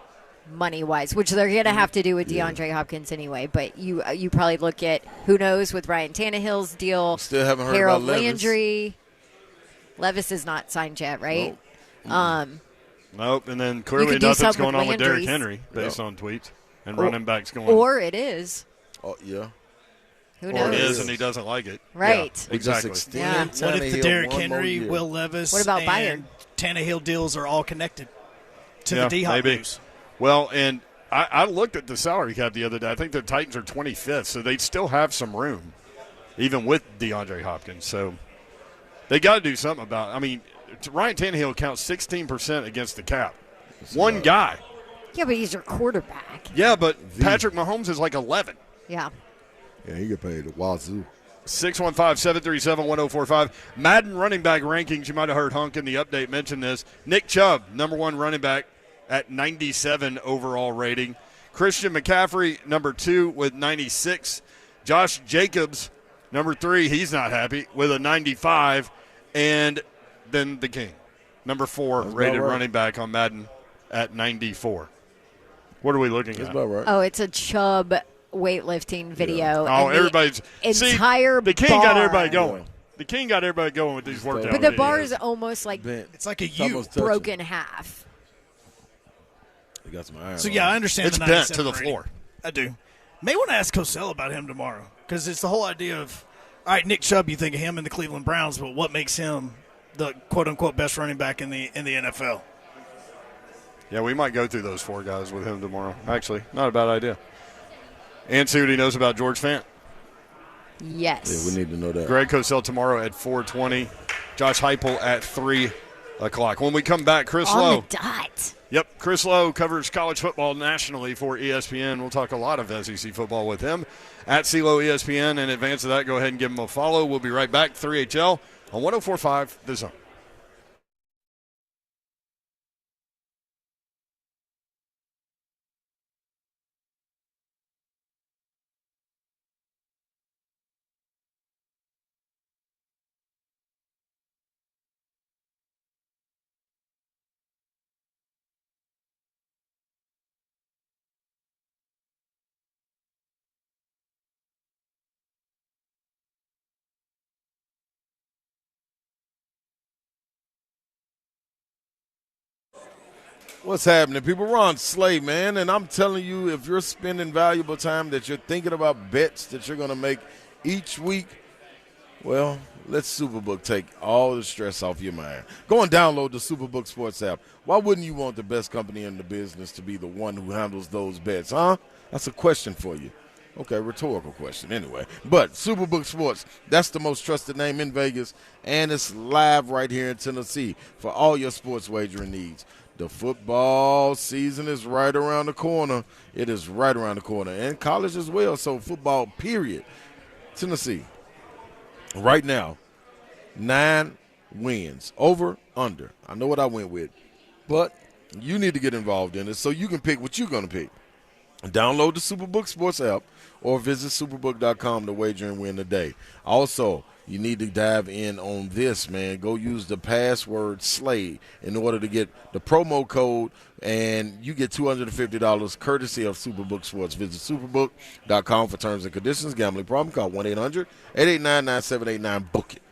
money-wise, which they're going to have to do with DeAndre Hopkins anyway. But you probably look at, who knows, with Ryan Tannehill's deal. Still haven't heard Harold about Landry. Levis is not signed yet, right? Nope. Nope, and then clearly nothing's going on with Derrick Henry based on tweets and running backs going. Or it is. Oh, yeah. Who knows? Or it is, and he doesn't like it. Right. Yeah, exactly. What if the Derrick Henry, Will Levis, what about and Tannehill deals are all connected to the D-Hop news? Well, and I looked at the salary cap the other day. I think the Titans are 25th, so they'd still have some room, even with DeAndre Hopkins. So they got to do something about it. I mean, Ryan Tannehill counts 16% against the cap. One guy. Yeah, but he's your quarterback. Yeah, but Patrick Mahomes is like 11. Yeah. Yeah, he get paid at wazoo. 615-737-1045. Madden running back rankings. You might have heard Hunk in the update mention this. Nick Chubb, number one running back at 97 overall rating. Christian McCaffrey, number 2, with 96. Josh Jacobs, number 3, he's not happy, with a 95. And then the King, number 4, rated running back on Madden at 94. What are we looking at? About right. Oh, it's a Chubb weightlifting video. Oh, and everybody's entire the King got everybody going. The King got everybody going with these workout But the videos. bar is almost like It's like a U. broken half. He got some iron So, on yeah, it. I understand It's the bent 97 to the rating. floor. I do. May want to ask Cosell about him tomorrow because it's the whole idea of, all right, Nick Chubb, you think of him in the Cleveland Browns, but what makes him the quote-unquote best running back in the NFL? Yeah, we might go through those 4 guys with him tomorrow. Actually, not a bad idea. And see what he knows about George Fant. Yes. Yeah, we need to know that. Greg Cosell tomorrow at 4:20. Josh Heupel at 3 o'clock. When we come back, Chris On Lowe. the dot. Yep, Chris Lowe covers college football nationally for ESPN. We'll talk a lot of SEC football with him at CeeLo ESPN. In advance of that, go ahead and give him a follow. We'll be right back. 3HL on 104.5 The Zone. What's happening, people? Ron Slay, man, and I'm telling you, if you're spending valuable time that you're thinking about bets that you're going to make each week, well, let Superbook take all the stress off your mind. Go and download the Superbook Sports app. Why wouldn't you want the best company in the business to be the one who handles those bets, huh? That's a question for you. Okay, rhetorical question anyway. But Superbook Sports, that's the most trusted name in Vegas, and it's live right here in Tennessee for all your sports wagering needs. The football season is right around the corner. It is right around the corner. And college as well, so football, period. Tennessee, right now, 9 wins. Over, under. I know what I went with. But you need to get involved in it so you can pick what you're going to pick. Download the Superbook Sports app or visit superbook.com to wager and win today. Also, you need to dive in on this, man. Go use the password SLAY in order to get the promo code, and you get $250 courtesy of Superbook Sports. Visit superbook.com for terms and conditions. Gambling problem? Call 1-800-889-9789. Book it.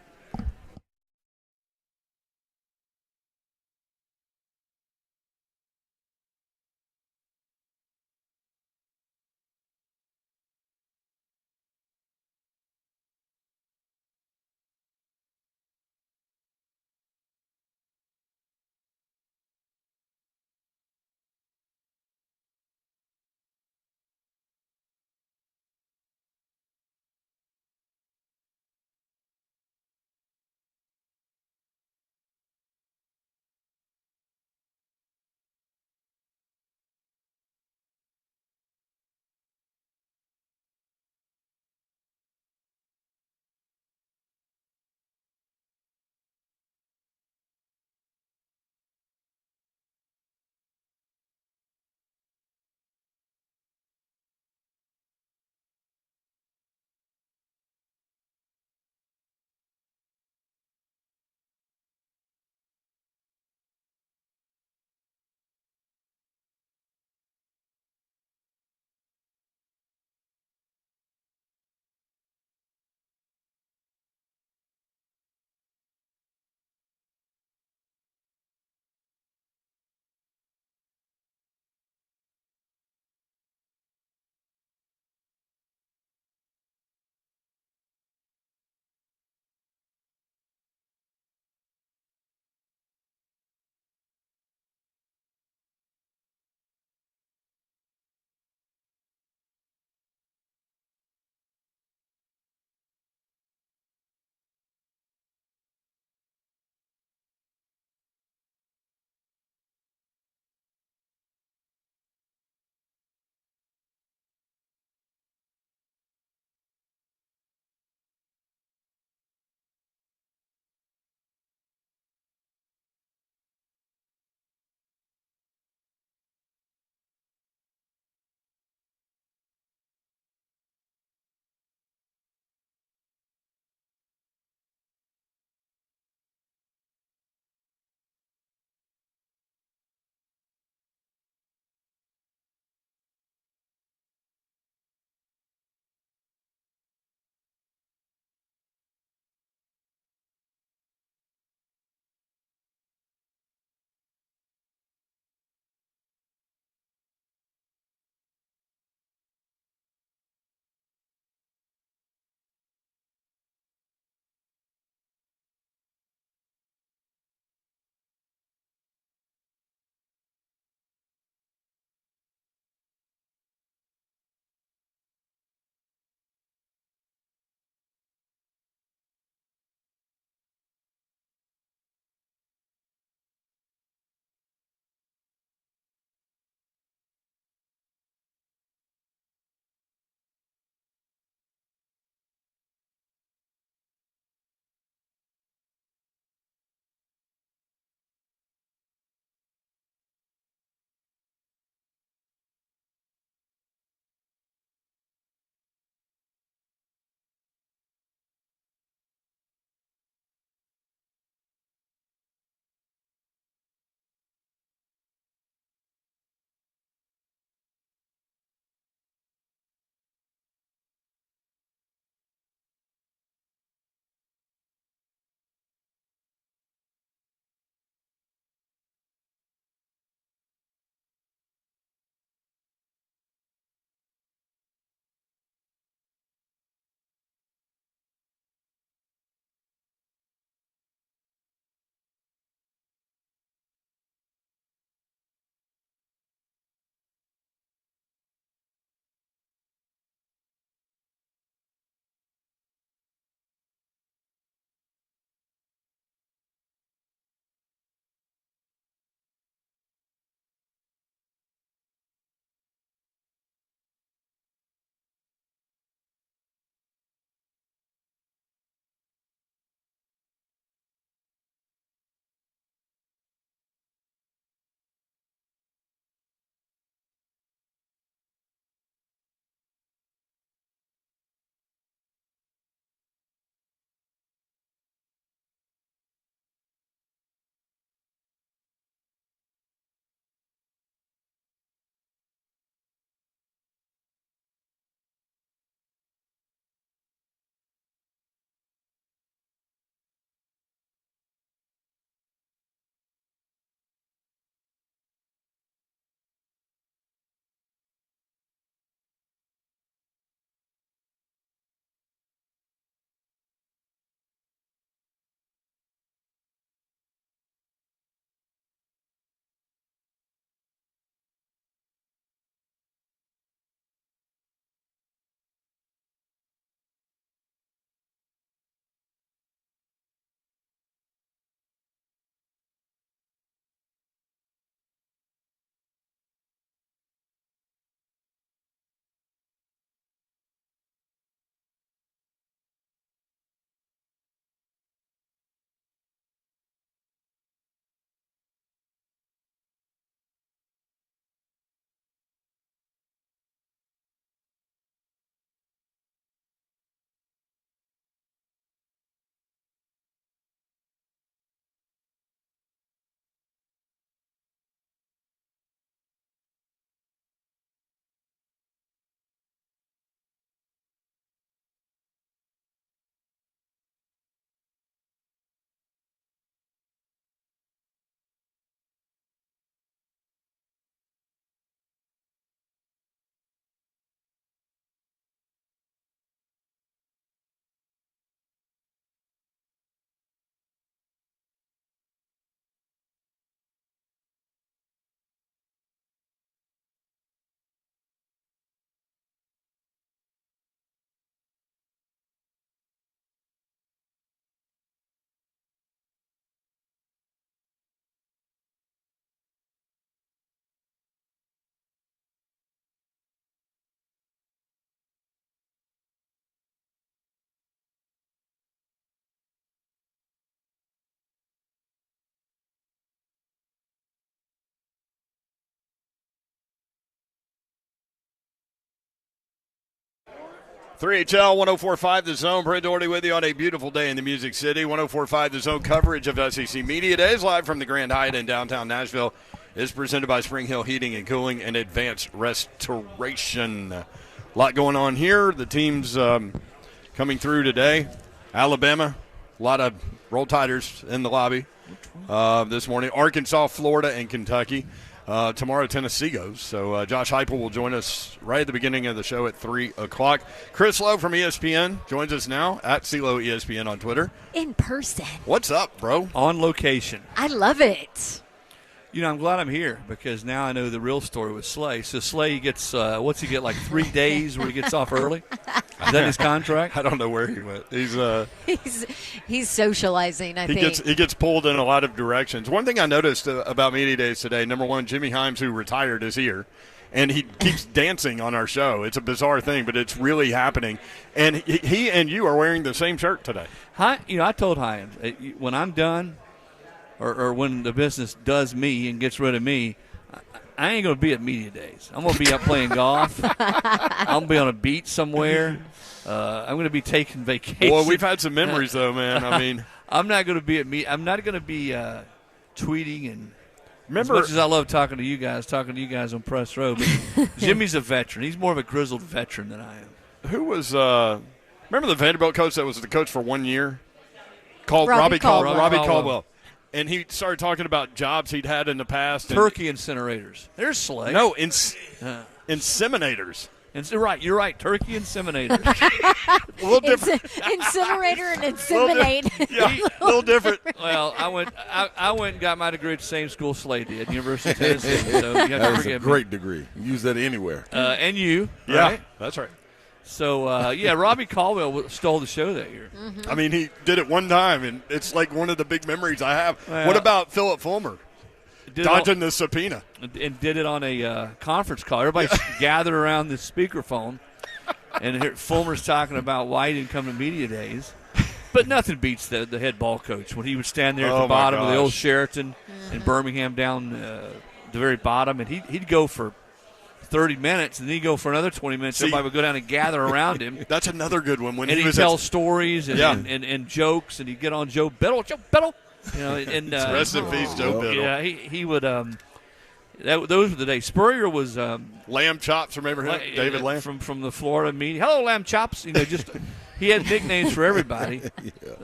3HL 104.5 The Zone. Brent Doherty with you on a beautiful day in the Music City. 104.5 The Zone coverage of SEC Media Days live from the Grand Hyatt in downtown Nashville is presented by Spring Hill Heating and Cooling and Advanced Restoration. A lot going on here. The teams coming through today. Alabama, a lot of Roll Tiders in the lobby this morning. Arkansas, Florida, and Kentucky. Tomorrow, Tennessee goes. So Josh Heupel will join us right at the beginning of the show at 3 o'clock. Chris Lowe from ESPN joins us now at CLO ESPN on Twitter. In person. What's up, bro? On location. I love it. You know, I'm glad I'm here because now I know the real story with Slay. So Slay gets, what's he get, like 3 days where he gets off early? Is that his contract? I don't know where he went. He's socializing, I think. He gets pulled in a lot of directions. One thing I noticed about Media Days today, number one, Jimmy Himes, who retired, is here. And he keeps dancing on our show. It's a bizarre thing, but it's really happening. And he and you are wearing the same shirt today. I told Himes, when I'm done, or when the business does me and gets rid of me, I ain't going to be at Media Days. I'm going to be out playing golf. I'm going to be on a beach somewhere. I'm going to be taking vacation. Well, we've had some memories, though, man. I mean, I'm not going to be I'm not going to be tweeting and. Remember, as much as I love talking to you guys on Press Row, but Jimmy's a veteran. He's more of a grizzled veteran than I am. Who was remember the Vanderbilt coach that was the coach for 1 year? Robbie Caldwell. And he started talking about jobs he'd had in the past. Turkey incinerators. There's Slay. No, inseminators. Right, you're right. Turkey inseminators. A little different. Incinerator and inseminate. Yeah, a little different. Well, I went and got my degree at the same school Slay did, University of Tennessee. So you have to That's forgive a great degree. You use that anywhere. And you, yeah, right? That's right. So, Robbie Caldwell stole the show that year. Mm-hmm. I mean, he did it one time, and it's like one of the big memories I have. Well, what about Philip Fulmer? Dodging the subpoena. And did it on a conference call. Everybody gathered around the speakerphone, and Fulmer's talking about why he didn't come to Media Days. But nothing beats the head ball coach when he would stand there at the bottom of the old Sheraton in Birmingham down the very bottom, and he'd go for 30 minutes, and then he'd go for another 20 minutes. Everybody would go down and gather around him. That's another good one. When and he'd tell stories and jokes, and he'd get on Joe Biddle. You know, and rest in peace, Joe Biddle. Yeah, he would. Those were the days. Spurrier was Lamb Chops. Remember him, David Lamb from the Florida media. Hello, Lamb Chops. You know, just he had nicknames for everybody.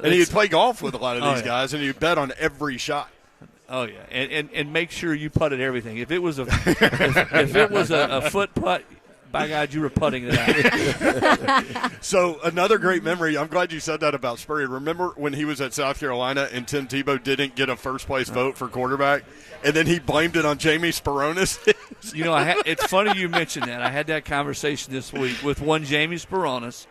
And he'd play golf with a lot of these guys, and he'd bet on every shot. Oh yeah, and make sure you putted everything. If it was a foot putt, by God, you were putting it out. So another great memory. I'm glad you said that about Spurrier. Remember when he was at South Carolina and Tim Tebow didn't get a first-place vote for quarterback, and then he blamed it on Jamie Speronis? You know, it's funny you mentioned that. I had that conversation this week with one Jamie Speronis,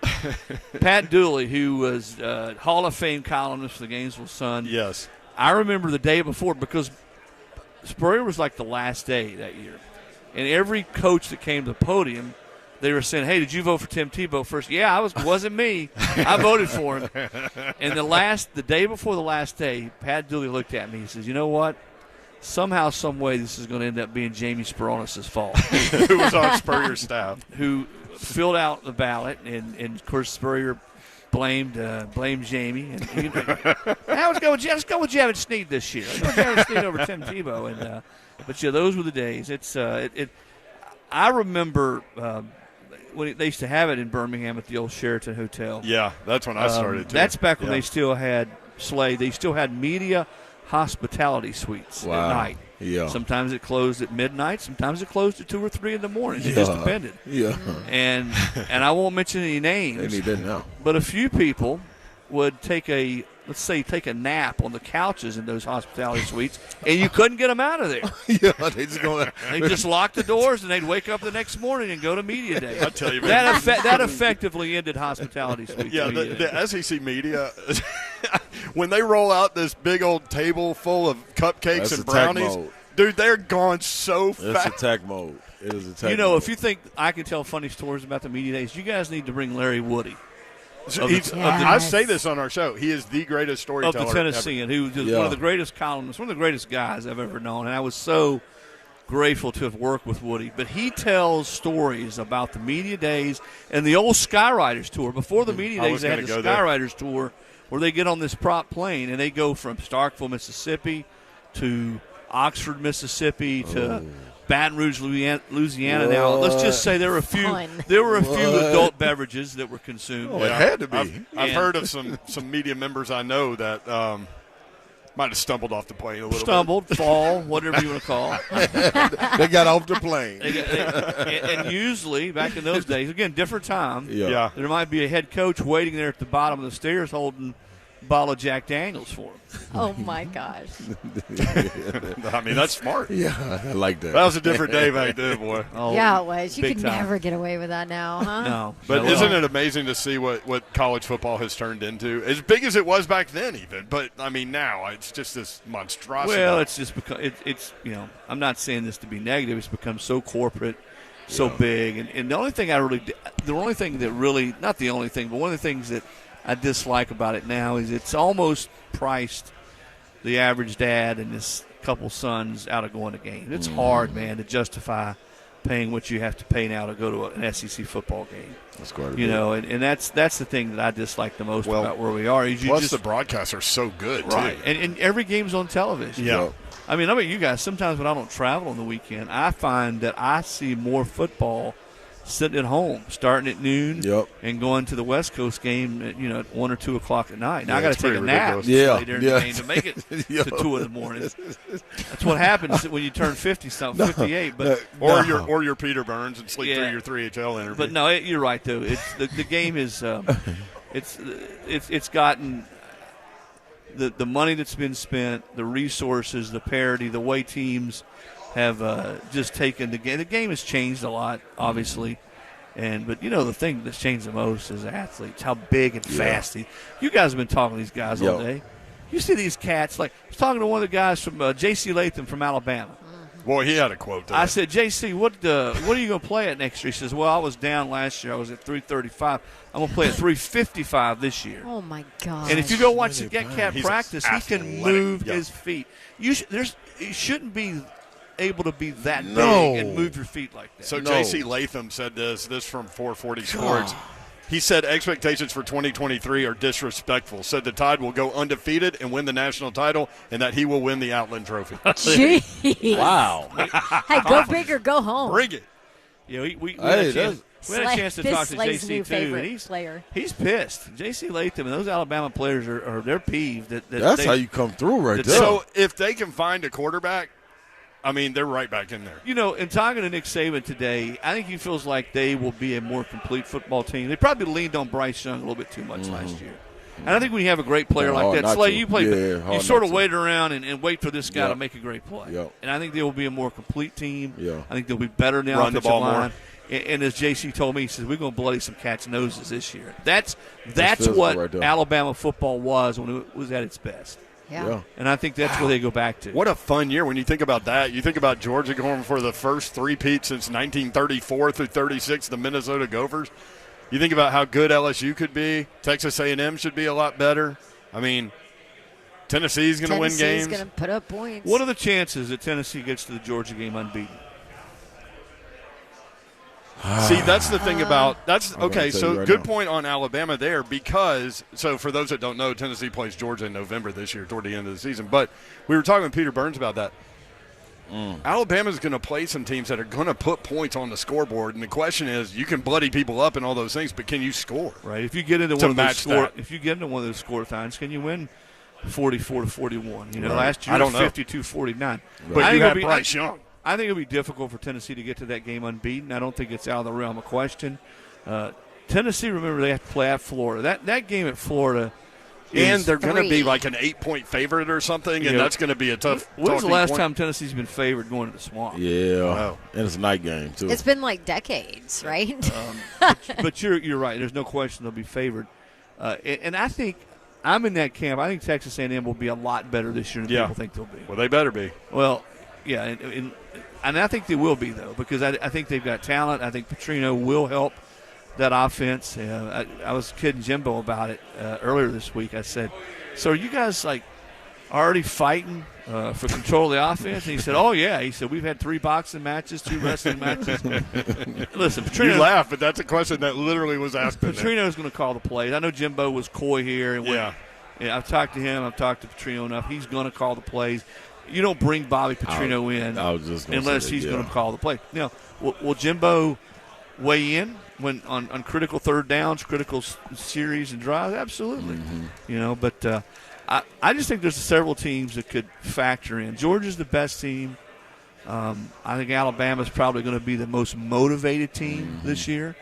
Pat Dooley, who was Hall of Fame columnist for the Gainesville Sun. Yes. I remember the day before because Spurrier was like the last day that year. And every coach that came to the podium, they were saying, "Hey, did you vote for Tim Tebow first?" Yeah, wasn't me. I voted for him. And the day before the last day, Pat Dooley looked at me. He says, "You know what? Somehow, some way, this is going to end up being Jamie Speronis' fault." Who was on Spurrier's staff? Who filled out the ballot, and of course Spurrier blamed Jamie. And let's go with Javon Sneed this year. Let's go with Javon Sneed over Tim Tebow. And but yeah, those were the days. I remember when they used to have it in Birmingham at the old Sheraton Hotel. Yeah, that's when I started too. That's back when they still had Slay. They still had media hospitality suites at night. Yeah. Sometimes it closed at midnight. Sometimes it closed at 2 or 3 in the morning. It just depended. Yeah. And I won't mention any names. And he didn't know. But a few people would take a nap on the couches in those hospitality suites, and you couldn't get them out of there. Yeah, they just locked the doors, and they'd wake up the next morning and go to Media Day. I tell you, man. That effectively ended hospitality suites. Yeah, the SEC media, when they roll out this big old table full of cupcakes and brownies, dude, they're gone so fast. It's attack mode. It is attack mode. You know, if you think I can tell funny stories about the Media Days, you guys need to bring Larry Woody. I say this on our show. He is the greatest storyteller of the Tennessean, who is one of the greatest columnists, one of the greatest guys I've ever known. And I was so grateful to have worked with Woody. But he tells stories about the media days and the old Skyriders tour. Before the media days, they had the Skyriders tour where they get on this prop plane and they go from Starkville, Mississippi to Oxford, Mississippi to Baton Rouge, Louisiana. What? Now, let's just say there were a few adult beverages that were consumed. It had to be. I've heard of some media members I know that might have stumbled off the plane a little Stumbled, fall, whatever you want to call it. They got off the plane. And usually, back in those days, again, different time, Yeah. there might be a head coach waiting there at the bottom of the stairs holding a bottle of Jack Daniels for him. Oh, my gosh. I mean, that's smart. Yeah, I like that. That was a different day back then, boy. Oh, Yeah, it was. You big could time. never get away with that now, huh? No. But No. isn't it amazing to see what college football has turned into? As big as it was back then, even. But, I mean, now it's just this monstrosity. Well, it's just because it's I'm not saying this to be negative. It's become so corporate, so big, and the only thing not the only thing that I dislike about it now is it's almost priced the average dad and his couple sons out of going to games. It's hard, man, to justify paying what you have to pay now to go to an SEC football game. That's quite a bit. You know, and that's the thing that I dislike the most about where we are. Is you Plus, just, the broadcasts are so good, right, too. and every game's on television. Yeah. I mean, you guys, sometimes when I don't travel on the weekend, I find that I see more football sitting at home, starting at noon and going to the West Coast game at 1 or 2 o'clock at night. Now, I got to take a nap later in the game to make it to 2 in the morning. That's what happens when you turn 50-something, 58. But or you're Peter Burns and sleep through your 3HL interview. But no, you're right, though. It's the game is it's gotten the money that's been spent, the resources, the parity, the way teams have just taken the game. The game has changed a lot, obviously, but the thing that's changed the most is athletes. How big and fast you guys have been talking to these guys all day. You see these cats. Like I was talking to one of the guys from J.C. Latham from Alabama. Boy, he had a quote today. I said, J.C., what are you going to play at next year? He says, well, I was down last year. I was at 335. I'm going to play at 355 this year. Oh, my God. And if you go watch the cat practice, he can athletic. move his feet. You shouldn't be able to be that big and move your feet like that. So J.C. Latham said this from 440 Sports. He said expectations for 2023 are disrespectful. Said the Tide will go undefeated and win the national title, and that he will win the Outland Trophy. Jeez. Wow. Hey, go big or go home. Bring it. We had a chance to talk to Slay's J.C. new too, favorite and player. he's pissed. J.C. Latham and those Alabama players they're peeved. That's how you come through right there. So if they can find a quarterback, I mean, they're right back in there. In talking to Nick Saban today, I think he feels like they will be a more complete football team. They probably leaned on Bryce Young a little bit too much last year. And I think when you have a great player like that, Slay, you sort of wait around and wait for this guy to make a great play. Yep. And I think they will be a more complete team. Yeah. I think they'll be better now. Run the ball more. And as JC told me, he says, we're going to bloody some cats' noses this year. That's physical what right there. Alabama football was when it was at its best. Yeah. And I think that's where they go back to. What a fun year when you think about that. You think about Georgia going for the first three-peat since 1934 through 36, the Minnesota Gophers. You think about how good LSU could be. Texas A&M should be a lot better. I mean, Tennessee's going to win games. Tennessee's going to put up points. What are the chances that Tennessee gets to the Georgia game unbeaten? See, that's the thing about that's okay. So right good now. point on Alabama there because for those that don't know, Tennessee plays Georgia in November this year toward the end of the season. But we were talking with Peter Burns about that. Alabama's going to play some teams that are going to put points on the scoreboard, and the question is, you can bloody people up and all those things, but can you score? Right. If you get into one of those score-a-thons, can you win 44-41? Last year I don't know. 52-49. But you have Bryce Young. I think it'll be difficult for Tennessee to get to that game unbeaten. I don't think it's out of the realm of question. Tennessee, remember, they have to play at Florida. That game at Florida and they're going to be like an 8-point favorite or something, and that's going to be a tough. When's the last time Tennessee's been favored going to the Swamp? Yeah, wow. And it's a night game too. It's been like decades, right? But you're right. There's no question they'll be favored, and I think I'm in that camp. I think Texas A&M will be a lot better this year than people think they'll be. Well, they better be. Well, yeah, and I think they will be though because I think they've got talent. I think Petrino will help that offense. I was kidding Jimbo about it earlier this week. I said, so are you guys like already fighting for control of the offense? And he said, oh, yeah. He said, we've had 3 boxing matches, 2 wrestling matches. Listen, Petrino. You laugh, but that's a question that literally was asked. Petrino's going to call the plays. I know Jimbo was coy here. And I've talked to him. I've talked to Petrino enough. He's going to call the plays. You don't bring Bobby Petrino in unless he's going to call the play. Now, will Jimbo weigh in when on critical third downs, critical series and drives? Absolutely. But I just think there's several teams that could factor in. Georgia's the best team. I think Alabama's probably going to be the most motivated team this year.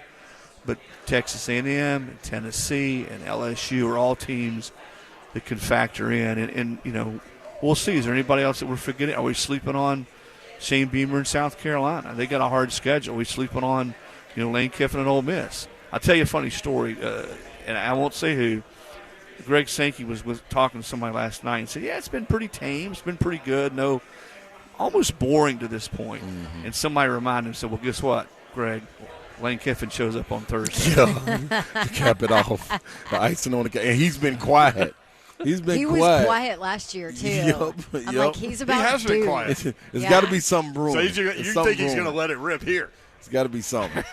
But Texas A&M and Tennessee and LSU are all teams that can factor in. And we'll see. Is there anybody else that we're forgetting? Are we sleeping on Shane Beamer in South Carolina? They got a hard schedule. Are we sleeping on, Lane Kiffin and Ole Miss? I'll tell you a funny story, and I won't say who. Greg Sankey was talking to somebody last night and said, yeah, it's been pretty tame. It's been pretty good. No, almost boring to this point. And somebody reminded him, said, well, guess what, Greg? Lane Kiffin shows up on Thursday. To cap it off. The icing on the cake. And he's been quiet. He was quiet last year, too. I'm like, he's about he has to been do. quiet. It's got to be some room. So you think he's going to let it rip here? It's got to be something.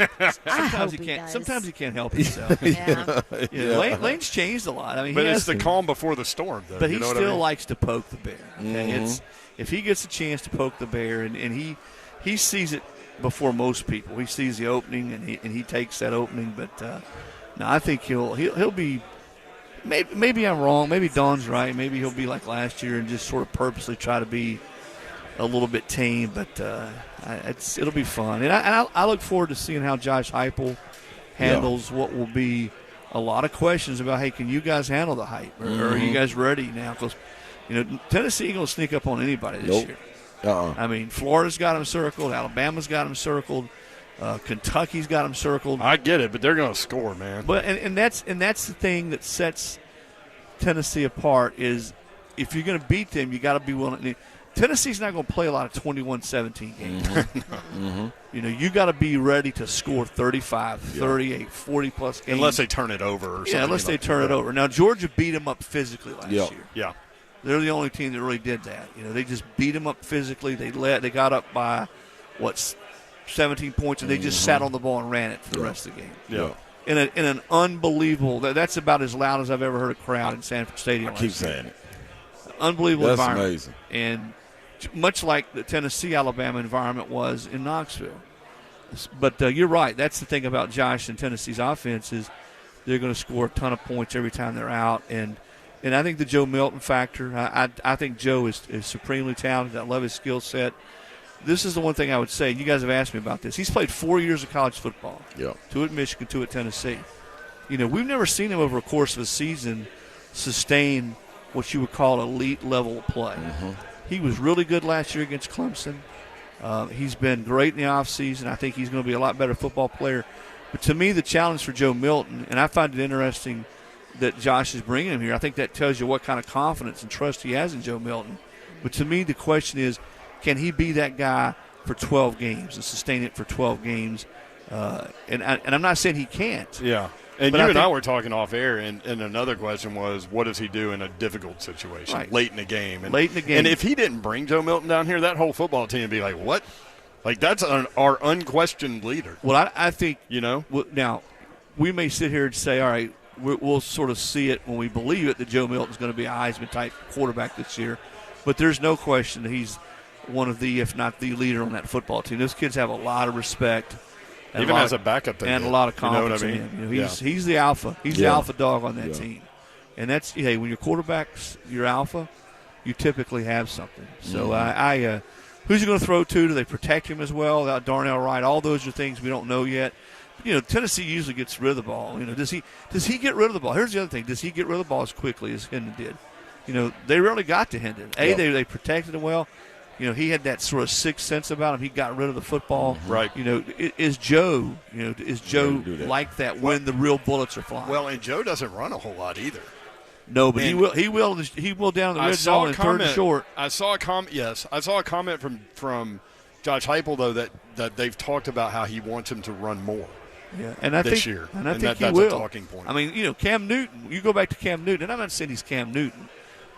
Sometimes he can't help himself. Lane's changed a lot. I mean, but it's the calm before the storm, though. But he still likes to poke the bear. Okay? If he gets a chance to poke the bear, and he sees it before most people. He sees the opening, and he takes that opening. But no, I think he'll be. Maybe I'm wrong. Maybe Don's right. Maybe he'll be like last year and just sort of purposely try to be a little bit tame. But it'll be fun. And I look forward to seeing how Josh Heupel handles what will be a lot of questions about, hey, can you guys handle the hype? Or are you guys ready now? Because, Tennessee ain't going to sneak up on anybody this year. I mean, Florida's got him circled. Alabama's got him circled. Kentucky's got them circled. I get it, but they're going to score, man. But and that's the thing that sets Tennessee apart is if you're going to beat them, you got to be willing. Tennessee's not going to play a lot of 21-17 games. You got to be ready to score 35, 38, 40-plus games. Unless they turn it over or something. Yeah, unless they turn it over. Now, Georgia beat them up physically last year. Yeah. They're the only team that really did that. They just beat them up physically. They got up by, 17 points, and they just sat on the ball and ran it for the rest of the game. Yeah. In an unbelievable – that's about as loud as I've ever heard a crowd in Sanford Stadium. I keep saying it. Unbelievable That's environment. Amazing. And much like the Tennessee-Alabama environment was in Knoxville. But you're right. That's the thing about Josh and Tennessee's offense is they're going to score a ton of points every time they're out. And I think the Joe Milton factor, I think Joe is supremely talented. I love his skill set. This is the one thing I would say. You guys have asked me about this. He's played 4 years of college football. Yeah. 2 at Michigan, 2 at Tennessee. We've never seen him over a course of a season sustain what you would call elite level of play. He was really good last year against Clemson. He's been great in the offseason. I think he's going to be a lot better football player. But to me, the challenge for Joe Milton, and I find it interesting that Josh is bringing him here, I think that tells you what kind of confidence and trust he has in Joe Milton. But to me, the question is, can he be that guy for 12 games and sustain it for 12 games? And I'm not saying he can't. Yeah. And I were talking off air, and another question was, what does he do in a difficult situation late in the game? And if he didn't bring Joe Milton down here, that whole football team would be like, what? Like, that's our unquestioned leader. Well, I think, now, we may sit here and say, all right, we'll sort of see it when we believe it that Joe Milton's going to be a Heisman-type quarterback this year. But there's no question that he's one of the, if not the leader on that football team. Those kids have a lot of respect. Even as a backup, and a lot of confidence in him. He's the alpha. He's the alpha dog on that team. And that's, hey, when your quarterback's your alpha, you typically have something. So who's he going to throw to? Do they protect him as well? Darnell Wright, all those are things we don't know yet. Tennessee usually gets rid of the ball. Does he get rid of the ball? Here's the other thing. Does he get rid of the ball as quickly as Hendon did? They rarely got to Hendon. They protected him well. He had that sort of sixth sense about him. He got rid of the football. Right. Is Joe like that when the real bullets are flying? Well, and Joe doesn't run a whole lot either. No, but he will down the red zone in third and short. I saw a comment from Josh Heupel though that they've talked about how he wants him to run more. Yeah, and I think he will. That's a talking point. I mean, Cam Newton. You go back to Cam Newton, and I'm not saying he's Cam Newton,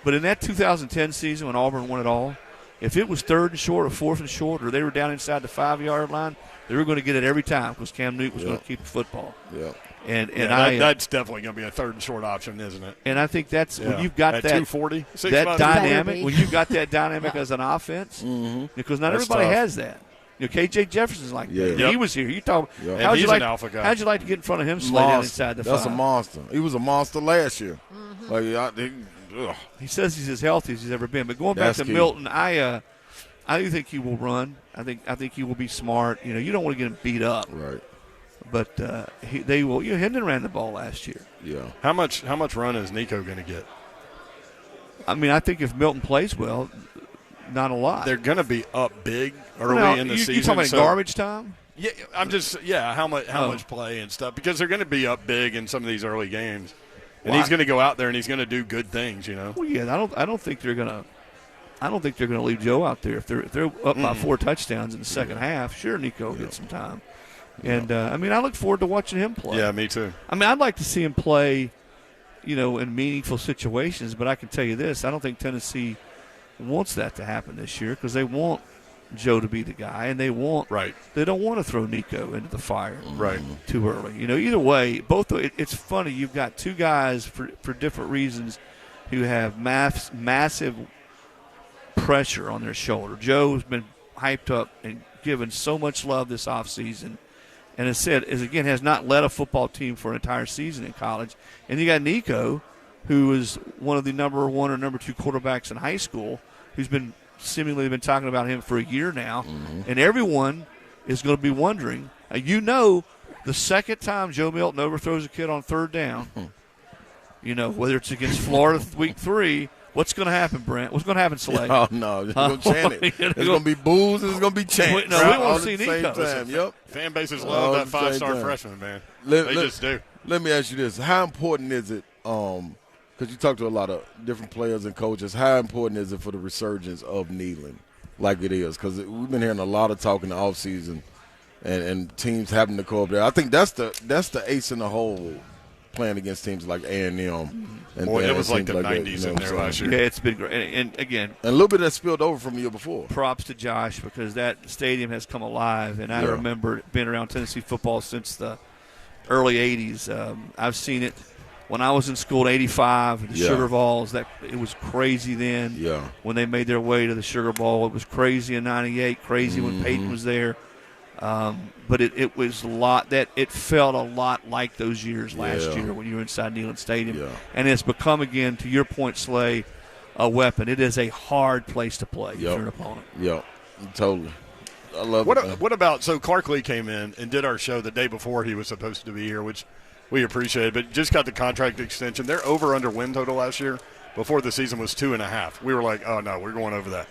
But in that 2010 season when Auburn won it all, if it was 3rd and short or 4th and short, or they were down inside the 5-yard line, they were going to get it every time because Cam Newton was going to keep the football. Yeah. And that's definitely going to be a 3rd and short option, isn't it? And I think that's when you've got at that 240, that dynamic. When you've got that dynamic as an offense, because not everybody has that. KJ Jefferson's like that. He was here. You talk. How'd you like to get in front of him, slay down inside the 5? That's a monster. He was a monster last year. He says he's as healthy as he's ever been. But going back to Milton, I do think he will run. I think he will be smart. You don't want to get him beat up. Right. But they will. Hendon ran the ball last year. Yeah. How much run is Nico going to get? I mean, I think if Milton plays well, not a lot. They're going to be up big early in the season. You talking about garbage time? Yeah, I'm just how much play and stuff, because they're going to be up big in some of these early games, and he's going to go out there and he's going to do good things. Well, yeah, I don't think they're going to. I don't think they're going to leave Joe out there if they're up by 4 touchdowns in the second half. Sure, Nico will get some time. And, I look forward to watching him play. Yeah, me too. I'd like to see him play, in meaningful situations, but I can tell you this. I don't think Tennessee wants that to happen this year because they want Joe to be the guy, and they don't want to throw Nico into the fire too early. Either way, it's funny. You've got two guys for different reasons who have massive pressure on their shoulder. Joe's been hyped up and given so much love this offseason. And has not led a football team for an entire season in college. And you got Nico, who is one of the number 1 or number 2 quarterbacks in high school, who's been seemingly been talking about him for a year now. And everyone is going to be wondering, the second time Joe Milton overthrows a kid on 3rd down, whether it's against Florida week 3, what's going to happen, Brent? What's going to happen, Slay? Oh, no. They're going to chant it. There's going to be boos and there's going to be chants. No, we want to see Nico. Yep. Fan bases love that 5-star freshman, man. They just do. Let me ask you this. How important is it, because you talk to a lot of different players and coaches, how important is it for the resurgence of kneeling like it is? Because we've been hearing a lot of talk in the offseason and teams having to go up there. I think that's the ace in the hole playing against teams like A&M. Boy, it was like the 90s in there last year. Yeah, it's been great. And again, a little bit that spilled over from the year before. Props to Josh because that stadium has come alive. And I remember being around Tennessee football since the early 80s. I've seen it when I was in school in 85, the Sugar Balls. It was crazy then when they made their way to the Sugar Bowl. It was crazy in 98, crazy when Peyton was there. But it was a lot that it felt a lot like those years last year when you were inside Neyland Stadium, and it's become again, to your point, Slay, a weapon. It is a hard place to play if you're an opponent. Yeah, totally. I love it. What about Clark Lee came in and did our show the day before he was supposed to be here, which we appreciated, but just got the contract extension. Their over/under win total last year before the season was 2.5. We were like, oh no, we're going over that.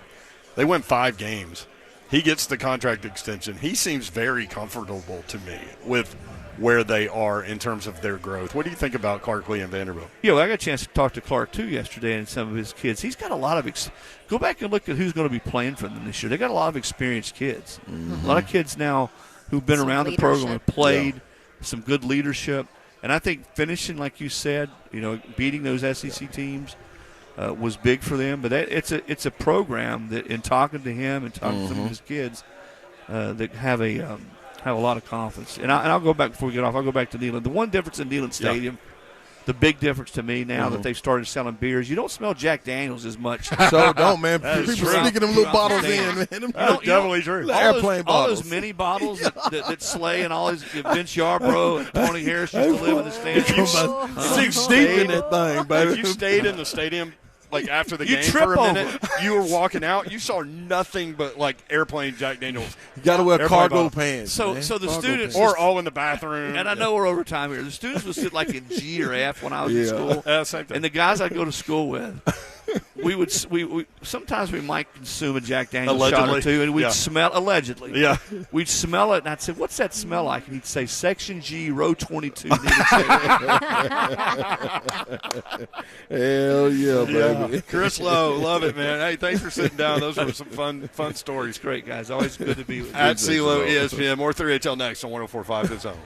They went 5 games. He gets the contract extension. He seems very comfortable to me with where they are in terms of their growth. What do you think about Clark Lee and Vanderbilt? Yeah, well, I got a chance to talk to Clark, too, yesterday and some of his kids. He's got a lot of go back and look at who's going to be playing for them this year. They got a lot of experienced kids. A lot of kids now who've been around the program, have played, some good leadership. And I think finishing, like you said, beating those SEC teams was big for them. But it's a program that, in talking to him and talking to some of his kids, that have a lot of confidence. And I'll go back before we get off. I'll go back to Neyland. The one difference in Neyland Stadium, the big difference to me now that they've started selling beers, you don't smell Jack Daniels as much. So don't, man. People sneaking them little bottles in, man. That's definitely true. Airplane bottles. All those mini bottles that Slay and all his Vince Yarbrough and Tony Harris used to live in the stadium. Deep in that thing, baby. If you stayed in the stadium after the game for a minute, you were walking out, you saw nothing but airplane Jack Daniels. You got to wear cargo pants. So the students, or all in the bathroom. And I know we're over time here. The students would sit in G or F when I was in school. Same thing. And the guys I'd go to school with, we sometimes we might consume a Jack Daniels shot or two, and we'd smell allegedly. Yeah, we'd smell it, and I'd say, "What's that smell like?" And he'd say, "Section G, row 22." Hell yeah, baby. Chris Lowe, love it, man. Hey, thanks for sitting down. Those were some fun stories. Great guys, always good to be with you. At CeeLo ESPN, more 3HL next on 104.5 The Zone.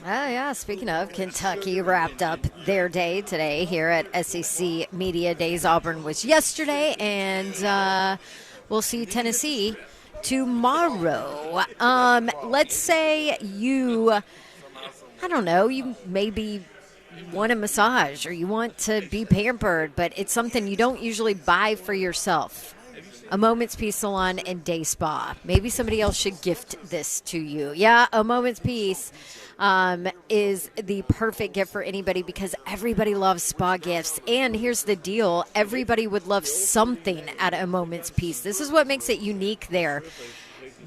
Oh, yeah. Speaking of, Kentucky wrapped up their day today here at SEC Media Days. Auburn was yesterday, and we'll see Tennessee tomorrow. Let's say you, I don't know, you maybe want a massage or you want to be pampered, but it's something you don't usually buy for yourself. A Moment's Peace Salon and Day Spa. Maybe somebody else should gift this to you. Yeah, A Moment's Peace is the perfect gift for anybody because everybody loves spa gifts. And here's the deal. Everybody would love something at A Moment's Peace. This is what makes it unique there.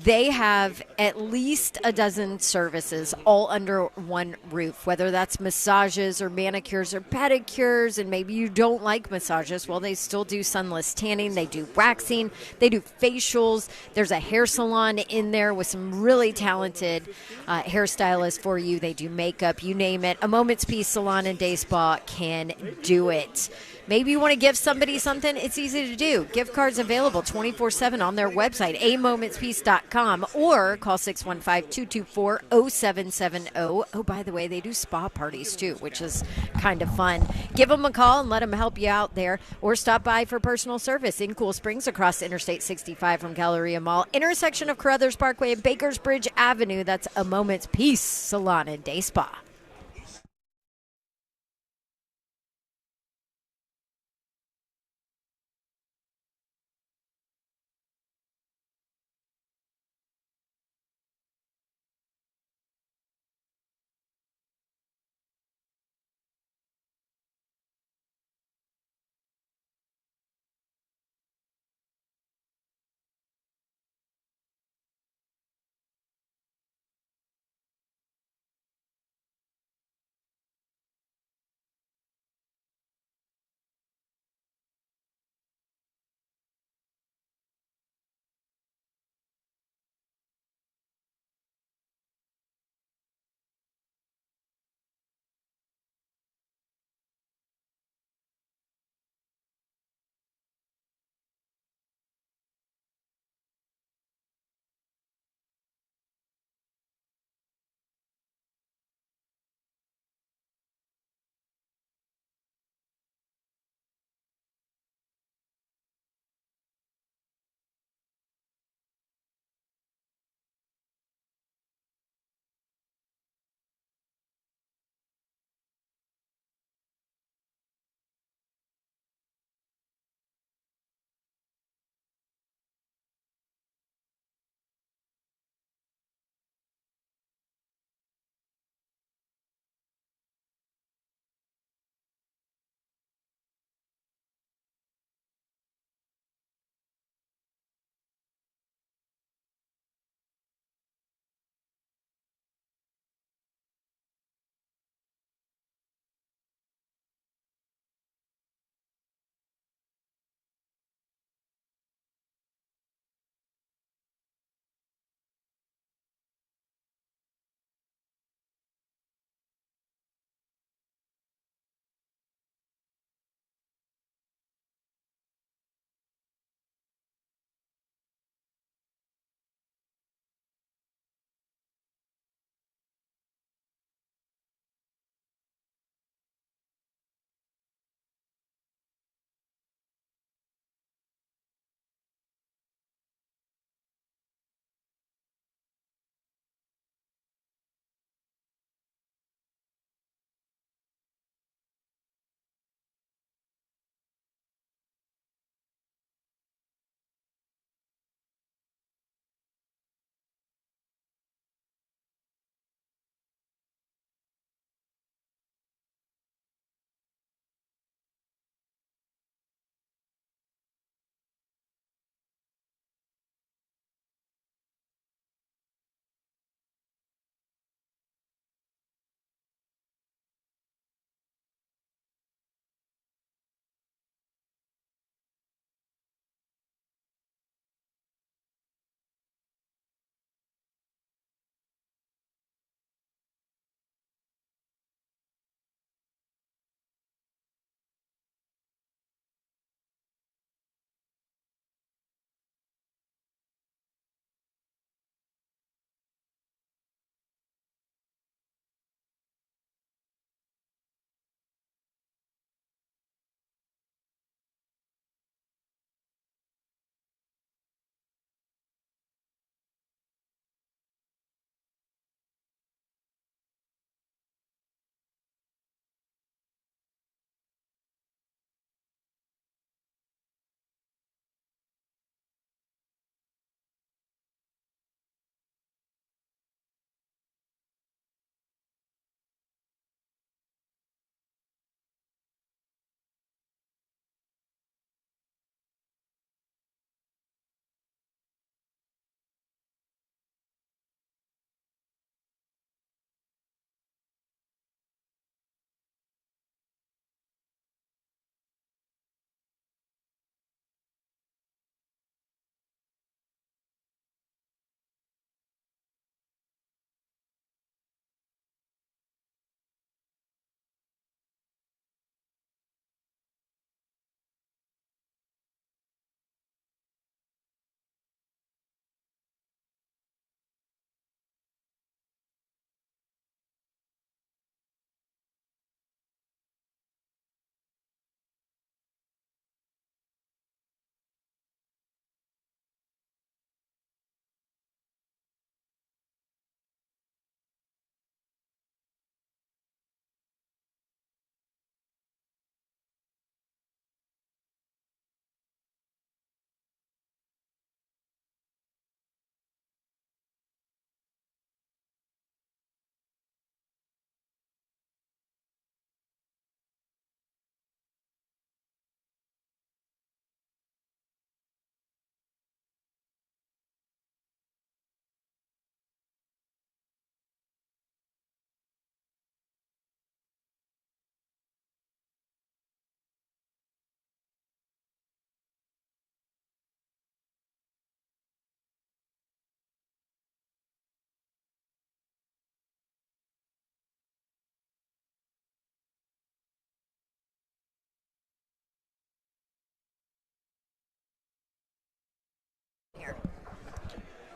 They have at least a dozen services all under one roof, whether that's massages or manicures or pedicures, and maybe you don't like massages. Well, they still do sunless tanning. They do waxing. They do facials. There's a hair salon in there with some really talented hairstylists for you. They do makeup, you name it. A Moment's Peace Salon and Day Spa can do it. Maybe you want to give somebody something. It's easy to do. Gift cards available 24/7 on their website, amomentspeace.com, or call 615-224-0770. Oh, by the way, they do spa parties, too, which is kind of fun. Give them a call and let them help you out there, or stop by for personal service in Cool Springs across Interstate 65 from Galleria Mall, intersection of Carruthers Parkway and Bakersbridge Avenue. That's A Moment's Peace Salon and Day Spa.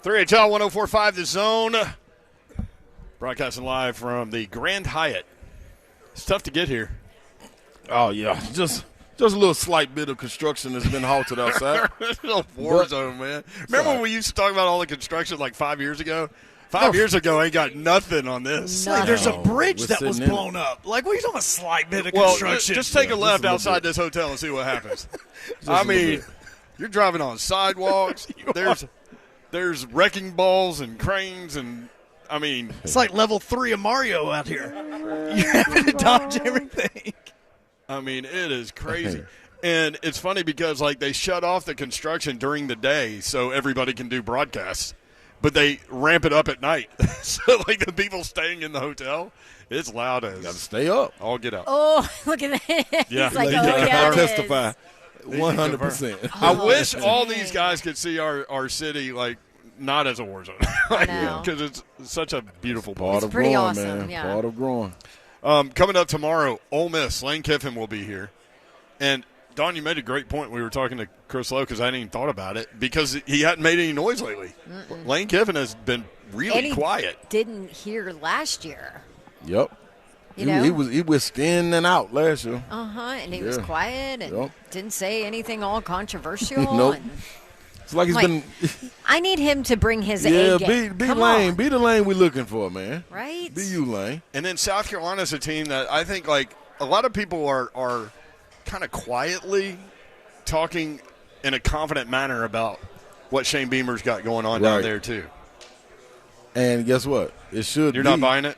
3HL 104.5 The Zone. Broadcasting live from the Grand Hyatt. It's tough to get here. Oh, yeah. Just a little slight bit of construction that's been halted outside. It's a war zone, man. Remember when we used to talk about all the construction like 5 years ago? 5 years ago, I ain't got nothing on this. Like there's a bridge that was blown up. Like, what are you talking about, a slight bit of Well, construction? just take a left outside this hotel and see what happens. I mean, you're driving on sidewalks. There's wrecking balls and cranes and, I mean. It's like level 3 of Mario out here. You're having to dodge everything. I mean, it is crazy. And it's funny because, like, they shut off the construction during the day so everybody can do broadcasts. But they ramp it up at night. So, like, the people staying in the hotel, it's loud as. Got to stay up. All get out. Oh, look at that. Yeah. He's like, They oh, can yeah, it testify. is. 100%. I wish all these guys could see our city, like, not as a war zone. Because it's such a beautiful place. Part of pretty growing, awesome, man. yeah. Part of growing. Coming up tomorrow, Ole Miss, Lane Kiffin will be here. And, Don, you made a great point. We were talking to Chris Lowe because I hadn't even thought about it because he hadn't made any noise lately. Lane Kiffin has been really quiet. Didn't hear last year. Yep. You know? He was in and out last year. And he was quiet and didn't say anything all controversial. Nope. It's like he's been. I need him to bring his A game. Be Come Lane. on. Be the Lane we're looking for, man. Right? Be you, Lane. And then South Carolina's a team that I think, like, a lot of people are kind of quietly talking in a confident manner about what Shane Beamer's got going on down there, too. And guess what? It should You're not buying it?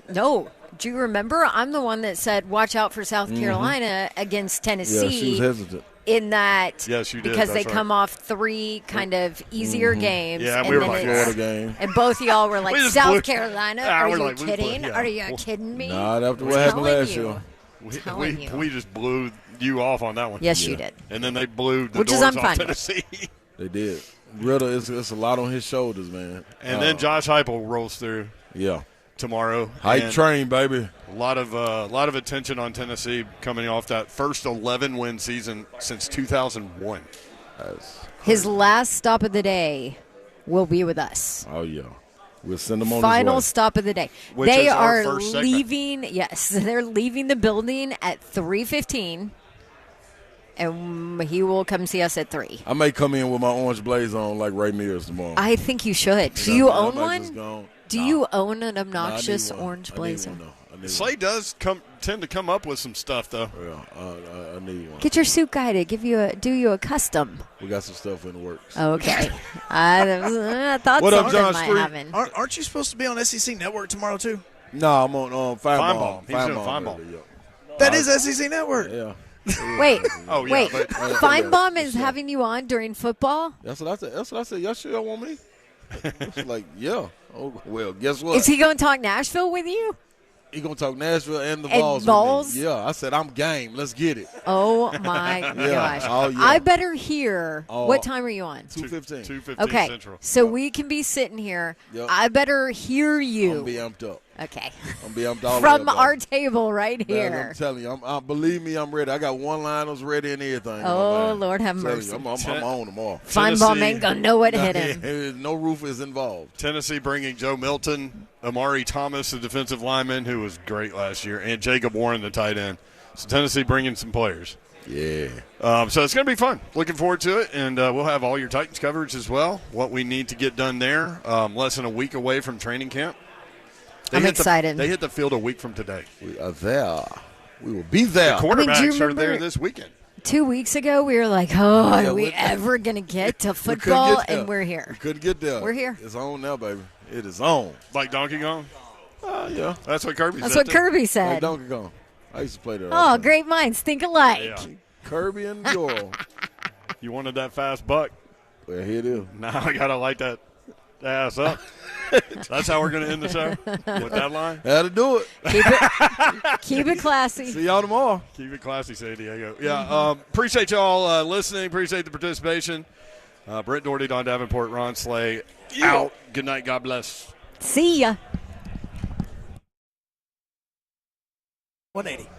No. Do you remember? I'm the one that said, watch out for South Carolina against Tennessee. Yeah, she was hesitant. In that, yes, you did. because That's they come off 3 kind of easier games. Yeah, and we were then like Florida game. And both of y'all were like, South Carolina? Are you like, kidding? Are you kidding me? Not after what happened last year. We just blew you off on that one. Yes, you did. And then they blew the Which doors is I'm off fine Tennessee. They did. Ritter, it's a lot on his shoulders, man. And then Josh Heupel rolls through. Yeah. Tomorrow. Hype train, baby. A lot of attention on Tennessee coming off that first 11-win season since 2001. His last stop of the day will be with us. Oh, yeah. We'll send them on Final his way. stop of the day. Which they is our are first segment. leaving. Yes, they're leaving the building at 3:15, and he will come see us at 3. I may come in with my orange blaze on like Ray Mears tomorrow. I think you should. Do you own I might just one? go- Do Nah. you own an Nah, I obnoxious need one. orange I need blazer? one, though. I need Slade does tend to come up with some stuff, though. one. Yeah, I need one. Get your suit guy to do you a custom. We got some stuff in the works. Okay. I thought What up, something John might Street? happen. Aren't you supposed to be on SEC Network tomorrow, too? No, I'm on Feinbaum. He's doing Feinbaum. That is SEC Network. Yeah. Wait, Oh, yeah. wait. But Feinbaum is having you on during football? That's what I said. Y'all sure y'all want me? It's like, yeah. Oh, well, guess what? Is he going to talk Nashville with you? He gonna talk Nashville and the And Vols. Vols? With me. Yeah, I said I'm game. Let's get it. Oh, my gosh. Oh, yeah. I better hear. Oh. What time are you on? 2:15. 2:15 Okay, Central. so we can be sitting here. Yep. I better hear I'm you. gonna be amped up. Okay. I'm gonna be amped all From the way, our table right man, here. I'm telling you, believe me, I'm ready. I got one-liners ready and everything. Oh, man. Lord have I'm telling mercy. you, I'm on them all. Feinbaum ain't going to know what hit him. No roof is involved. Tennessee bringing Joe Milton, Amari Thomas, the defensive lineman, who was great last year, and Jacob Warren, the tight end. So Tennessee bringing some players. Yeah. So it's going to be fun. Looking forward to it, and we'll have all your Titans coverage as well, what we need to get done there. Less than a week away from training camp. I'm excited. They hit the field a week from today. We are there. We will be there. The quarterbacks do you are there remember- this weekend. 2 weeks ago, we were like, oh, Yeah, are we we- ever going to get to We couldn't football? get there. And we're We here. couldn't get there. We're here. It's on now, baby. It is on. Like Donkey Kong? Yeah. That's what Kirby That's said. what too. Kirby Like said. Donkey Kong. I used to play that. all Oh, the time. great minds think alike. Yeah. Kirby and Doyle. You wanted that fast buck. Well, here it is. Now I got to light that ass up. That's how we're going to end the show with that line. Had to do it. Keep it classy. See y'all tomorrow. Keep it classy, San Diego. Yeah, appreciate y'all listening. Appreciate the participation. Brent Doherty, Don Davenport, Ron Slay, out. Good night. God bless. See ya. 180.